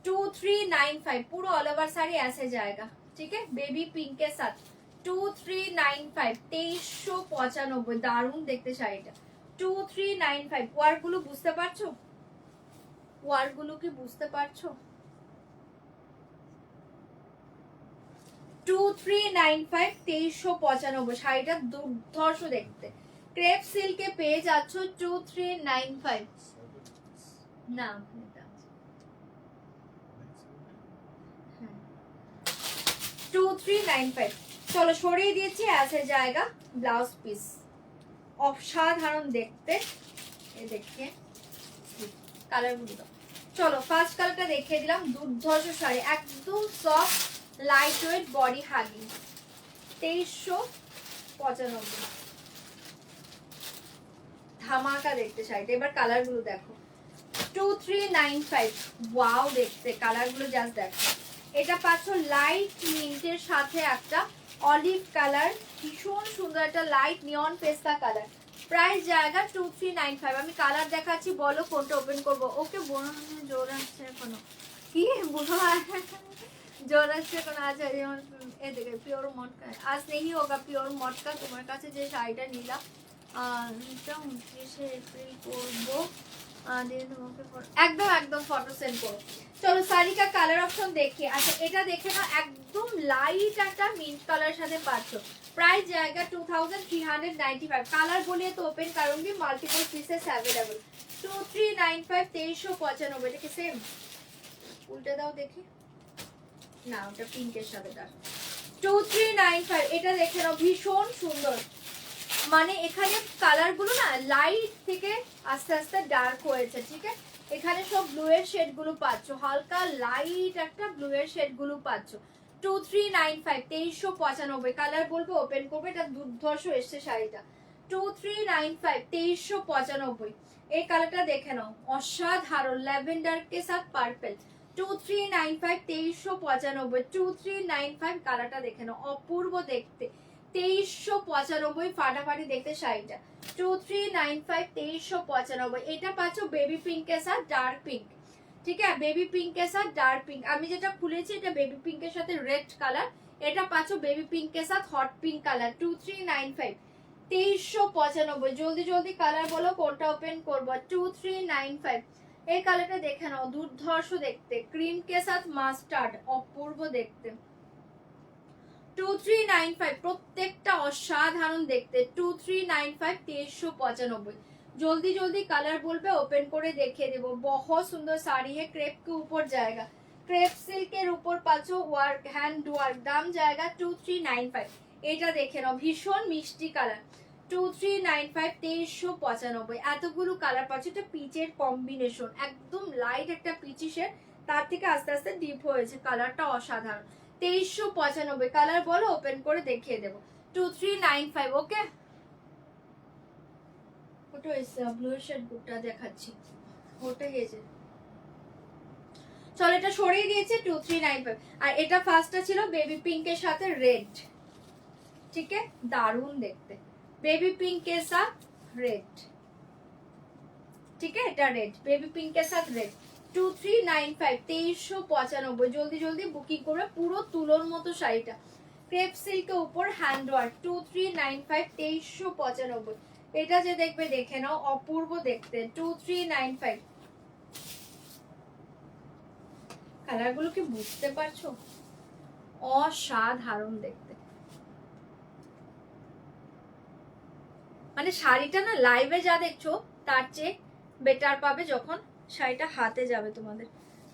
2395 পুরো অল ওভার শাড়ি ऐसे जाएगा, ठीक है? बेबी पिंक के साथ 2395, 2395, দারুণ দেখতে শাড়িটা। 2395 ওয়ার্ক গুলো বুঝতে পারছো? ওয়ার্ক গুলো কি বুঝতে পারছো? 2395, 2395, শাড়িটা দুর্ধর্ষ দেখতে। ক্রেপ সিল্কে পেয়ে যাচ্ছ 2395। না 2395 চলো সরিয়ে দিয়েছি অ্যাসের জায়গা, ব্লাউজ পিস অসাধারণ দেখতে। এ দেখে কালারগুলো, চলো ফার্স্ট কালারটা দেখিয়ে দিলাম। দুর্ধর্ষ শাড়ি, একদম soft lightweight body hugging, 2395 ধামাকা দেখতে শাড়িটা। এবার কালারগুলো দেখো, 2395, ওয়াও দেখতে কালারগুলো জাস্ট দেখো। এটা পাচ্ছ লাইট মিন্টের সাথে একটা অলিভ কালার, ভীষণ সুন্দর একটা লাইট নিয়ন পেস্তা কালার। প্রাইস জায়গা 2395। আমি কালার দেখাচ্ছি, বলো কোনটা ওপেন করব। ওকে বোনো জোর আসছে এখনো, কি বোঝো জোর আসছে কোনো। আচ্ছা যেমন এ দেখে পিওর মটকা, আজ নেই হোগা পিওর মটকা। তোমার কাছে যে শাড়িটা নিলাম 29 এপ্রিল করবো, একদম একদম ফটো সেন্ড করো। চলো সারিকা কালার অপশন দেখি। আচ্ছা এটা দেখে না, একদম লাইট একটা মিন্ট কালার সাথে পাচ্ছ। প্রাইস জায়গা 2395। কালার বলিয়ে তো ওপেন करूंगी, মাল্টিপল পিসেস अवेलेबल। 2395, 2395। এটা কি সেম? উল্টে দাও দেখি, না ওটা পিঙ্কের সাথে। 2395, এটা দেখে নাও, ভীষণ সুন্দর। মানে এখানে কালার গুলো না লাইট থেকে আস্তে আস্তে ডার্ক হয়েছে, ঠিক আছে। এখানে সব ব্লু এর শেড গুলো পাচ্ছ, হালকা লাইট একটা ব্লু এর শেড গুলো পাচ্ছ। 2395, 2395। কালার বলবো ওপেন করবে, এটা দুর্ধর্ষ এসছে শাড়িটা। 2395, 2395। এই কালারটা দেখে নাও, অসাধারণ ল্যাভেন্ডার কে সাথ পার্পল। 2395, 2395, 2395। কালারটা দেখে নাও, অপূর্ব দেখতে, 2395 ফাটাফাটি দেখতে শাড়িটা। 2395, 2395। এটা পাচ্ছ বেবি পিঙ্কের সাথে ডার্ক পিঙ্ক, ঠিক আছে, বেবি পিঙ্কের সাথে ডার্ক পিঙ্ক। আমি যেটা খুলেছি এটা বেবি পিঙ্কের সাথে রেড কালার, এটা পাচ্ছ বেবি পিঙ্কের সাথে হট পিঙ্ক কালার। 2395, 2395। জলদি জলদি কালার বলো কোনটা ওপেন করবো। 2395। এই কালারটা দেখে নাও, দুর্ধর্ষ দেখতে, ক্রিম কে সাথ মাস্টার্ড, অপূর্ব দেখতে। 2395, প্রত্যেকটা অসাধারণ দেখতে। 2395, 2395। जल्दी जल्दी कलर बोलबे, ओपन করে দেখিয়ে দেব। बहुत सुंदर साड़ी है, क्रेप के ऊपर जाएगा, क्रेप सिल्क এর উপর পাচ্ছো ওয়ার্ক, হ্যান্ড ওয়ার্ক। দাম জায়গা 2395। এটা দেখে নাও, ভীষণ মিষ্টি কালার। 2395, 2395। এতগুলো কালার পাচ্ছো, এটা পিচের কম্বিনেশন, একদম লাইট একটা পিচি শেড, তার থেকে আস্তে আস্তে ডিপ হয়েছে, কালারটা অসাধারণ। 2395। কালার বলো ওপেন করে দেখিয়ে দেবো। 2395। ওকে, ওটা এসে ব্লু শেড বুকটা দেখাচ্ছি, ওটা গেছে। চলো এটা সরিয়ে দিয়েছে 2395। আর এটা ফার্স্টটা ছিল বেবি পিঙ্কের সাথে রেড, ঠিক আছে, দারুণ দেখতে, বেবি পিঙ্কের সাথে রেড, ঠিক আছে, এটা রেড, বেবি পিঙ্কের সাথে রেড। 2395, 2395। জলদি জলদি বুকিং করবে, পুরো তুলোর মতো শাড়িটা, ক্রেপ সিল্কের উপর হ্যান্ড ওয়ার্ক। 2395, 2395। এটা যে দেখবে দেখে নাও, অপূর্ব দেখতে। 2395। কালারগুলো কি বুঝতে পারছো? অসাধারণ দেখতে। মানে শাড়িটা না লাইভে যা দেখছো তার চেয়ে বেটার পাবে যখন শাড়িটা হাতে যাবে তোমাদের।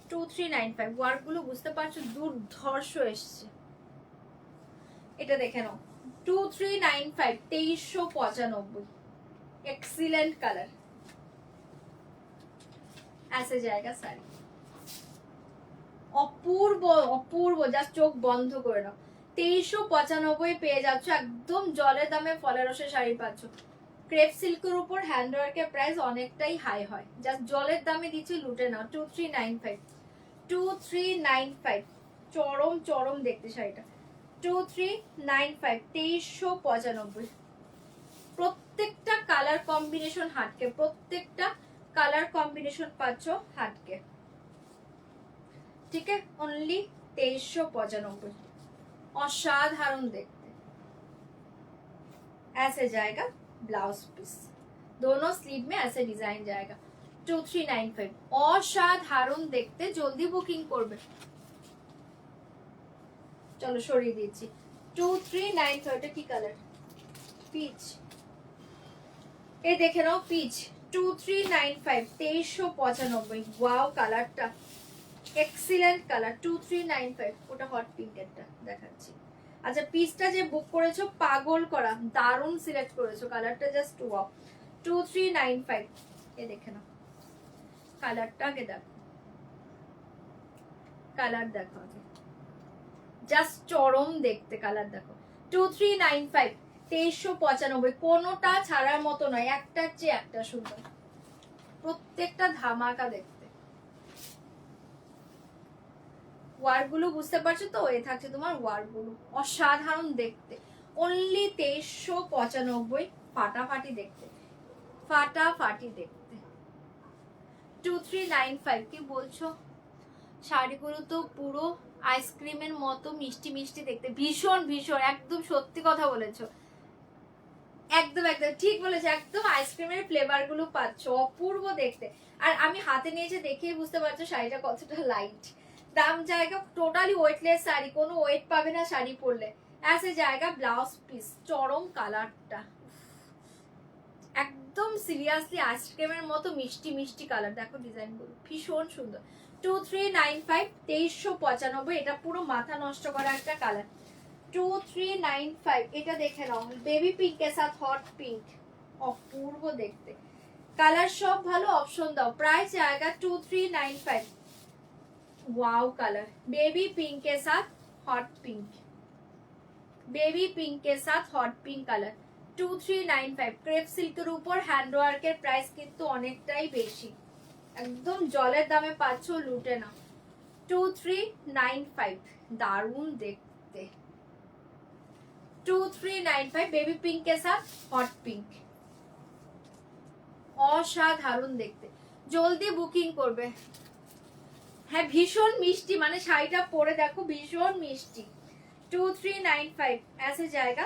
2395। ওয়ার্ক গুলো বুঝতে পারছো, দুর্ধর্ষ এসছে। এটা দেখে নাও, 2395, 2395। एक्सीलेंट कलर, ऐसे जाएगा साड़ी, অপূর্ব অপূর্ব, জাস্ট চোখ বন্ধ করে নাও। 2395 পেয়ে যাচ্ছ, একদম জলের দামে ফলের রসে শাড়ি পাচ্ছ। ক্রেপ সিল্কের উপর হ্যান্ড ওয়ার্কের প্রাইস অনেকটাই হাই হয়, জাস্ট জলের দামে দিচ্ছি, লুটে নাও। 2395, 2395। চরম চরম দেখতে শাড়িটা। 2395, 2395। প্রত্যেকটা কালার কম্বিনেশন হাটকে, প্রত্যেকটা কালার কম্বিনেশন পাচ্ছ হাটকে, ठीक है। ओनली 2395। असाधारण देखते, ऐसे जाएगा ब्लाउज पीस, दोनों स्लीव में ऐसे डिजाइन जाएगा। 2395। असाधारण देखते, जल्दी बुकिंग করবে। চলো সরিয়ে দিচ্ছি। 2395। এটা কি কালার? পিচ। এই দেখে নাও, পিচ। 2395, 2395। ওয়াও কালারটা এক্সিলেন্ট কালার। 2395। ওটা হট পিঙ্কেরটা দেখাচ্ছি, আচ্ছা পিসটা যে বুক করেছো পাগল করা, দারুণ সিলেক্ট করেছো কালারটা, জাস্ট ওয়াও। 2395 এ দেখে নাও কালারটা, আগে দেখো কালার দেখো আগে, জাস্ট চরম দেখতে কালার দেখো। 2395 2395, কোনোটা ছাড়ার মতো নয়, একটার চেয়ে একটা সুন্দর, প্রত্যেকটা ধামাকা দেখতে। ওয়ার্কগুলো বুঝতে পারছো তো, এ থাকছে তোমার ওয়ার্কগুলো, অসাধারণ দেখতে। অনলি 2395, ফাটাফাটি দেখতে, ফাটাফাটি দেখতে। 2395 কি বলছো? শাড়িগুলো তো পুরো আইসক্রিমের মতো মিষ্টি মিষ্টি দেখতে, ভীষণ ভীষণ, একদম সত্যি কথা বলেছো, একদম একদম ঠিক বলেছো, একদম আইসক্রিমের ফ্লেভার গুলো পাচ্ছ, অপূর্ব দেখতে। আর আমি হাতে নিয়েছে দেখেই বুঝতে পারছো শাড়িটা কতটা লাইট। দাম জায়গা টোটালি ওয়েটলেস শাড়ি, কোনো ওয়েট পাবে না শাড়ি পরলে। অ্যাজ এ জায়গা ব্লাউজ পিস, চরম কালারটা, একদম সিরিয়াসলি আইসক্রিমের মতো মিষ্টি মিষ্টি কালার, দেখো ডিজাইন গুলো ভীষণ সুন্দর। 2395 2395, এটা পুরো মাথা নষ্ট করা একটা কালার। 2395, এটা দেখে নাও, বেবি পিঙ্ক এর সাথে হট পিঙ্ক, অপূর্ব দেখতে কালার, সব ভালো, অপশন দাও। প্রাইস জায়গা 2395, ওয়াও কালার, বেবি পিঙ্ক এর সাথে হট পিঙ্ক, বেবি পিঙ্ক এর সাথে হট পিঙ্ক কালার। 2395, ক্রেপ সিল্কের উপর হ্যান্ড ওয়ার্কের প্রাইস কিন্তু অনেকটাই বেশি, একদম জলের দামে পাচ্ছ, লুটে না। 2395, দারুণ দেখতে। 2395, বেবি পিঙ্ক এর সাথে হট পিঙ্ক, অসাধারণ দেখতে, জলদি বুকিং করবে। হ্যাঁ ভীষণ মিষ্টি, মানে শাড়িটা পরে দেখো ভীষণ মিষ্টি। 2395, ऐसे जाएगा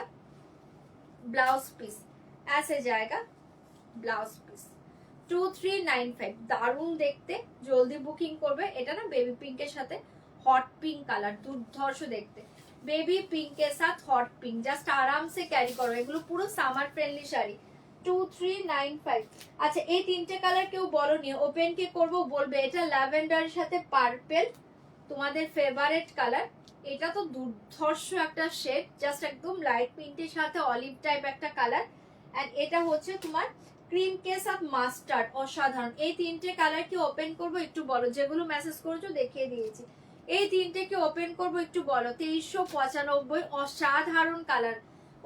ব্লাউজ পিস, ऐसे जाएगा ব্লাউজ পিস। 2395, দারুণ দেখতে, জলদি বুকিং করবে। এটা না বেবি পিঙ্কের সাথে হট পিঙ্ক কালার, দুর্ধর্ষ দেখতে, বেবি পিঙ্কের সাথে হট পিঙ্ক, জাস্ট আরাম সে ক্যারি করো, এগুলো পুরো সামার ফ্রেন্ডলি শাড়ি। 2395, আচ্ছা এই তিনটে কালার কেউ বলনি, ওপেন কে করবো বলবে। এটা ল্যাভেন্ডারের সাথে পার্পেল, তোমাদের ফেভারিট কালার, এটা তো দুর্ধর্ষ একটা শেড, জাস্ট একদম লাইট পিঙ্কের সাথে অলিভ টাইপ একটা কালার। এন্ড এটা হচ্ছে তোমার ক্রিম কে সাথে মাস্টার্ড, অসাধারণ। এই তিনটে কালার কি ওপেন করবো একটু বলো, যেগুলো মেসেজ করেছো দেখিয়ে দিয়েছি। এই তিনটে কি ওপেন করবো একটু বলো। 2395, অসাধারণ কালার,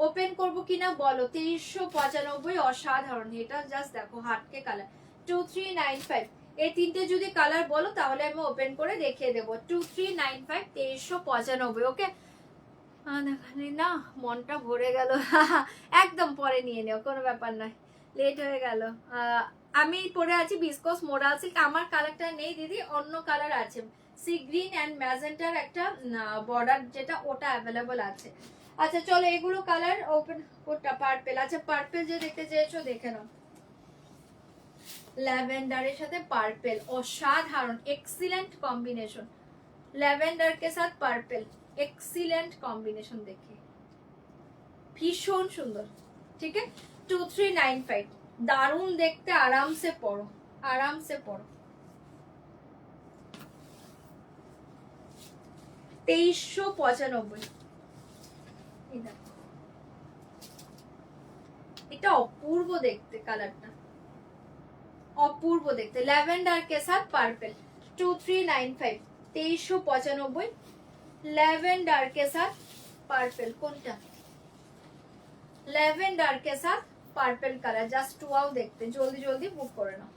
ওপেন করবো কিনা বলো। 2395, অসাধারণ, এটা জাস্ট দেখো হাটকে কালার। 2395, এই তিনটে যদি কালার বলো তাহলে আমি ওপেন করে দেখিয়ে দেবো। 2395, 2395, ওকে। দেখালি না, মনটা ভরে গেল। একদম পরে নিয়ে নেও, কোনো ব্যাপার নয়, লেট হয়ে গেল। আমি পরে আছি বিস্কস মোডাল সিল্ক, আমার কালারটা নেই দিদি, অন্য কালার আছে, সি গ্রিন অ্যান্ড ম্যাজেন্টার একটা বর্ডার যেটা, ওটা অ্যাভেলেবল আছে। আচ্ছা চলো এগুলো কালার ওপেন, কোনটা পার্পেল, আচ্ছা পার্পেল যে দেখতে চেয়েছো দেখে নাও, ল্যাভেন্ডারের সাথে পার্পেল, অসাধারণ, এক্সিলেন্ট কম্বিনেশন, ল্যাভেন্ডার কে সাথ পার্পেল, এক্সিলেন্ট কম্বিনেশন, দেখে ভীষণ সুন্দর। ঠিক আছে, 2395, দারুণ দেখতে, আরামসে পড়ো, আরামসে পড়ো। 2395, এটা অপূর্ব দেখতে কালারটা, অপূর্ব দেখতে, ল্যাভেন্ডার কে সাথ পার্পেল। 2395, 2395, ল্যাভেন্ডার কে সাথ পার্পেল, কোনটা, ল্যাভেন্ডার কে সাথ পার্পেল কালার, জাস্ট ওয়াও দেখতে, জলদি জলদি বুক করে নাও।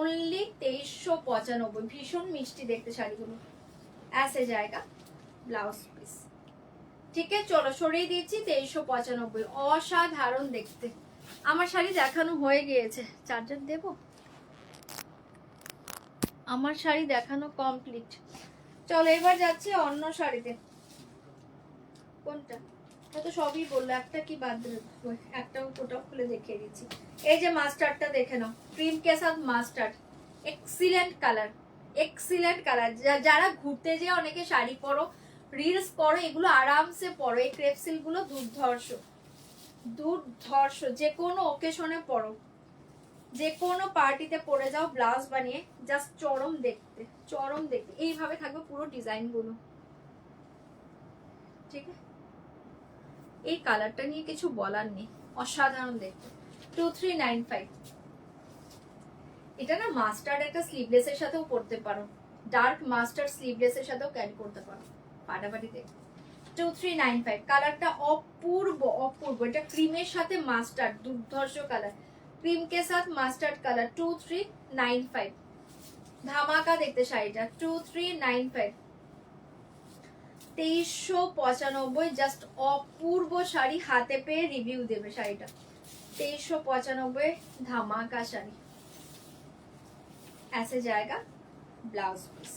অনলি 2395, ভীষণ মিষ্টি দেখতে শাড়িগুলো, ऐसे जाएगा ব্লাউজ পিস। ঠিক আছে চলো সরিয়ে দিচ্ছি। 2395, অসাধারণ দেখতে। আমার শাড়ি দেখানো হয়ে গিয়েছে, চার্জার দেবো, আমার শাড়ি দেখানো কমপ্লিট। চলো এবার যাচ্ছি অন্য শাড়িতে। কোনটা, তো সবই বললো, একটা কি বাদ দিল, একটাও ওটাও খুলে দেখিয়ে দিচ্ছি। এই যে মাস্টার্ডটা দেখে নাও, ক্রিম কে সাথ mustard, excellent colour, excellent colour. যারা ঘুরতে যেয়ে অনেকে শাড়ি পরো, রিলস করো, এগুলো আরামসে পরো। এই ক্রেপ সিল্ক গুলো দুর্ধর্ষ, দুর্ধর্ষ, যে কোনো ওকেশনে পরো, যে কোনো পার্টিতে পরে যাও ব্লাউজ বানিয়ে, জাস্ট চরম দেখতে, চরম দেখতে। এইভাবে থাকবে পুরো ডিজাইন গুলো, ঠিক আছে। এই কালারটা নিয়ে কিছু বলার নেই, অসাধারণ দেখতে। 2395। এটা না মাস্টার্ড একটা স্লিভলেস এর সাথেও পরতে পারো, ডার্ক মাস্টার্ড স্লিভলেস এর সাথেও ক্যারি করতে পারো, ফাটাফাটি দেখতে। 2395 কালারটা অপূর্ব অপূর্ব। এটা ক্রিমের সাথে মাস্টার্ড, দুর্ধর্ষ কালার, ক্রিম কে সাথ মাস্টার্ড কালার। 2395 ধামাকা দেখতে শাড়িটা। 2395 2395 জাস্ট অপূর্ব শাড়ি, হাতে পেয়ে রিভিউ দেবে শাড়িটা। 2395 ধামাকা শাড়ি। ऐसे जाएगा ব্লাউজ পিস,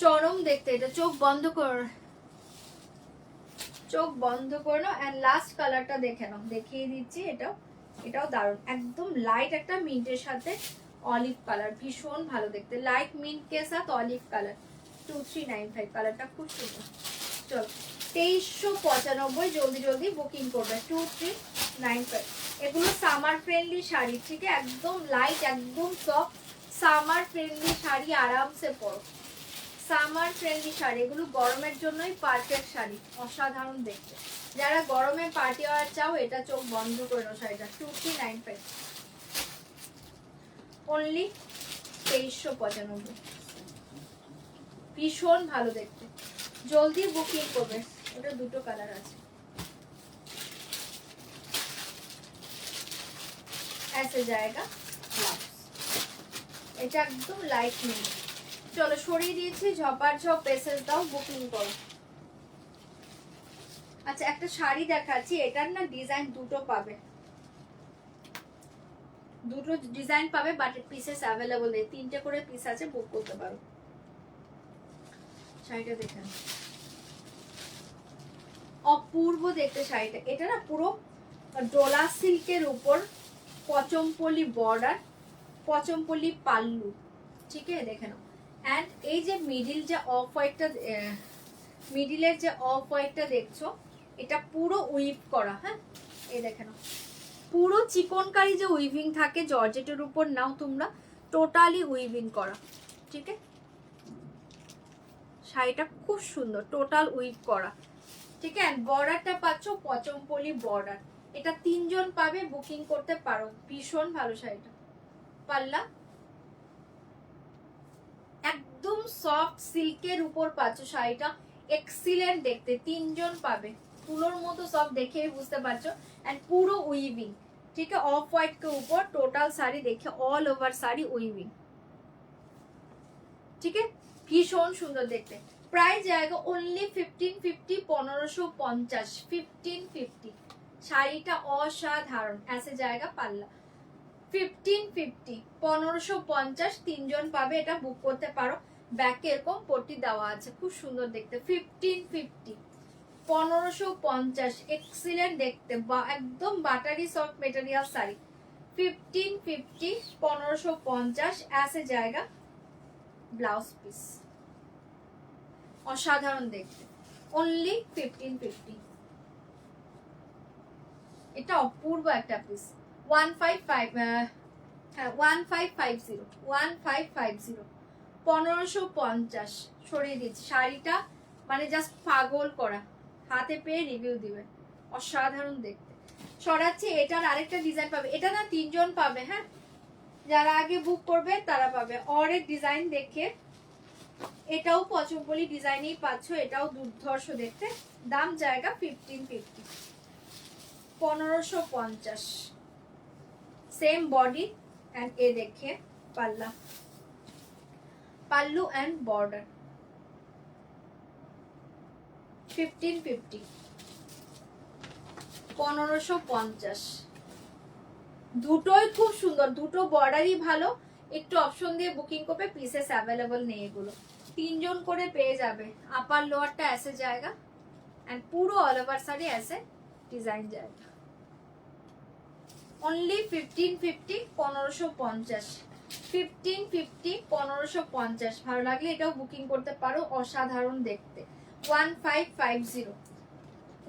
চরম দেখতে। এটা চোখ বন্ধ কর, চোখ বন্ধ করে নাও। এন্ড লাস্ট কালারটা দেখে নাও, দেখিয়ে দিচ্ছি। এটাও দারুণ, একদম লাইট একটা মিন্টের সাথে অলিভ কালার, ভীষণ ভালো দেখতে। লাইট মিন্ট কে সাথ অলিভ কালার। 2395 কালারটা খুব সুন্দর। চলো 2395 জলদি জলদি বুকিং করবে। 2395 এগুলো সামার ফ্রেন্ডলি শাড়ি, ঠিক আছে? একদম লাইট, একদম সফট সামার ফ্রেন্ডলি শাড়ি, আরামসে পরো। সামার ফ্রেন্ডলি শাড়ি, এগুলো গরমের জন্যই পারফেক্ট শাড়ি, অসাধারণ দেখতে। যারা গরমে পার্টি ওয়ার চাও, এটা চোখ বন্ধ করে নাও শাড়িটা। 2395 অনলি 2395, ভীষণ ভালো দেখতে। জলদি বুকিং করবে। ওটা দুটো কালার আছে। ऐसे जाएगा ब्लाउज, এটা একদম লাইট মিন্ট। চলো সরিয়ে দিয়েছি, ঝপার ঝপ পেসেস দাও, বুকিং করো। আচ্ছা একটা শাড়ি দেখাচ্ছি, এটার না ডিজাইন দুটো পাবে, দুটো ডিজাইন পাবে, বাট পিসেস অ্যাভেলেবল নেই। 3টে করে পিস আছে, বুক করতে পারো। শাড়িটা দেখেন, অপূর্ব দেখতে শাড়িটা। এটা না পুরো ডোলা সিল্কের উপর পচমপল্লি বর্ডার, পচমপল্লি পাল্লু, ঠিক আছে? দেখে নাও। অ্যান্ড এই যে মিডিল যে অফ হোয়াইটটা, মিডিলের যে অফ হোয়াইটটা দেখছো, এটা পুরো উইভ করা। হ্যাঁ, এই দেখে নাও, পুরো চিকনকারি যে উইভিং থাকে জর্জেটের উপর, নাও তোমরা টোটালি উইভিং করা, ঠিক আছে? শাড়িটা খুব সুন্দর, টোটাল উইভ করা, ঠিক আছে? বর্ডারটা পাচ্ছ পচমপল্লি বর্ডার। এটা 3 জন পাবে, বুকিং করতে পারো। ভীষণ ভালো শাড়িটা। পাল্লা একদম সফট সিল্কের উপর পাচ্ছ শাড়িটা, এক্সিলেন্ট দেখতে। 3 জন পাবে, তুলোর মতো সব দেখে বুঝতে পারছো। এন্ড পুরো উইভিং, ঠিক আছে? অফ হোয়াইট के ऊपर টোটাল শাড়ি দেখে অল ওভার শাড়ি উইভিং, ঠিক আছে? ভীষণ সুন্দর দেখতে। প্রাইস জায়গা অনলি 1550, 1550, 1550। শাড়িটা অসাধারণ। ऐसे जाएगा পাল্লা 1550, 1550, 3 জন পাবে। এটা বুক করতে পারো। ব্যাকে এরকম পট্টি দেওয়া আছে, খুব সুন্দর দেখতে। 1550, 1550, এক্সিলেন্ট দেখতে, একদম বাটারি সফট মেটেরিয়াল শাড়ি। 1550, 1550, ऐसे जाएगा ব্লাউজ পিস, অসাধারণ দেখতে। অনলি 1550। এটা অপূর্ব একটা পিস। 1550, 1550, 1550 সরিয়ে দিচ্ছি। শাড়িটা মানে জাস্ট পাগল করা, হাতে পেয়ে রিভিউ দিবে, অসাধারণ দেখতে। সরাচ্ছি। এটার আরেকটা ডিজাইন পাবে, এটা না 3 জন পাবে। হ্যাঁ, যারা আগে বুক করবে তারা পাবে। और एक ডিজাইন দেখে, এটাও পচমপল্লি ডিজাইনেই পাচ্ছ, এটাও দুর্ধর্ষ দেখতে। দাম জায়গা 1550, 1550। সেম বডি এন্ড এ দেখে পাল্লা, পাল্লু এন্ড বর্ডার। 1550, 1550। দুটোই খুব সুন্দর, দুটো বর্ডারই ভালো। একটু অপশন দিয়ে বুকিং করবে, পিসেস অ্যাভেলেবল নেই এগুলো। 3 জন করে পেয়ে যাবে। আপার লোয়ারটা ऐसे जाएगा एंड পুরো অল ওভার শাড়ি ऐसे ডিজাইন जाएगा। অনলি 1550, 1550, 1550, 1550। ভালো লাগলে এটাও বুকিং করতে পারো, অসাধারণ দেখতে। 1550,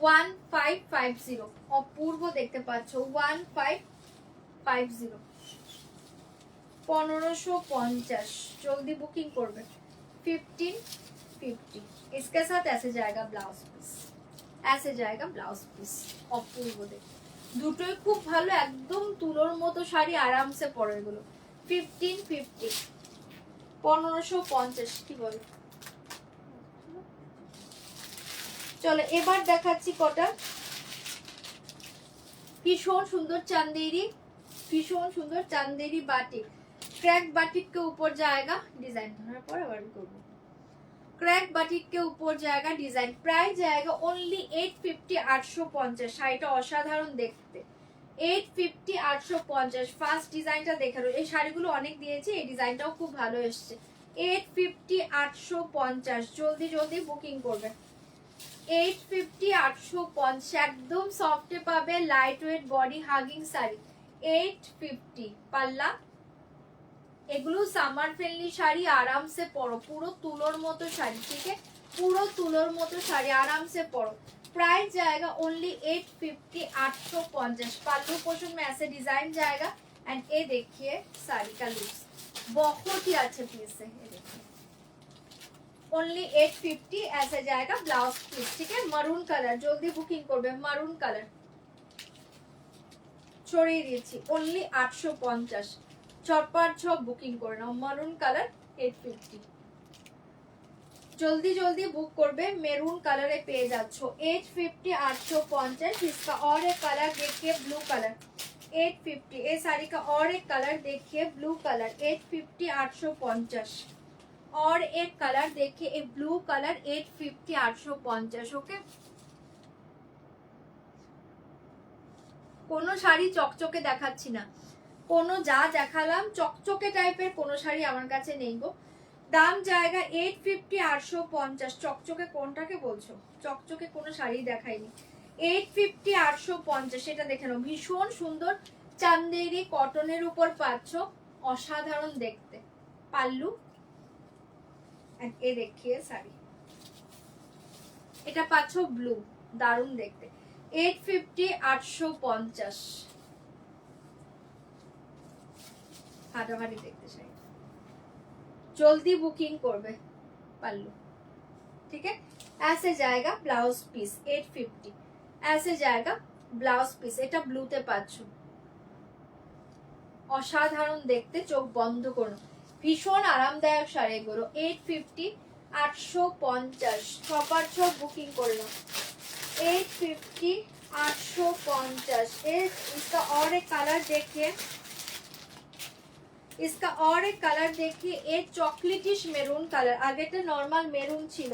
1550, অপূর্ব দেখতে পাচ্ছ। 1550, 1550, জলদি বুকিং করবে। 1550, इसके साथ ऐसे जाएगा ब्लाउज पीस। ऐसे जाएगा ब्लाउज পিস। অপূর্ব দেখতে, দুটোই খুব ভালো, একদম তুলোর মতো শাড়ি, আরামসে পরো এগুলো। 1550, 1550 কি বলো। চলো এবার দেখাচ্ছি কটা ভীষণ সুন্দর চাंदेरी, भीषण सुंदर चांदेरी बाटिक। क्रैक बाटिक के ऊपर जाएगा डिजाइन, पर आवर करब। क्रैक बाटिक के ऊपर जाएगा डिजाइन, प्राइस जाएगा ओनली 850, 850। শাড়িটা অসাধারণ দেখতে, 850, 850। ফার্স্ট ডিজাইনটা দেখে নাও, এই শাড়িগুলো অনেক দিয়েছি, এই ডিজাইনটাও খুব ভালো এসেছে। 850, 850, জলদি জলদি বুকিং করবে। 850, 850 একদম সফটে পাবে, light weight body hugging sari. 850 পাল্লা, এগুলো সামার ফ্রেন্ডলি শাড়ি, আরামসে পরো, পুরো তুলোর মতো শাড়ি, ঠিক আছে, পুরো তুলোর মতো শাড়ি, আরামসে পরো। प्राइस जाएगा ओनली 850, 850। पल्लू पोर्शन में ऐसे डिजाइन जाएगा एंड ये देखिए साड़ी का लुक बहुत ही अच्छे पीस है, ये देखिए ओनली 850 ऐसे जाएगा ब्लाउज पीस, ठीक है। मरून कलर जल्दी बुकिंग करबे, मरून कलर ছড়িয়ে দিয়েছি ओनली 850। চটপট সব বুকিং করে নাও, मरून कलर 850। जल्दी जल्दी बुक करबे, मेरून कलर पे जाच्छो 850, 850। इसका और एक कलर देखिए ब्लू कलर 850। ये साड़ी का और एक कलर देखिए ब्लू कलर 850, 850। और एक कलर देखिए ये ब्लू कलर 850, 850। ओके, কোনো শাড়ি চকচকে দেখাচ্ছি না, কোনো যা দেখালাম চকচকে টাইপের কোনো শাড়ি আমার কাছে নেই গো। দাম জায়গা 850, 850। চকচকে কোনটাকে বলছো, চকচকে কোনো শাড়ি দেখাইনি। 850, 850 এটা দেখে নাও, ভীষণ সুন্দর চাंदेरी কটনের উপর পাচ্ছ, অসাধারণ দেখতে। পাল্লু এ দেখিয়ে শাড়ি, এটা পাচ্ছ ব্লু, দারুণ দেখতে। 850, 850 হাঁটাহাঁটি দেখতে চাই, जल्दी बुकिंग करबे। पल्लू ठीक है, ऐसे जाएगा ब्लाउज पीस 850। ऐसे जाएगा ब्लाउज पीस, এটা ব্লুতে পাচ্ছো, অসাধারণ দেখতে, চোখ বন্ধ করো, ভীষণ আরামদায়ক শাড়ি এগুলো। 850, 850 সবার সব বুকিং করে নাও। 850, 850। इसका और एक कलर देखिए, इसका और एक कलर देखिए, एक चॉकलेटिश मेरून कलर। আগেটা নরমাল মেরুন ছিল,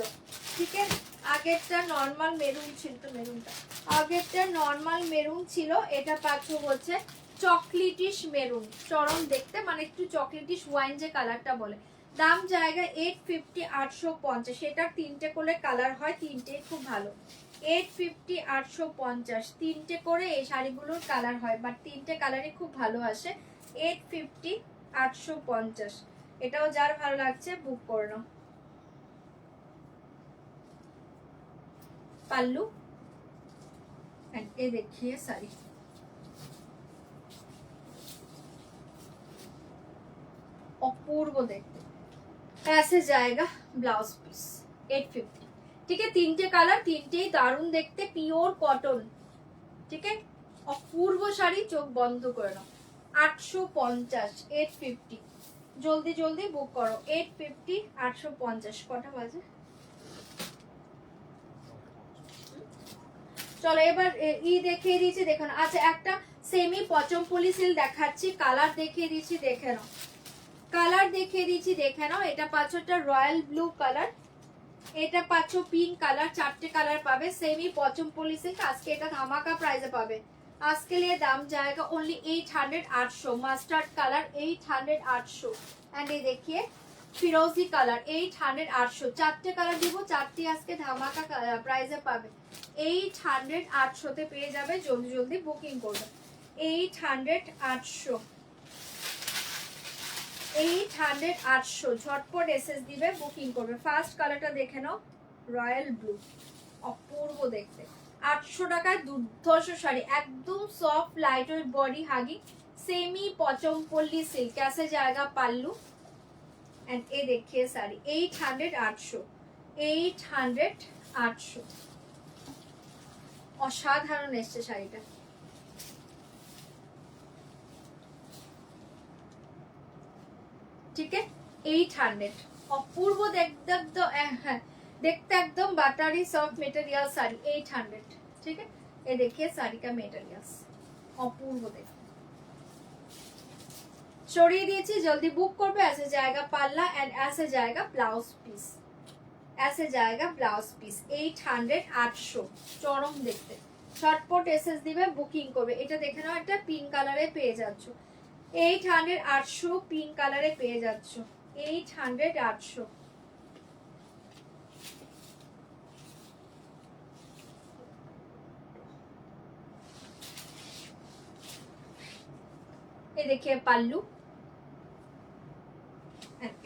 ঠিক আছে, আগেরটা নরমাল মেরুন ছিল, তো মেরুনটা আগেরটা নরমাল মেরুন ছিল, এটা পাচ্ছ হচ্ছে চকলেটিশ মেরুন, চরম দেখতে, মানে একটু চকলেটিশ ওয়াইন যে কালারটা বলে। দাম জায়গা 850, 850। সেটার তিনটে করে কালার হয়, তিনটে খুব ভালো। 850, 850 তিনটে করে এই শাড়িগুলোর কালার হয়, বাট তিনটে কালারই খুব ভালো আসে। 850, 850 এটাও যার ভালো লাগছে বুক করে নাও। পাল্লু ये देखिए साड़ी, अपूर्व देखते। ऐसे जाएगा ब्लाउज पीस 850, ठीक है। तीनटे कलर, तीनटे दारुण देखते, पियोर कॉटन, ठीक है, अपूर्व शाड़ी, चोख बंद करे नाओ। 850, 850 जल्दी जल्दी बुक करो। 850, 850 কটা বাজে, চলো এবার ই দেখিয়ে দিয়েছি, দেখো না। আচ্ছা একটা সেমি পচমপল্লি সিল দেখাচ্ছি, কালার দেখিয়ে দিয়েছি, দেখে নাও, কালার দেখিয়ে দিয়েছি, দেখে নাও। এটা পাচ্ছ একটা রয়্যাল ব্লু কালার, এটা পাচ্ছ পিঙ্ক কালার, চারটে কালার পাবে। সেমি পচমপল্লি সিল্ক, আজকে এটা ধামাকা প্রাইসে পাবে। आज के लिए दाम जाएगा ओनली 800, 800। Mustard colour 800, 800। एंड ये देखिए फिरोजी कलर 800, 800। चारटे कलर দিব, চারটি আজকে ধামাকা প্রাইসে পাবে। 800, 800 তে পেয়ে যাবে, জলদি জলদি বুকিং করবে। 800, 800, 800, 800 ঝটপট এসএস দিবে, বুকিং করবে। ফার্স্ট কালারটা দেখে নাও, রয়্যাল ব্লু, অপূর্ব দেখতে। 800 টাকায় দুর্ধর্ষ শাড়ি, একদম soft lightweight body hugging semi Pochampally silk. कैसे जाएगा पल्लू एंड ये देखिए साड़ी 800, 800, 800, 800। অসাধারণ এসছে শাড়িটা। ঠিক আছে, 800, অপূর্ব দেখতে, হ্যাঁ देखते एकदम बटरी सॉफ्ट मटेरियल साड़ी 800। ठीक है, ये देखिए साड़ी का मटेरियल्स अपूर्व देखते। सरिए दिएছি, जल्दी बुक করবে। ऐसे जाएगा पाल्ला एंड ऐसे जाएगा ब्लाउज पीस, ऐसे जाएगा ब्लाउज पीस 800 800 চরম দেখতে। শর্টপট এসএস দিবে, বুকিং করবে। এটা দেখে নাও, একটা পিঙ্ক কালারে পেয়ে যাচ্ছো 800 800 পিঙ্ক কালারে পেয়ে যাচ্ছো 800 800। ये देखिए पल्लू,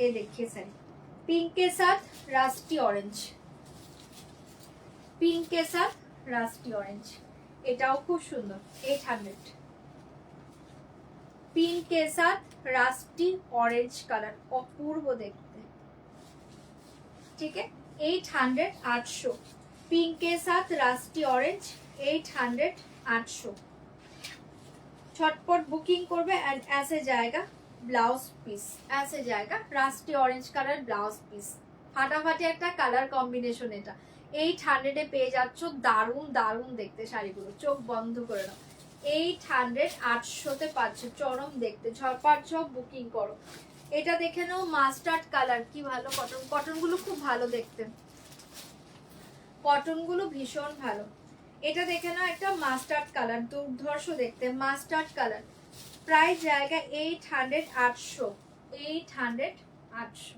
ये देखिए साड़ी पिंक के साथ रास्टी ऑरेंज, पिंक के साथ रास्टी ऑरेंज, এটাও খুব সুন্দর 800। पिंक के साथ रास्टी ऑरेंज कलर अपूर्व देखते। ठीक है, 800 800 पिंक के साथ रास्टी ऑरेंज 800 800। छटपट बुकिंग করবে एंड ऐसे जाएगा ब्लाउज पीस, ऐसे जाएगा रास्टी ऑरेंज कलर ब्लाउज पीस। ফাটাফাটি একটা কালার কম্বিনেশন। এটা 800 এ পেয়ে যাচ্ছ। দারুণ দারুণ দেখতে শাড়িগুলো, চোখ বন্ধ করে নাও। 800 800 তে পাচ্ছ, চরম দেখতে। ঝটপট সব বুকিং করো। এটা দেখে নাও মাস্টার্ড কালার, কি ভালো কটন, কটনগুলো খুব ভালো দেখতে, কটনগুলো ভীষণ ভালো। এটা দেখে নাও একটা মাস্টার্ড কালার, দুর্ধর্ষ দেখতে মাস্টার্ড কালার। প্রাইস জায়গা 800 800 800 800।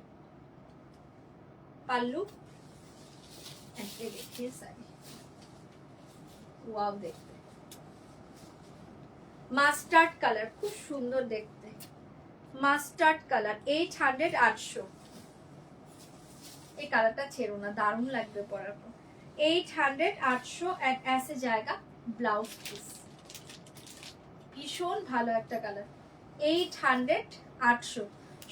পাল্লু ऐसे देखिए साड़ी, वाव देखते। মাস্টার্ড কালার খুব সুন্দর দেখতে, মাস্টার্ড কালার 800 800। এই কালারটা ছেড়ো না, দারুণ লাগবে পরার পর। 800 800 एंड ऐसे जाएगा ब्लाउज पीस, ভীষণ ভালো একটা কালার। 800 800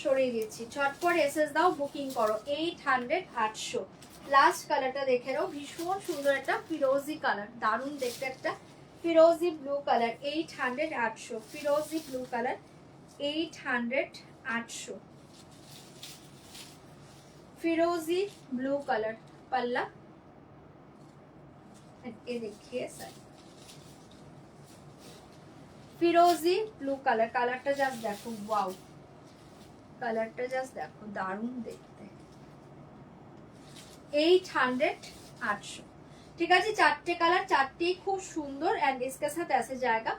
সরিয়ে দিচ্ছি। ঝটপট এসএস দাও, বুকিং করো। 800 800। লাস্ট কালারটা দেখে নাও, ভীষণ সুন্দর একটা ফিরোজি কালার, দারুণ দেখতে একটা ফিরোজি ব্লু কালার 800 800। ফিরোজি ব্লু কালার 800 800। फिरोजी ब्लू कलर पल्ला, ये देखिए सर फिरोजी ब्लू कलर। কালারটা জাস্ট দেখো, ওয়াও, কালারটা জাস্ট দেখো, দারুণ দেখতে। 800 800। ঠিক আছে, চারটে কালার, চারটেই খুব সুন্দর। एंड इसके साथ ऐसे जाएगा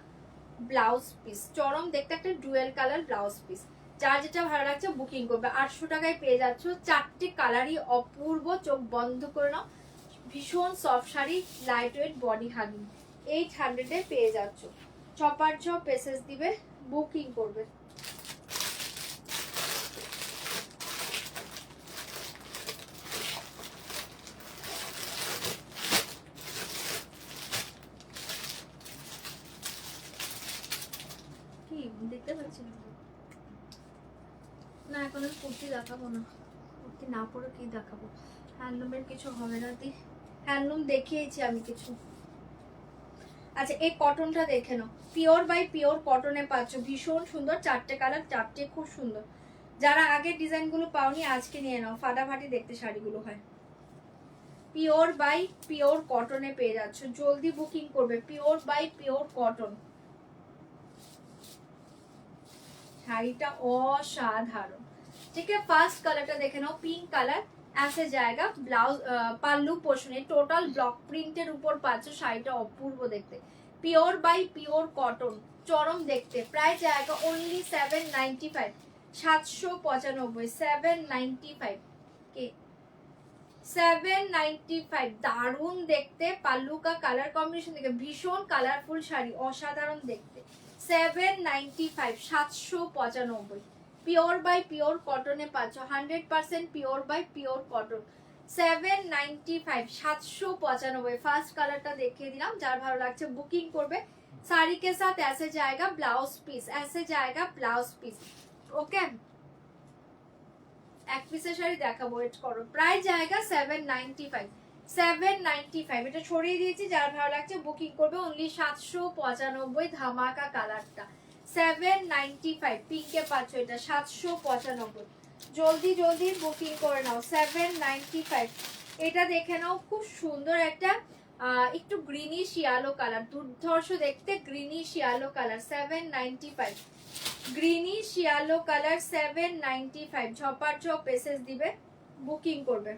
ব্লাউজ পিস, চরম দেখতে একটা ডুয়েল কালার ব্লাউজ পিস। যার যেটা ভালো লাগছে বুকিং করবে। 800 টাকায় পেয়ে যাচ্ছ, চারটে কালারই অপূর্ব, চোখ বন্ধ করে নাও। ভীষণ soft sari, light weight, body hugging. 800 এ পেয়ে যাচ্ছ। চপার চপ এসএস দিবে, বুকিং করবে। কি দেখতে পাচ্ছি না, এখন আমি কুর্তি দেখাবো না, কুর্তি না পরে কি দেখাবো। হ্যান্ডলুমের কিছু হবে না, দি হ্যান্ডলুম দেখিয়েছি আমি কিছু। আচ্ছা, এই কটনটা দেখে নাও, পিওর বাই পিওর কটনে পাচ্ছ, ভীষণ সুন্দর। চারটে কালার, চারটে খুব সুন্দর। যারা আগের ডিজাইনগুলো পাওনি আজকে নিয়ে নাও, ফাটাফাটি দেখতে শাড়িগুলো হয়। পিওর বাই পিওর কটনে পেয়ে যাচ্ছ, জলদি বুকিং করবে। পিওর বাই পিওর কটন, শাড়িটা অসাধারণ। ঠিক আছে, ফার্স্ট কালারটা দেখে নাও, পিঙ্ক কালার। ऐसे जाएगा ब्लाउज पाल्लू पोर्शने टोटाल ब्लॉक प्रिंटेर ऊपर पाচ্ছ। শাড়িটা অপূর্ব দেখতে, পিওর বাই পিওর কটন, চরম দেখতে। প্রাইস जाएगा ओनली 795 795 795 के 795। দারুণ দেখতে, পাল্লু का कलर कॉम्बिनेशन দেখে ভীষণ কালারফুল শাড়ি, অসাধারণ দেখতে। 795 795। পিওর বাই পিওর কটনে পাচ্ছ, 100% pure by pure cotton. 795 795। First কালারটা দেখিয়ে দিলাম, যার ভালো লাগছে বুকিং করবে। শাড়ি के साथ ऐसे जाएगा ब्लाउज पीस, ऐसे जाएगा ब्लाउज पीस। ओके, এক পিসের শাড়ি দেখাবো, ওয়েট করো। প্রাইস जाएगा 795 795, এটা ছড়িয়ে দিয়েছি, যার ভালো লাগছে বুকিং করবে। অনলি 795 ধামাকা কালারটা 795, পিঙ্কে পাচ্ছ এটা 795। জলদি জলদি বুকিং করে নাও 795। এটা দেখে নাও, খুব সুন্দর একটা একটু গ্রিনিশ ইয়েলো কালার, দুর্ধর্ষ দেখতে greenish yellow colour 795। Greenish yellow colour 795, ঝপার ঝপ এসএস দিবে, বুকিং করবে।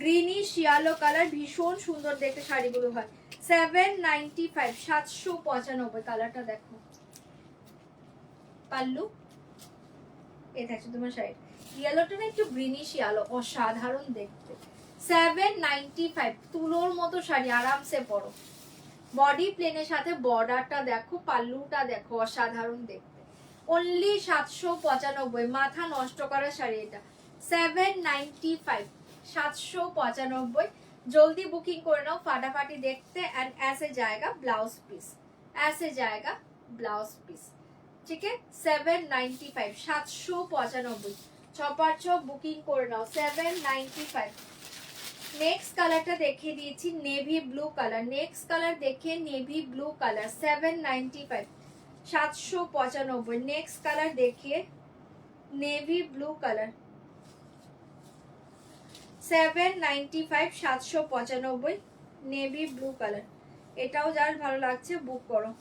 গ্রিনিশ ইয়েলো কালার ভীষণ সুন্দর দেখতে শাড়িগুলো হয় 795, 795 কালারটা দেখো। পাল্লু এ থাকছে তোমার শাড়ি, ইয়েলোটা না একটু গ্রিনিশ ইয়েলো, অসাধারণ দেখতে 795, তুলোর মতো শাড়ি, আরামসে পরো। বডি প্লেনের সাথে বর্ডারটা দেখো, পাল্লুটা দেখো, অসাধারণ দেখতে। অনলি 795, মাথা নষ্ট করা শাড়ি এটা 795, 795। জলদি বুকিং করে নাও, ফাটাফাটি দেখতে। এন্ড ऐसे जाएगा ब्लाउज पीस, ऐसे जाएगा ब्लाउज पीस, ठीक है। 795, 795, ছপার ছপ বুকিং করে নাও 795। নেক্সট কালারটা দেখিয়ে দিয়েছি, navy blue colour. Next colour দেখে navy blue colour 795, 795। Next colour দেখিয়ে navy blue colour 795, 795, navy blue colour. এটাও যার ভালো লাগছে বুক করো।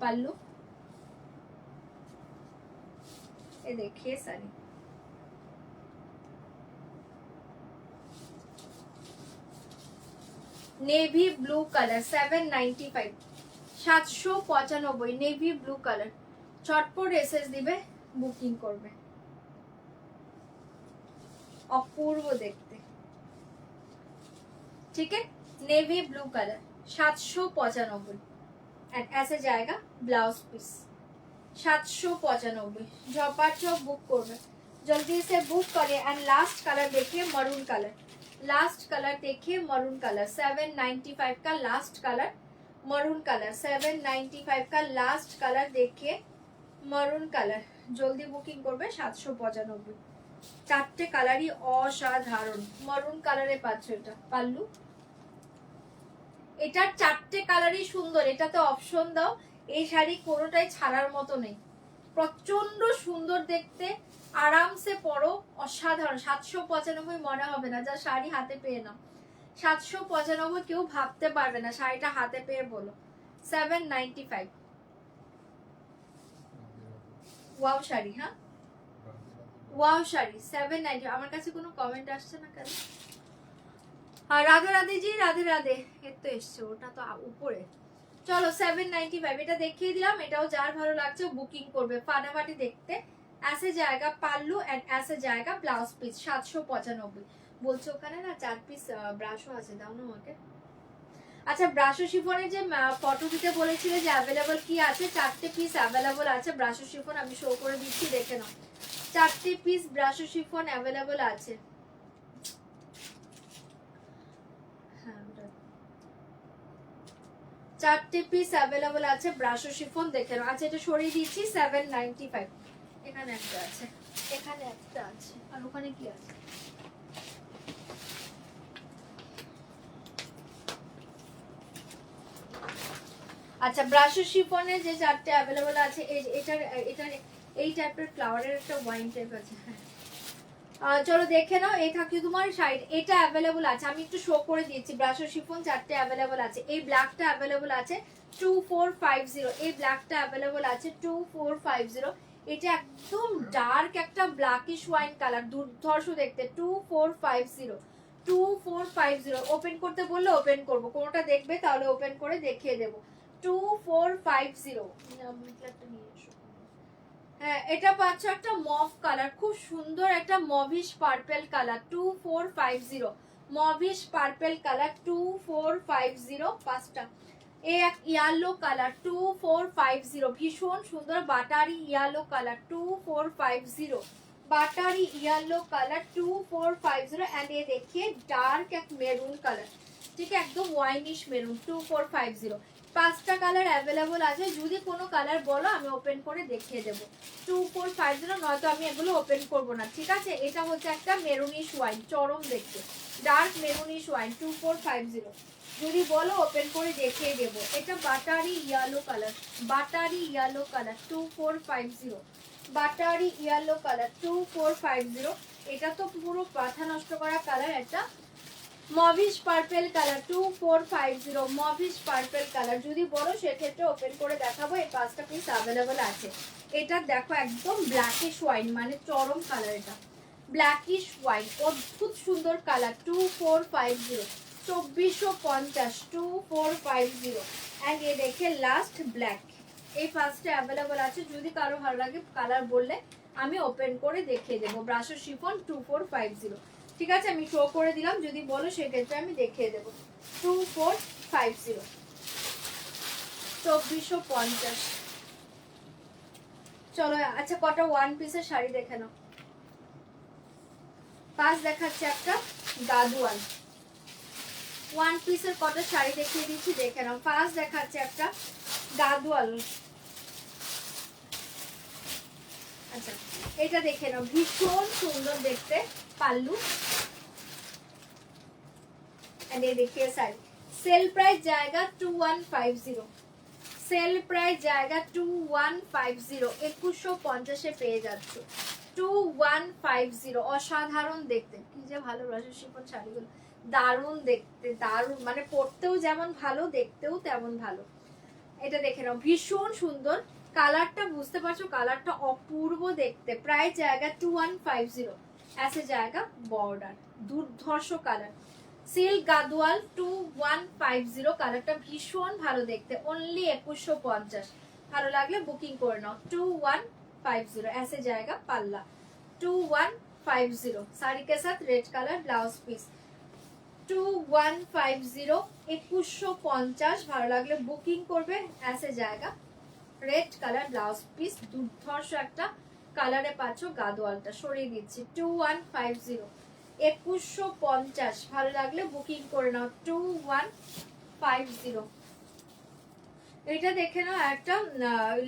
পাল্লু এ দেখিয়ে সারি, navy blue colour 795, 795, navy blue colour. চটপট এসএস দিবে, বুকিং করবে। অপূর্ব দেখতে, ठीक है। नेवी ब्लू कलर 795, एंड ऐसे जाएगा ब्लाउज पीस 795। झपाझप बुक করবে, जल्दी से बुक करे। एंड लास्ट कलर देखिए मरून कलर, लास्ट कलर देखिए मरून कलर 795 का लास्ट कलर मरून कलर 795 का लास्ट कलर देखिए मरून कलर। जल्दी बुकिंग করবে 795। চারটে কালারই অসাধারণ, মরুন কালারে পাচ্ছ এটা। পাল্লু এটার চারটে কালারই সুন্দর, এটাতে অপশন দাও। এই শাড়ি কোনোটাই ছাড়ার মতো নেই, প্রচন্ড সুন্দর দেখতে, আরামসে পরো, অসাধারণ। 795 মনে হবে না, যা শাড়ি হাতে পেয়ে নাও 795, কেউ ভাবতে পারবে না শাড়িটা হাতে পেয়ে বলো 795। ওয়াও শাড়ি, হ্যাঁ ওয়াও শাড়ি 790। আমার কাছে কোনো কমেন্ট আসছে না কেন? আর রাধে রাধে জি, রাধে রাধে। এর তো এসছে, ওটা তো উপরে। চলো 795, এটা দেখিয়ে দিলাম। এটাও যার ভালো লাগছে বুকিং করবে, ফাটাফাটি দেখতে। ऐसे जाएगा পাল্লু এন্ড ऐसे जाएगा ব্লাউজ পিস 795। বলছো ওখানে না 4 পিস ব্রাশও আছে, দাও না আমাকে। আচ্ছা, ব্রাশো শিফনের যে ফটো দিতে বলেছিলে যে অ্যাভেলেবল কি আছে, 4টে পিস অ্যাভেলেবল আছে ব্রাশো শিফন, আমি শো করে দিচ্ছি, দেখে নাও। 4টে পিস ব্রাশো শিফন অ্যাভেলেবল আছে। হ্যাঁ, 4টে পিস অ্যাভেলেবল আছে ব্রাশো শিফন, দেখে নাও। আচ্ছা, এটা সরিয়ে দিচ্ছি 795। এখানে একটা আছে, এখানে একটা আছে, আর ওখানে কি আছে? আচ্ছা, ব্রাশো শিফনের যে 4টে অ্যাভেলেবল আছে, এটার এটার এই টাইপের ফ্লাওয়ারের একটা ওয়াইন টাইপ আছে। হ্যাঁ, চলো দেখে নাও। এই থাকছে তোমার সাইড, এটা অ্যাভেলেবল আছে, আমি একটু শো করে দিয়েছি। ব্রাশো শিফন 4টে অ্যাভেলেবল আছে। এই ব্ল্যাকটা অ্যাভেলেবল আছে 2450, এই ব্ল্যাকটা অ্যাভেলেবল আছে 2450। এটা একদম ডার্ক একটা ব্ল্যাকিশ ওয়াইন কালার, দুর্ধর্ষ দেখতে 2450, 2450। ওপেন করতে বললে ওপেন করবো, কোনোটা দেখবে তাহলে ওপেন করে দেখিয়ে দেবো। 2450। হ্যাঁ, এটা পাচ্ছ একটা মভ কালার, খুব সুন্দর একটা mauvish purple colour 2450, mauvish purple colour 2450। পাঁচটা এই এক ইয়েলো কালার 2450, ভীষণ সুন্দর buttery yellow colour 2450, buttery yellow colour 2450। And এ দেখিয়ে ডার্ক এক মেরুন কালার, ঠিক একদম ওয়াইনিশ মেরুন 2450। 5টা কালার অ্যাভেলেবল আছে, যদি কোনো কালার বলো আমি ওপেন করে দেখিয়ে দেবো। 2450, নয়তো আমি এগুলো ওপেন করবো না, ঠিক আছে। এটা হচ্ছে একটা মেরুনিশ ওয়াইন, চরম দেখতে, ডার্ক মেরুনিশ ওয়াইন 2450, যদি বলো ওপেন করে দেখিয়ে দেবো। এটা buttery yellow colour, buttery yellow colour 2450, buttery yellow colour 2450। এটা তো পুরো মাথা নষ্ট করা কালার, একটা mauvish purple colour 2450, mauvish purple colour, যদি বলো সেক্ষেত্রে ওপেন করে দেখাবো। এই 5টা পিস অ্যাভেলেবল আছে। এটা দেখো একদম ব্ল্যাকিশ ওয়াইন, মানে চরম কালার, এটা ব্ল্যাকিশ ওয়াইন, অদ্ভুত সুন্দর কালার 2450, 2450, 2450। অ্যান্ড এ দেখে লাস্ট ব্ল্যাক, এই 5টা অ্যাভেলেবল আছে, যদি কারো ভালো লাগে কালার বললে আমি ওপেন করে দেখিয়ে দেবো। ব্রাশো শিফন 2450, ঠিক আছে, আমি শো করে দিলাম, যদি বলো সেক্ষেত্রে আমি দেখিয়ে দেবো। 2450, 2450। চলো আচ্ছা কটা ওয়ান পিসের শাড়ি দেখে নাও। ফার্স্ট দেখাচ্ছে একটা গাদওয়াল, ওয়ান পিসের কটা শাড়ি দেখিয়ে দিচ্ছি, দেখে নাও। ফার্স্ট দেখাচ্ছে একটা গাদওয়াল, আচ্ছা এটা দেখে নাও, ভীষণ সুন্দর দেখতে পাল্লু। देखिए साड़ी, सेल प्राइस जाएगा 2150, सेल प्राइस जाएगा 2150, 2150 পেয়ে যাচ্ছ 2150। অসাধারণ দেখতে, কি যে ভালো ব্রাশো শিফন শাড়িগুলো, দারুণ দেখতে, দারুণ, মানে পরতেও যেমন ভালো, দেখতেও তেমন ভালো। এটা দেখে নাও, ভীষণ সুন্দর কালারটা, বুঝতে পারছো কালারটা অপূর্ব দেখতে। প্রাইস জায়গা 2150, ऐसे जाएगा बॉर्डर, দুর্ধর্ষ কালার, সিল্ক গাদওয়াল 2150, কালারটা ভীষণ ভালো দেখতে, অনলি 2150। ভালো লাগলে বুকিং করে নাও। 2150, ऐसे जाएगा पल्ला 2150, साड़ी के साथ रेड कलर ब्लाउज पीस 2150, 2150। ভালো লাগলে বুকিং করবে, ऐसे जाएगा রেড কালার ব্লাউজ পিস, দুর্ধর্ষ একটা কালারে পাচ্ছ। গাদওয়ালটা সরিয়ে দিচ্ছি 2150, 2150। ভালো লাগলে বুকিং করে নাও 2150। এটা দেখে নাও, একটা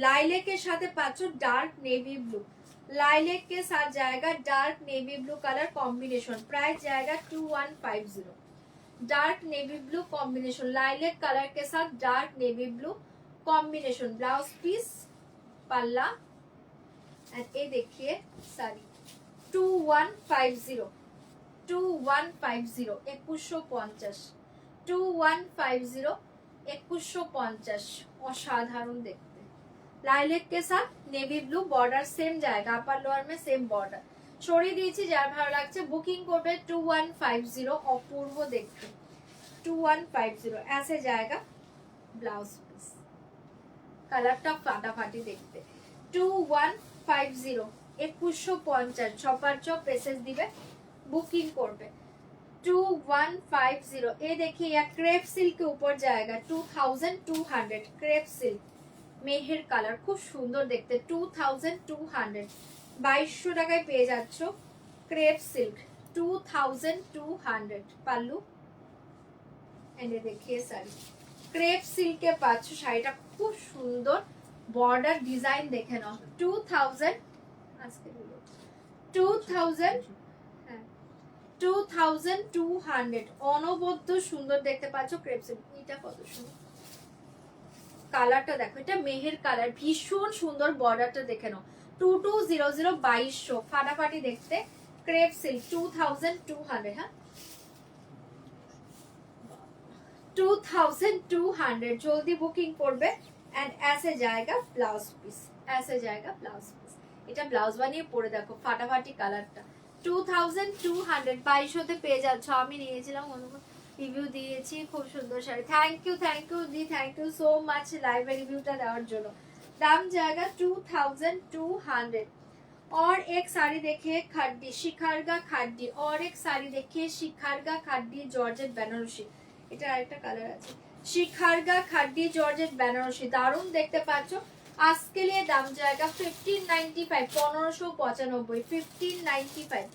লাইলেকের সাথে পাচ্ছ ডার্ক নেভি ব্লু, लाइलेक के साथ जाएगा dark navy blue colour combination, price जाएगा 2150, dark navy blue combination, lilac colour के साथ dark navy blue combination, blouse piece, पल्ला, एंड ये देखिए साड़ी 2150, 2150, 2150, 2150, 2150। অসাধারণ দেখতে, লাইলেক के साथ नेवी ब्लू बॉर्डर सेम जाएगा, अपर लोअर में सेम बॉर्डर সরিয়ে দিয়েছি। যার ভালো লাগছে বুকিং করবে 2150, অপূর্ব দেখতে 2150, ऐसे जाएगा ब्लाउज पीस, কালারটা ফাটাফাটি দেখতে 2150, 2150। ছপার চপ পেসেস দিবে, बुकिंग করবে 2150। ये देखिए यह क्रेप सिल्क के ऊपर जाएगा 2200, क्रेप सिल्क মেহের কালার, খুব সুন্দর দেখতে 2200, 2200 টাকায় পেয়ে যাচ্ছ ক্রেপ সিল্ক 2200। পাল্লু, এনে দেখিয়ে শাড়ি ক্রেপ সিল্কে পাচ্ছ, শাড়িটা খুব সুন্দর, বর্ডার ডিজাইন দেখে নাও 2000, আজকে 2000, হ্যাঁ 2200, অনবদ্য সুন্দর দেখতে পাচ্ছ ক্রেপ সিল্ক। এটা কত সুন্দর কালারটা দেখো, এটা মেহের কালার, ভীষণ সুন্দর, বর্ডারটা দেখে নাও 2200, 2200, ফাটাফাটি দেখতে ক্রেপ সিল্ক 2200, হ্যাঁ 2200, জলদি বুকিং করবে। এন্ড ऐसे जाएगा ব্লাউজ পিস, ऐसे जाएगा ব্লাউজ পিস। এটা ব্লাউজ বানিয়ে পরে দেখো, ফাটাফাটি কালারটা 2200, 2200 তে পেয়ে যাচ্ছ। আমি নিয়েছিলাম, রিভিউ দিয়েছি, খুব সুন্দর শাড়ি। থ্যাংক ইউ দি, থ্যাংক ইউ সো মাচ লাইভে রিভিউটা দেওয়ার জন্য। দাম জায়গা 2200। और एक साड़ी देखिए खड्डी, शिखारगा खड्डी, और एक साड़ी देखिए शिखारगा खड्डी जॉर्जेट बेनारसी, এটা আরেকটা কালার আছে, শিখারগা খাড্ডি জর্জেট বেনারসি, দারুণ দেখতে পাচ্ছ। আজকে নিয়ে দাম জায়গা 1595, 1595, 1595।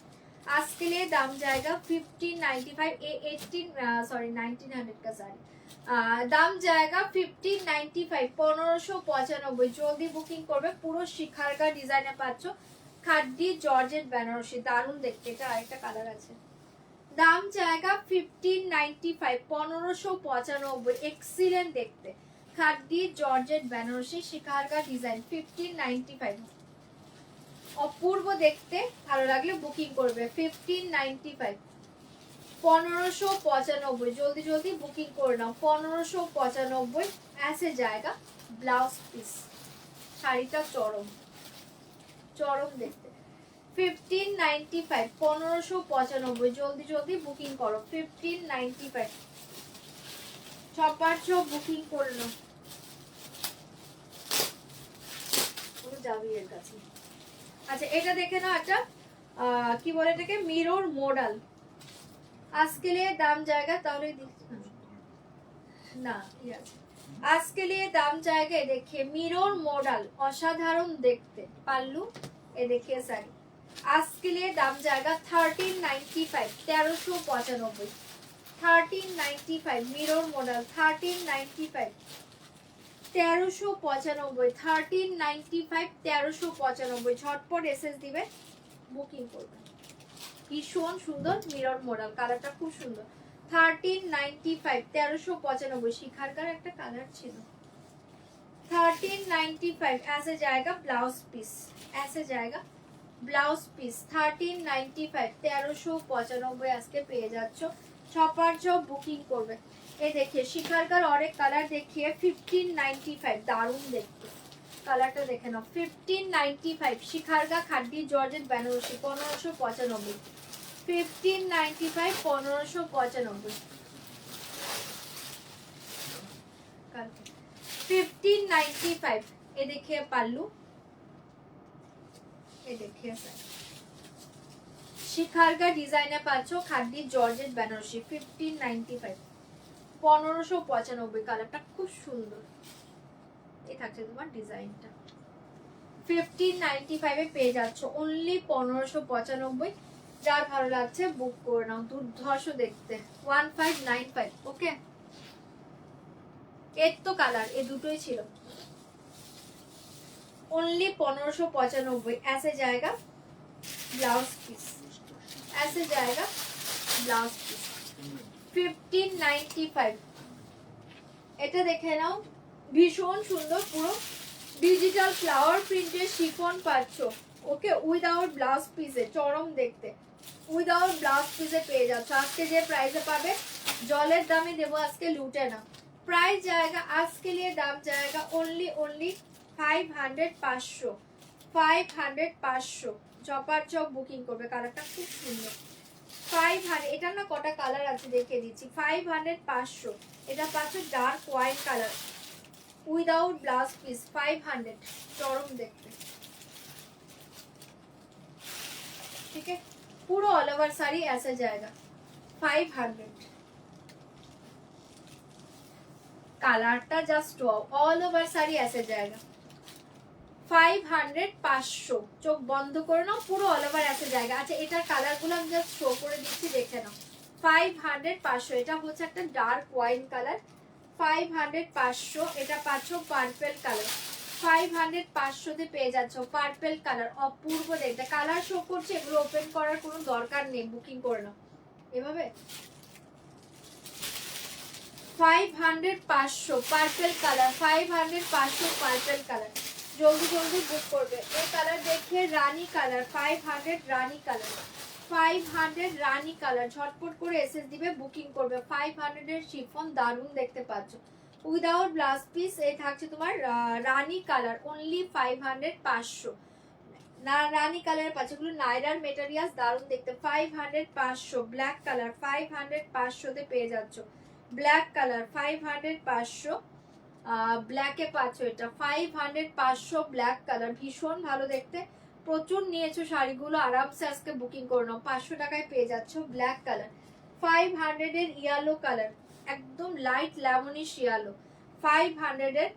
आज के लिए दाम जाएगा 1595, 1900 का साड़ी দাম জায়গা 1595, 1595। জলদি বুকিং করবে। পুরো শিখারকা ডিজাইনে পাচ্ছ, খাড্ডি জর্জেট বেনারসি, দারুণ দেখতে। এটা আরেকটা কালার আছে। দাম জায়গা 1595, 1595। এক্সিলেন্ট দেখতে, খাড্ডি জর্জেট বেনারসি শিখারকা ডিজাইন, 1595। অপূর্ব দেখতে, ভালো লাগলে বুকিং করবে। 1595, 1595। জলদি জলদি বুকিং করে নাও। 1595 ऐसे जाएगा। ব্লাউজ পিস, শাড়িটা চরম চরম দেখতে। 1595, 1595। জলদি জলদি বুকিং করো। 1595 ছপার চো বুকিং করে নাও। যাবি এর কাছে। আচ্ছা এটা দেখে নাও, একটা কি বলে এটাকে, মিরর মডেল। আজকে লিয়ে দাম জায়গা, তাহলে না আজকে লিয়ে দাম জায়গায় দেখে মিরর মডেল, অসাধারণ দেখতে। পাল্লু এ দেখে শাড়ি। আজকে লিয়ে দাম জায়গা 1395, 1395। 1395 মিরর মডেল, 1395, 1395। 1395, 1395। ঝটপট এসএস দিবে, বুকিং করবে। ভীষণ সুন্দর মিরর মডেল, কালারটা খুব সুন্দর। 1395, 1395। শিখারকার একটা কালার ছিল। 1395 ऐसे जाएगा ब्लाउज पीस, ऐसे जाएगा ব্লাউজ পিস। 1395, 1395 আজকে পেয়ে যাচ্ছ। ছপার চপ বুকিং করবে। এই দেখিয়ে শিখারকার অনেক কালার দেখিয়ে 1595, দারুণ দেখতে। কালারটা দেখে নাও। 1595 শিখারকা খাড্ডি জর্জেট বেনারসি, 1595। 1595, 1595। 1595 এ দেখিয়ে পাল্লু, এ দেখিয়ে শিখারকা ডিজাইনে পাচ্ছ, খাড্ডি জর্জেট বেনারসি, 1595, 1595। কালারটা খুব সুন্দর। এই থাকছে তোমার ডিজাইনটা। 1595 এ পেয়ে যাচ্ছ অনলি 1595। যার ভালো লাগছে বুক করে নাও। দুর্ধর্ষ দেখতে। 1595। ওকে, এর তো কালার এই দুটোই ছিল। ओनली 1595 ऐसे जाएगा ब्लाउज पीस, ऐसे जाएगा ब्लाउज पीस। 1595 এটা দেখে নাও, ভীষণ সুন্দর। পুরো ডিজিটাল ফ্লাওয়ার প্রিন্টের শিফন পাচ্ছ। ওকে, উইদাউট ব্লাউজ পিসে, চরম দেখতে। উইদাউট ব্লাউজ পিসে পেয়ে যাচ্ছ। আজকে যে প্রাইসে পাবে, জলের দামে দেবো আজকে, লুটে না। प्राइस जाएगा आज के लिए, दाम जाएगा only only 500, 500, 500, 500। Chopper chop booking করবে। কালারটা খুব সুন্দর। 500, এটা না কটা কালার আছে দেখে দিচ্ছি। 500, 500। এটা পাচ্ছ dark white colour without blouse piece, 500। চরম দেখতে। ठीक है, पूरा ऑल ओवर साड़ी ऐसा जाएगा 500। কালারটা জাস্ট অল ওভার শাড়ি ऐसे जाएगा 500, 500। চোখ বন্ধ করে নাও, পুরো অল ওভার ऐसे जाएगा। আচ্ছা এটার কালারগুলো আমি জাস্ট শো করে দিচ্ছি, দেখে নাও। 500, 500। এটা হচ্ছে একটা ডার্ক ওয়াইন কালার, 500, 500। এটা পাচ্ছ পার্পল কালার, 500, 500 তে পেয়ে যাচ্ছ পার্পল কালার। অপূর্ব দেখতে। কালার শো করছে, এগুলো ওপেন করার কোনো দরকার নেই, বুকিং করে নাও এভাবে। 500, 500 পার্পল কালার, 500, 500 পার্পল কালার। জলদি জলদি বুক করবে। এই কালার দেখে রানী কালার, 500 রানী কালার, 500 রানী কালার। ঝটপট করে এসএস দিবে, বুকিং করবে। 500 এর শিফন, দারুণ দেখতে পাচ্ছ, উইদাউট ব্লাউজ পিস। এই থাকছে তোমার রানী কালার, অনলি 500, 500। না রানী কালারের পাচ্ছে, এগুলো নাইরার মেটেরিয়ালস, দারুণ দেখতে। 500, 500 ব্ল্যাক কালার, 500, 500 তে পেয়ে যাচ্ছ। ব্ল্যাক কালার 500, 500 ব্ল্যাকে পাচ্ছ। এটা 500, 500 ব্ল্যাক কালার, ভীষণ ভালো দেখতে। প্রচুর নিয়েছো শাড়িগুলো, আরামসে আজকে বুকিং করে নাও। 500 টাকায় পেয়ে যাচ্ছ ব্ল্যাক কালার। 500 এর ইয়েলো কালার, একদম লাইট লেমনিশ ইয়েলো। 500 এর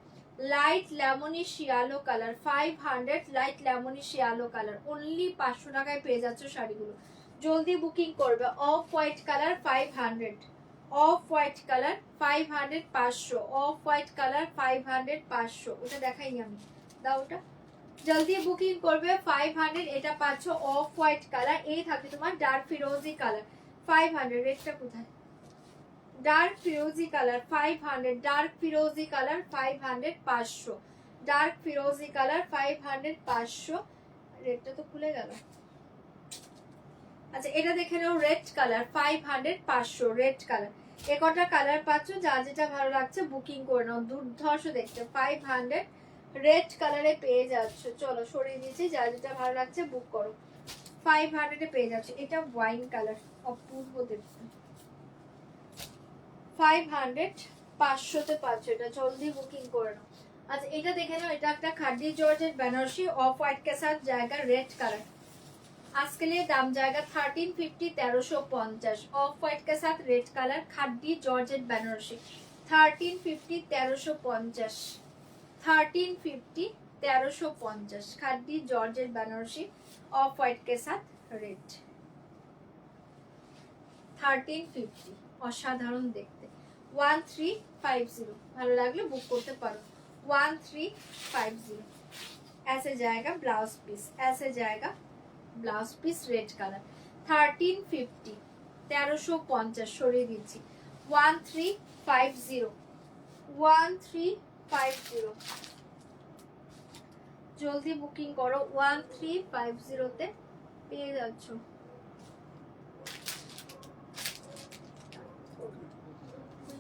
light lemonish yellow colour, 500 light lemonish yellow colour. Only 500 টাকায় পেয়ে যাচ্ছ শাড়িগুলো। জলদি বুকিং করবে। Off white colour 500, off white colour 500 500, off white colour 500 500, ওটা দেখাইনি আমি, দাও ওটা, জলদি বুকিং করবে 500। এটা পাচ্ছ অফ হোয়াইট কালার, এই থাকে তোমার ডার্ক ফিরোজি কালার 500। রেটটা কোথায়? ডার্ক ফিরোজি কালার 500, ডার্ক ফিরোজি কালার 500 500, ডার্ক ফিরোজি কালার 500 500। রেটটা তো খুলে গেল। আচ্ছা এটা দেখে নাও, রেড কালার 500 500, রেড কালার। এ কটা কালার পাচ্ছ, যা যেটা ভালো লাগছে বুকিং করে নাও, দুর্ধর্ষ দেখতে 500 রেড কালারে পেয়ে যাচ্ছ। চলো সরিয়ে দিয়েছি, যা যেটা ভালো লাগছে বুক করো, 500 পেয়ে যাচ্ছে। এটা ওয়াইন কালার, অপূর্ব দেখতে, 500 500 পাচ্ছ এটা, জলদি বুকিং করে নাও। আচ্ছা এটা দেখে নাও, এটা একটা khadi georgette Banarasi off white के साथ जाएगा रेड कलर। आज के लिए दाम जाएगा 1350 1350, ऑफ व्हाइट के साथ red colour khadi georgette Banarasi 1350 1350, 1350 1350 khadi georgette Banarasi of white के साथ रेड 1350। অসাধারণ দেখতে 1350, ভালো লাগলে বুক করতে পারো 1350। ऐसे जाएगा ब्लाउज पीस, ऐसे जाएगा ব্লাউজ পিস রেড কালার 1350 1350, সরিয়ে দিচ্ছি 1350 1350, জলদি বুকিং করো 1350 তে পেয়ে যাচ্ছ।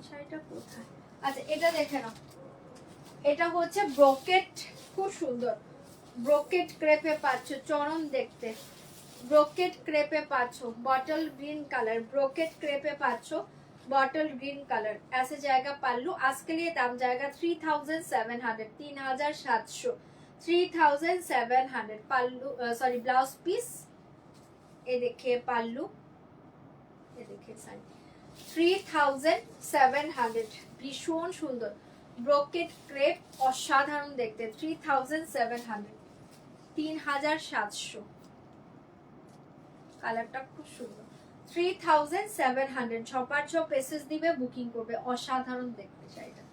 শাড়িটা কোথায়? আচ্ছা এটা দেখে নাও, এটা হচ্ছে ব্রোকেট, খুব সুন্দর ব্রোকেট ক্রেপে পাচ্ছ, চরম দেখতে ব্রোকেট ক্রেপে পাচ্ছ, বটল গ্রিন কালার ব্রোকেট ক্রেপে পাচ্ছ, बॉटल ग्रीन कलर। ऐसे जाएगा पल्लू, आज के लिए दाम जाएगा 3700, 3700, 3700 पल्लू, सॉरी ब्लाउज पीस। ये देखिए पल्लू, ये देखिए साड़ी 3700, भीषण सुंदर ব্রোকেট ক্রেপ, অসাধারণ দেখতে 3700, 3700, কালারটা খুব সুন্দর 3700, ছপার ছ পেসেস দিবে, বুকিং করবে, অসাধারণ দেখতে শাড়িটা,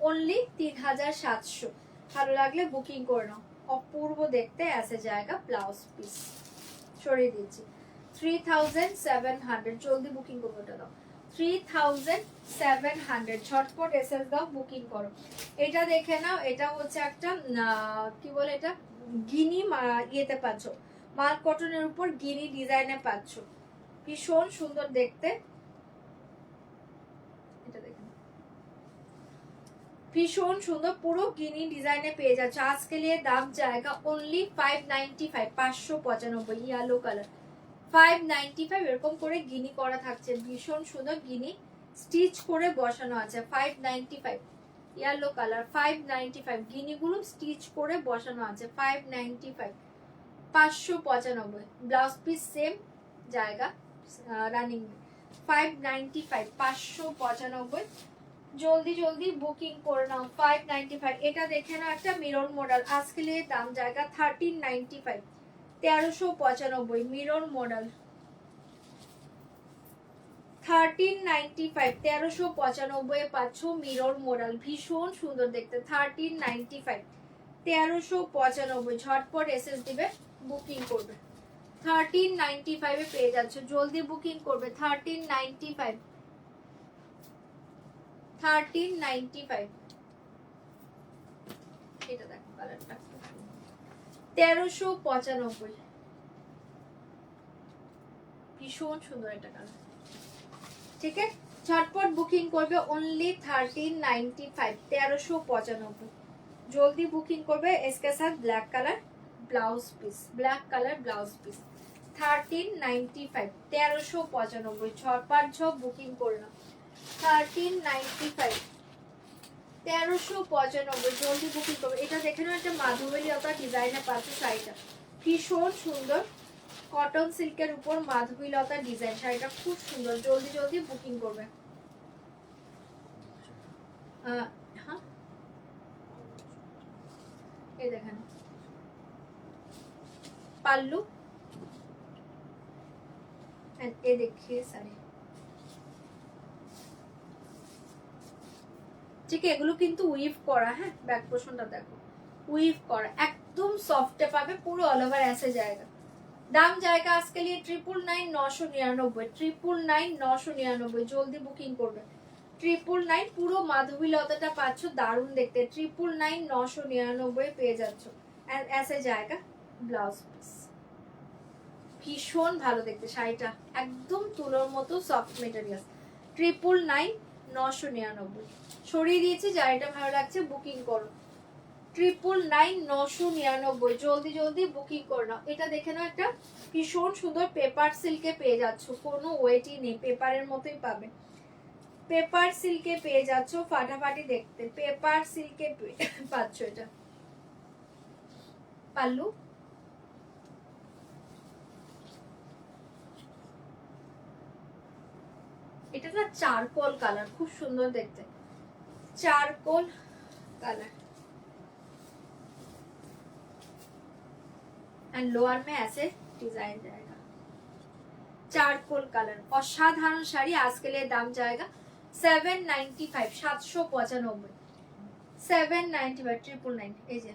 অনলি 3700। ভালো লাগলে বুকিং করে নাও, অপূর্ব দেখতে। ऐसे जाएगा ব্লাউজ পিস, সরিয়ে দিচ্ছি 3700, জলদি বুকিং করবে, ওটা দাও 3700, ঝটপট এসএস দাও, বুকিং করো। এটা দেখে নাও, এটা হচ্ছে একটা কি বলে এটা, গিনি ইয়েতে পাচ্ছ, মাল কটনের উপর গিনি ডিজাইনে পাচ্ছ, ভীষণ সুন্দর দেখতে। এটা দেখেন ভীষণ সুন্দর, পুরো গিনি ডিজাইনে পেয়ে যাচ্ছে। আজকে লিয়ে দাম জায়গা অনলি 595, 595, ইয়েলো কালার 595, এরকম করে গিনি করা থাকছে, ভীষণ সুন্দর গিনি স্টিচ করে বসানো আছে 595, ইয়েলো কালার 595, গিনিগুলো স্টিচ করে বসানো আছে 595, 595, ব্লাউজ পিস সেম জায়গা রানিং 595, 595, জলদি জলদি বুকিং করে নাও 595। এটা দেখে নাও, একটা মিরর মডেল, আজকে লিয়ে দাম জায়গা 1395, 1395, মিরর মডেল 1395, 1395 পাচ্ছ মিরর মডেল, ভীষণ সুন্দর দেখতে 1395, 1395, ঝটপট এসএস দিবে, বুকিং করবে 1395 এ পেয়ে যাচ্ছে, জলদি বুকিং করবে 1395, 1395। এটা দেখো কালারটা 1395, ভীষণ সুন্দর এটা কালার, ঠিক আছে। ঝটপট বুকিং করবে অনলি 1395, 1395, জলদি বুকিং করবে। इसके साथ black colour blouse piece, black colour blouse piece 1395, 1395, ঝটপট বুকিং করে নাও 1395, 1395, জলদি বুকিং করবে। এটা দেখে নাও, একটা মাধবীলতা ডিজাইনে পাচ্ছ শাড়িটা, ভীষণ সুন্দর কটন সিল্কের উপর মাধবীলতা ডিজাইন, শাড়িটা খুব সুন্দর, জলদি জলদি বুকিং করবে। হ্যাঁ এই দেখেন পাল্লু, এ देखिए साड़ी ঠিক আছে, এগুলো কিন্তু উইভ করা, হ্যাঁ ব্যাক পোর্শনটা দেখো উইভ করা, একদম সফটে পাবে, পুরো অল ওভার অ্যাসে জায়গা। দাম জায়গা আজকে লিয়ে 999 999, 999 999, জলদি বুকিং করবে। 999 পুরো মাধবী লতাটা পাচ্ছ, দারুণ দেখতে। 999 999 পেয়ে যাচ্ছ, অ্যাসে জায়গা, ব্লাউজ পিস। ভীষণ ভালো দেখতে শাড়িটা, একদম তুলোর মতো সফট মেটেরিয়াল। 999 999 সরিয়ে দিয়েছি, যার ভালো লাগছে বুকিং করো। 999 999, জলদি জলদি বুকিং করে নাও। এটা দেখে নাও, একটা ভীষণ সুন্দর পেপার সিল্কে পেয়ে যাচ্ছ, কোনো ওয়েটই নেই, পেপারের মতোই পাবে। পেপার সিল্কে পেয়ে যাচ্ছ, ফাটাফাটি দেখতে, পেপার সিল্কে পাচ্ছ। এটা পাল্লু, এটা না চারকোল কালার, খুব সুন্দর দেখতে, চারকোল কালার। एंड लोअर में ऐसे डिजाइन जाएगा, चारकोल कलर, असाधारण शाड़ी। आज के लिए दाम जाएगा 795, 795, 795, 999,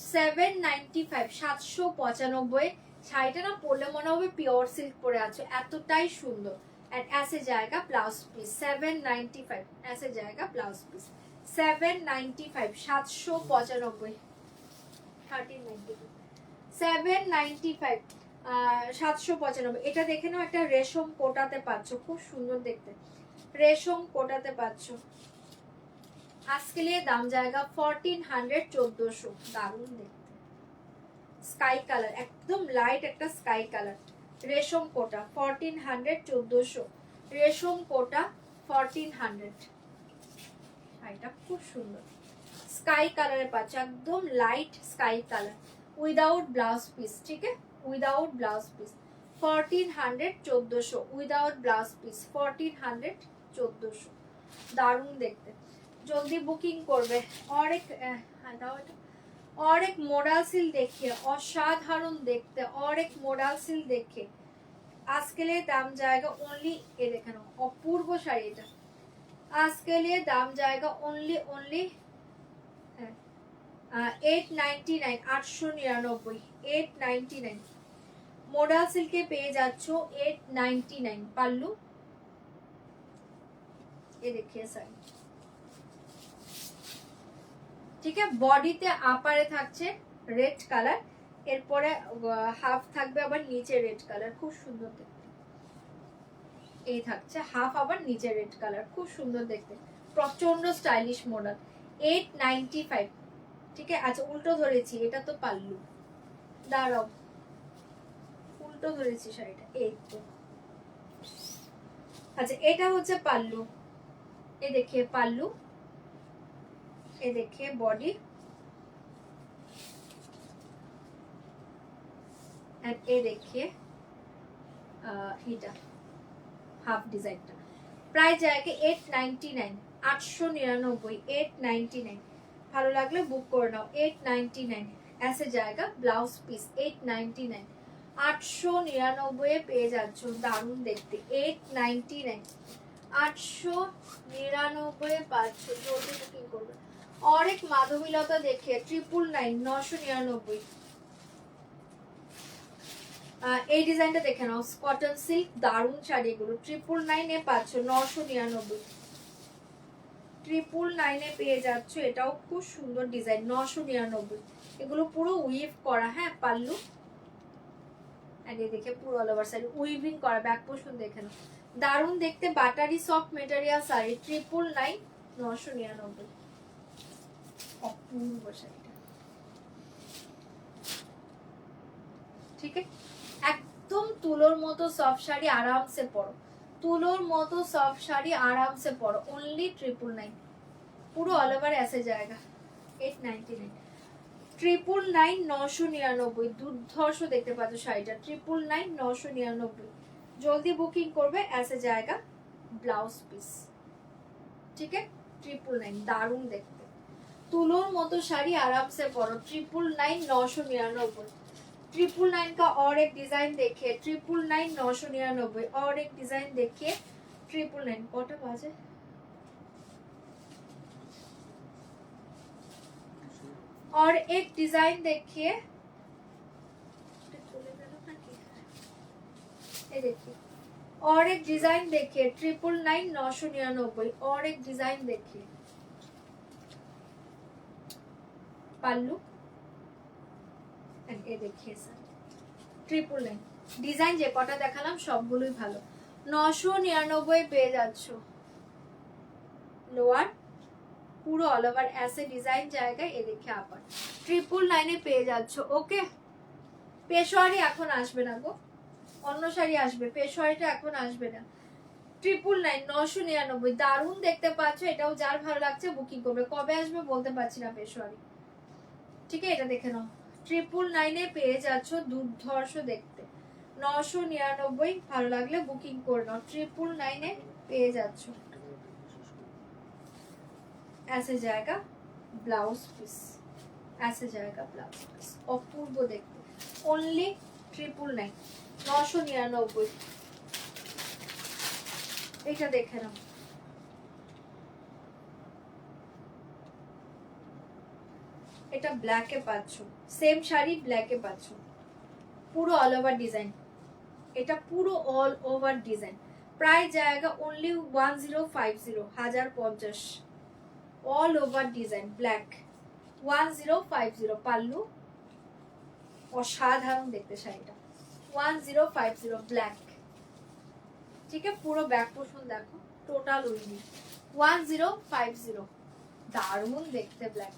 795, 795। শাড়িটা না পরলে মনে হবে পিওর সিল্ক পরে আছো, এতটাই সুন্দর। एंड ऐसे जाएगा ब्लाउज पीस 795, ऐसे जाएगा ब्लाउज पीस 795, 795, 1395, 795, 795। এটা দেখে নাও, একটা রেশম কোটাতে পাচ্ছ, খুব সুন্দর দেখতে, রেশম কোটাতে পাচ্ছ। আজকে লিয়ে দাম জায়গা 1400, 1400, দারুণ দেখতে। স্কাই কালার, একদম লাইট একটা স্কাই কালার, রেশম কোটা 1400, 1400, রেশম কোটা 1400। শাড়িটা খুব সুন্দর, স্কাই কালারে পাচ্ছ, একদম light sky colour, without blouse piece. ঠিক আছে, without blouse piece 1400, 1400, without blouse piece 1400, 1400, দারুণ দেখতে। জলদি বুকিং করবে। और एक मोडाल सिल देखिए, असाधारण देखते, और एक मोडाल सिल देखिए। आज के लिए दाम जाएगा ओनली, ये देखे ना अपूर्व शाड़ी, এটা आज के लिए दाम जाएगा ओनली 899, 899, 899। मोडाल सिल्के পেয়ে যাচ্ছ 899। পাল্লু, ये देखिए साइड। ঠিক আছে, বডিতে আপারে থাকছে রেড কালার, এরপরে হাফ থাকবে আবার নিচে রেড কালার, খুব সুন্দর দেখতে। এই থাকছে হাফ, আবার নিচে রেড কালার, খুব সুন্দর দেখতে, প্রচন্ড স্টাইলিশ মডেল। 895। ঠিক আছে, আচ্ছা উল্টো ধরেছি, এটা তো পাল্লু, দাঁড়াও উল্টো ধরেছি শাড়িটা, এই তো। আচ্ছা এটা হচ্ছে পাল্লু, এই দেখিয়ে পাল্লু, এই দেখিয়ে বডি, এন্ড এই দেখিয়ে এটা হাফ ডিজাইনটা। প্রাইস জায়গা 899, 899, 899। ভালো লাগলে বুক করে নাও, 899। ऐसे जाएगा ब्लाउज पीस 899, 899 পেয়ে যাচ্ছ, দারুণ দেখতে। 899, 899 পাচ্ছ, জলদি বুকিং করবে। और एक মাধবীলতা দেখে 999, 999। এই ডিজাইনটা দেখে নাও, কটন সিল্ক, দারুণ শাড়ি এগুলো। 999 এ পাচ্ছ, 999, 999 এ পেয়ে যাচ্ছ, এটাও খুব সুন্দর ডিজাইন, 999। এগুলো পুরো উইভ করা, হ্যাঁ পাল্লু, এন্ড এই দেখে পুরো অল ওভার সাইড উইভিং করা, ব্যাক পোর্শন দেখে নাও, দারুণ দেখতে, বাটারি সফট মেটেরিয়াল শাড়ি। 999, 999, অপূর্ব শাড়িটা। ঠিক আছে, একদম তুলোর মতো সফট শাড়ি, আরামসে পরো, তুলোর মতো সফট শাড়ি আরামসে পরো। ओनली 999, পুরো অল ওভার ऐसे जाएगा 899, 999, 999, দুর্ধর্ষ দেখতে পাচ্ছ শাড়িটা। 999, 999, জলদি বুকিং করবে। ऐसे जाएगा ব্লাউজ পিস। ঠিক আছে, 999, দারুণ দেখতে, তুলোর মতো শাড়ি আরামসে পরো। 999, 999, 999 का और एक डिजाइन देखिए। 999, 999, और एक डिजाइन देखिए। 999 কটা বাজে? और एक डिजाइन देखिए, ये देखिए और एक डिजाइन देखिए 999 999 और एक डिजाइन देखिए পাল্লু এ দেখিয়ে স্যার 999 ডিজাইন যে কটা দেখালাম সবগুলোই ভালো 999 পেয়ে যাচ্ছ লোয়ার পুরো অল ওভার ऐसे ডিজাইন জায়গায় এ দেখে আবার 999 এ পেয়ে যাচ্ছ ওকে পেশোয়ারি এখন আসবে না গো অন্য শাড়ি আসবে পেশোয়ারিটা এখন আসবে না 999 999 দারুণ দেখতে পাচ্ছ এটাও যার ভালো লাগছে বুকিং করবে কবে আসবে বলতে পারছি না পেশোয়ারি ঠিক আছে এটা দেখে নাও 999 এ পেয়ে যাচ্ছ দুর্ধর্ষ দেখতে 999 ভালো লাগলে বুকিং করে নাও 999 এ পেয়ে যাচ্ছ ऐसे जाएगा ब्लाउज पीस ऐसे जाएगा ब्लाउज पीस অপূর্ব দেখতে only 999 999 এটা দেখে নাও এটা ব্ল্যাক এ পাচ্ছো সেম শাড়ি ব্ল্যাক এ পাচ্ছো পুরো অল ওভার ডিজাইন এটা পুরো অল ওভার ডিজাইন প্রাইস জায়গা only 1050 1050 all over design black 1050 pallu অসাধারণ দেখতে শাড়িটা 1050 ব্ল্যাক ঠিক আছে পুরো ব্যাক পোর্শন দেখো টোটাল উইনি 1050 দারুণ দেখতে ব্ল্যাক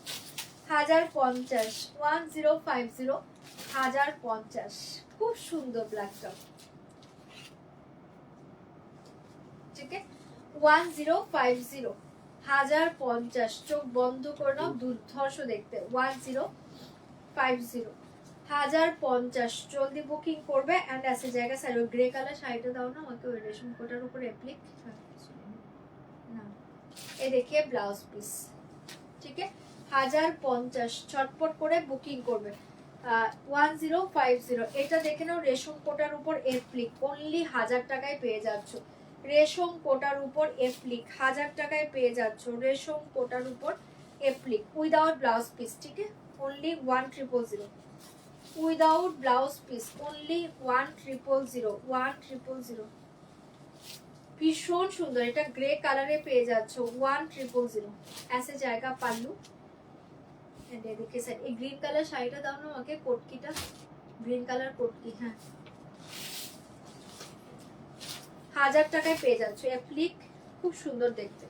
1050 1050 1050 খুব সুন্দর ব্ল্যাকটা ঠিক আছে 1050 1050 চোখ বন্ধ করে নাও দুর্ধর্ষ দেখতে 1050 1050 জলদি বুকিং করবে এন্ড ऐसे জায়গা স্যার গ্রে কালার শাড়িটা দাও না আমাকে ওই রেশম কোটার উপর অ্যাপ্লিক না এ দেখিয়ে ব্লাউজ পিস ঠিক আছে 1050 ছটপট করে বুকিং করবে 1050 এটা দেখে নাও রেশম কোটার উপর অ্যাপ্লিক অনলি 1000 টাকায় পেয়ে যাচ্ছ রেশম কোটার উপর অ্যাপ্লিক 1000 টাকায় পেয়ে যাচ্ছ রেশম কোটার উপর অ্যাপ্লিক উইদাউট ব্লাউজ পিস ঠিক আছে only 1000 without blouse piece only 1000 1000 ভীষণ সুন্দর এটা গ্রে কালারে পেয়ে যাচ্ছ 1000 ऐसे जाएगा পাল্লু এন্ড এদিকে স্যার এই গ্রিন কালার শাড়িটা দাও না আমাকে কোটকিটা গ্রিন কালার কোটকি হ্যাঁ 1000 টাকায় পেয়ে যাচ্ছ অ্যাপ্লিক খুব সুন্দর দেখতে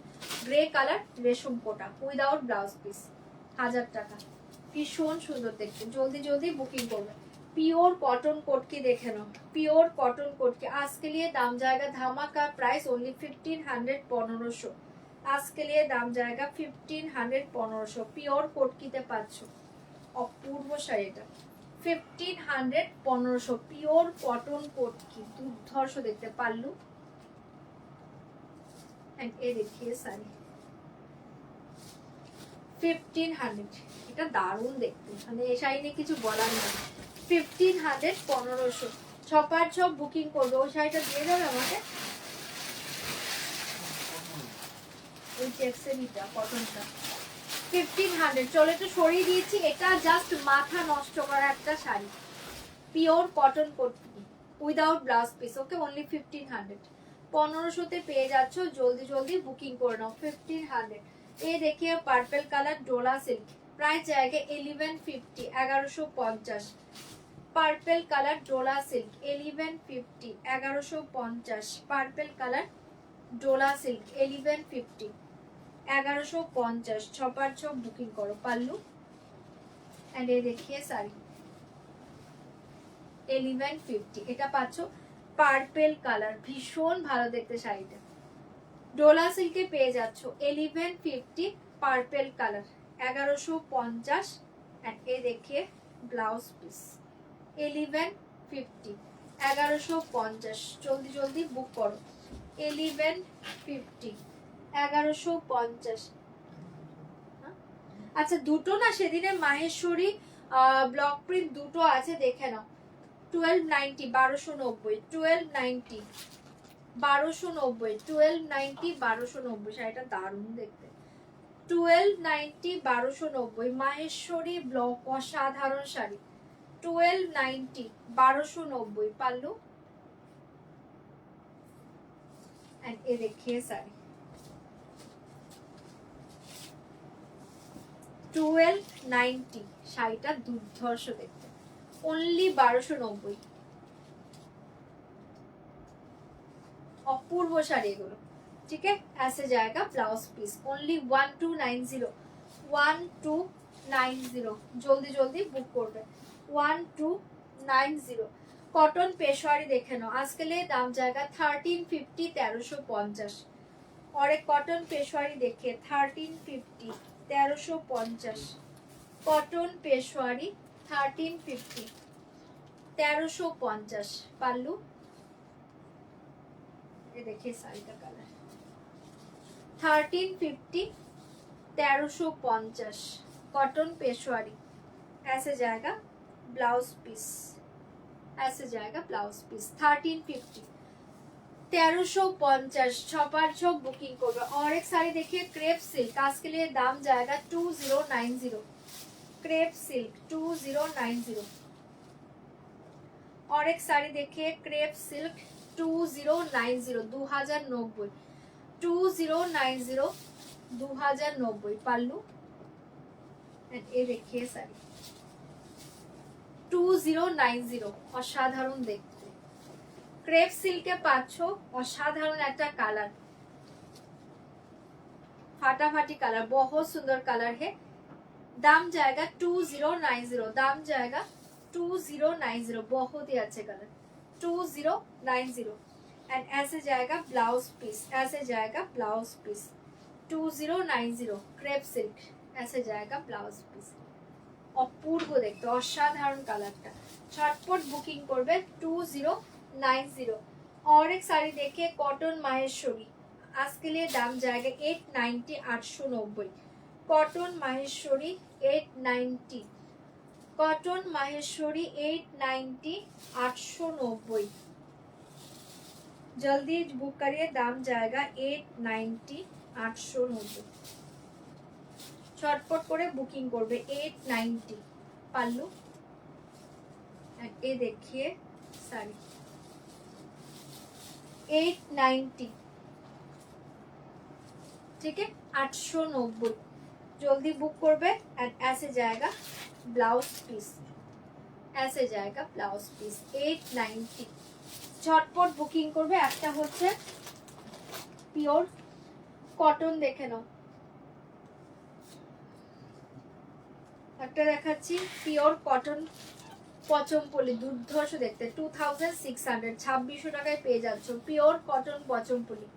গ্রে কালার রেশম কোটা উইদাউট ব্লাউজ পিস 1000 টাকা ভীষণ সুন্দর দেখতে জলদি জলদি বুকিং করবে পিওর কটন কোটকি দেখে নাও পিওর কটন कोट आज के लिए दाम जाएगा धमाका प्राइस ओनली 1500 1500 आज के लिए दाम जाएगा 1500 1500 পিওর কোটকিতে পাচ্ছো অপূর্ব শাড়িটা 1500 1500 পিওর কটন কোটকি দুর্ধর্ষ দেখতে পাল্লু এন্ড এ দেখিয়ে শাড়ি 1500 এটা দারুণ দেখতে মানে এই শাড়ি নিয়ে কিছু বলার নেই 1500 1500 ছপার ছপ বুকিং করবে ওই শাড়িটা দিয়ে যাবে আমাকে ওই চেক্সেরিটা কটনটা 1500 চলো একটু সরিয়ে দিয়েছি এটা জাস্ট মাথা নষ্ট করা একটা শাড়ি পিওর কটন কোটকি without blouse piece okay only 1500 1500 তে পেয়ে যাচ্ছ জলদি জলদি বুকিং করে নাও 1500 ये देखिए पर्पल कलर डोला सिल्क प्राइस जाएगा 1150 1150 पर्पल कलर डोला सिल्क 1150 1150 पर्पल कलर डोला सिल्क 1150 1150 छपार छप बुकिंग करो पल्लू एंड ये देखिए साड़ी 1150 এটা পাচ্ছো পার্পল কালার ভীষণ ভালো দেখতে শাড়িটা ডোলা সিল্কে পেয়ে যাচ্ছ 1150 পার্পল কালার 1150 এন্ড এই देखिए ব্লাউজ পিস 1150 1150 জলদি জলদি বুক করো 1150 1150 আচ্ছা দুটো না সেদিনের মাহেশ্বরী ব্লক প্রিন্ট দুটো আছে দেখে নাও 1290 1290 1290 1290 1290 শাড়িটা দারুণ দেখতে 1290 1290 মাহেশ্বরী ব্লক, অসাধারণ শাড়ি। 1290 1290 পাল্লু। এন্ড এ देखिए শাড়ি 1290, শাড়িটা দুর্ধর্ষ দেখতে, অনলি 1290। अपूर्व শাড়ি এগুলো, ठीक है। ऐसे जाएगा ब्लाउज पीस, ओनली 1290 1290। জলদি জলদি বুক করবে 1290। কটন পেশওয়ারি দেখে নাও, আজকে দাম জায়গা 1350 1350। और एक कॉटन पेशवारी देखिए 1350 1350। कॉटन पेशवारी 1350 1350 पाल्लू। ये देखिए साड़ी का कलर 1350 1350। कॉटन पेशवारी, ऐसे जाएगा ब्लाउज पीस, ऐसे जाएगा ब्लाउज पीस 1350 1350। छपार छप बुकिंग करो। और एक साड़ी देखिए क्रेप सिल्क, आज के लिए दाम जाएगा 2090। Crepe silk 2090। और एक साड़ी देखिए क्रेप सिल्क 2090 2090 2090 2090 पाल्लू। ये देखिए साड़ी 2090, অসাধারণ দেখতে। ক্রেপ সিল্কে পাচ্ছ অসাধারণ একটা কালার, फाटाफाटी कलर, बहुत सुंदर कलर है। दाम जाएगा 2090, दाम जाएगा 2090, बहुत ही अच्छे कलर 2090। एंड ऐसे जाएगा ब्लाउज पीस, ऐसे जाएगा ब्लाउज पीस 2090। क्रेप सिल्क, ऐसे जाएगा ब्लाउज पीस। अपूर्व देखते, असाधारण कलरটা, झटपट बुकिंग করবে 2090। और एक साड़ी देखिए कॉटन माहेश्वरी, आज के लिए दाम जाएगा 890 890। Cotton Maheshwari 890, cotton Maheshwari 890 890। जल्दी बुक करिए, दाम जाएगा 890 890। झटपट করে বুকিং করবে 890 পাল্লু। ये देखिए साड़ी 890, ठीक है 890। जल्दी बुक করবে। एंड ऐसे जाएगा ब्लाउज पीस, ऐसे जाएगा ब्लाउज पीस 890। झटपट বুকিং করবে। একটা হচ্ছে পিওর কটন দেখে নাও, একটা দেখাচ্ছি পিওর কটন পচমপল্লি, দুর্ধর্ষ দেখতে 2600, 2600 টাকায় পেয়ে যাচ্ছ পিওর কটন পচমপল্লি।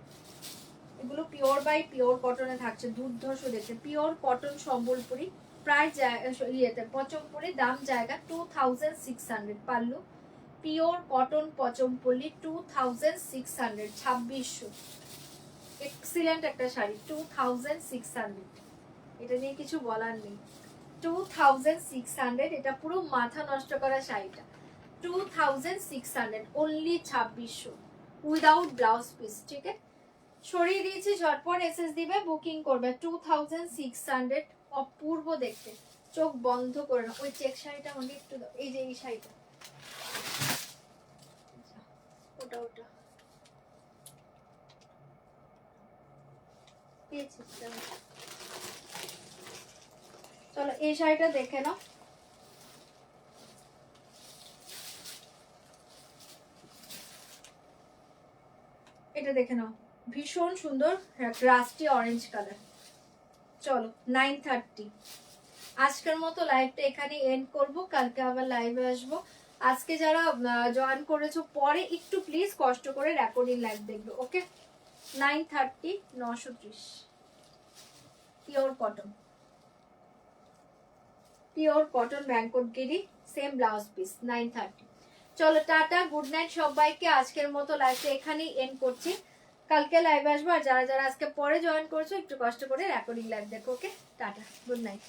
এগুলো পিওর বাই পিওর কটনে থাকছে, দুর্ধর্ষ দেখতে। পিওর কটন সম্বলপুরি, প্রাইস ইয়েতে পচমপল্লি, দাম জায়গা 2600 pallu. Pure cotton Pochampally 2600, 2600। Excellent একটা শাড়ি 2600, এটা নিয়ে কিছু বলার নেই। 2600, এটা পুরো মাথা নষ্ট করা শাড়িটা 2600, ओनली 2600 উইদাউট ব্লাউজ পিস, ঠিক আছে। সরিয়ে দিয়েছি, ঝটপট এসএস দিবে, বুকিং করবে 2600। অপূর্ব দেখতে, চোখ বন্ধ করে না। ওই চেক শাড়িটা আমাকে একটু দাও, এই যে এই শাড়িটা, ওটা ওটা পেয়েছি। চলো এই শাড়িটা দেখে নাও। এটা দেখে নাও, ভীষণ সুন্দর রাস্টি অরেঞ্জ কালার। চলো 9:30, আজকের মতো লাইভটা এখানে এন্ড করব, কালকে আবার লাইভে আসবো। আজকে যারা জয়েন করেছো পরে একটু প্লিজ কষ্ট করে রেকর্ডিং লাইভ দেখবে, okay. 9:30 930 pure cotton, pure cotton Bangkok গিরি, সেম ব্লাউজ পিস 9:30। চলো টাটা, গুড নাইট সবাইকে। আজকের মতো লাইভটা এখানেই এন্ড করছি, কালকে লাইভে আসবো। আর যারা যারা আজকে পরে জয়েন করছো একটু কষ্ট করে রেকর্ডিং লাইভ দেখো, ওকে। Tata, good night.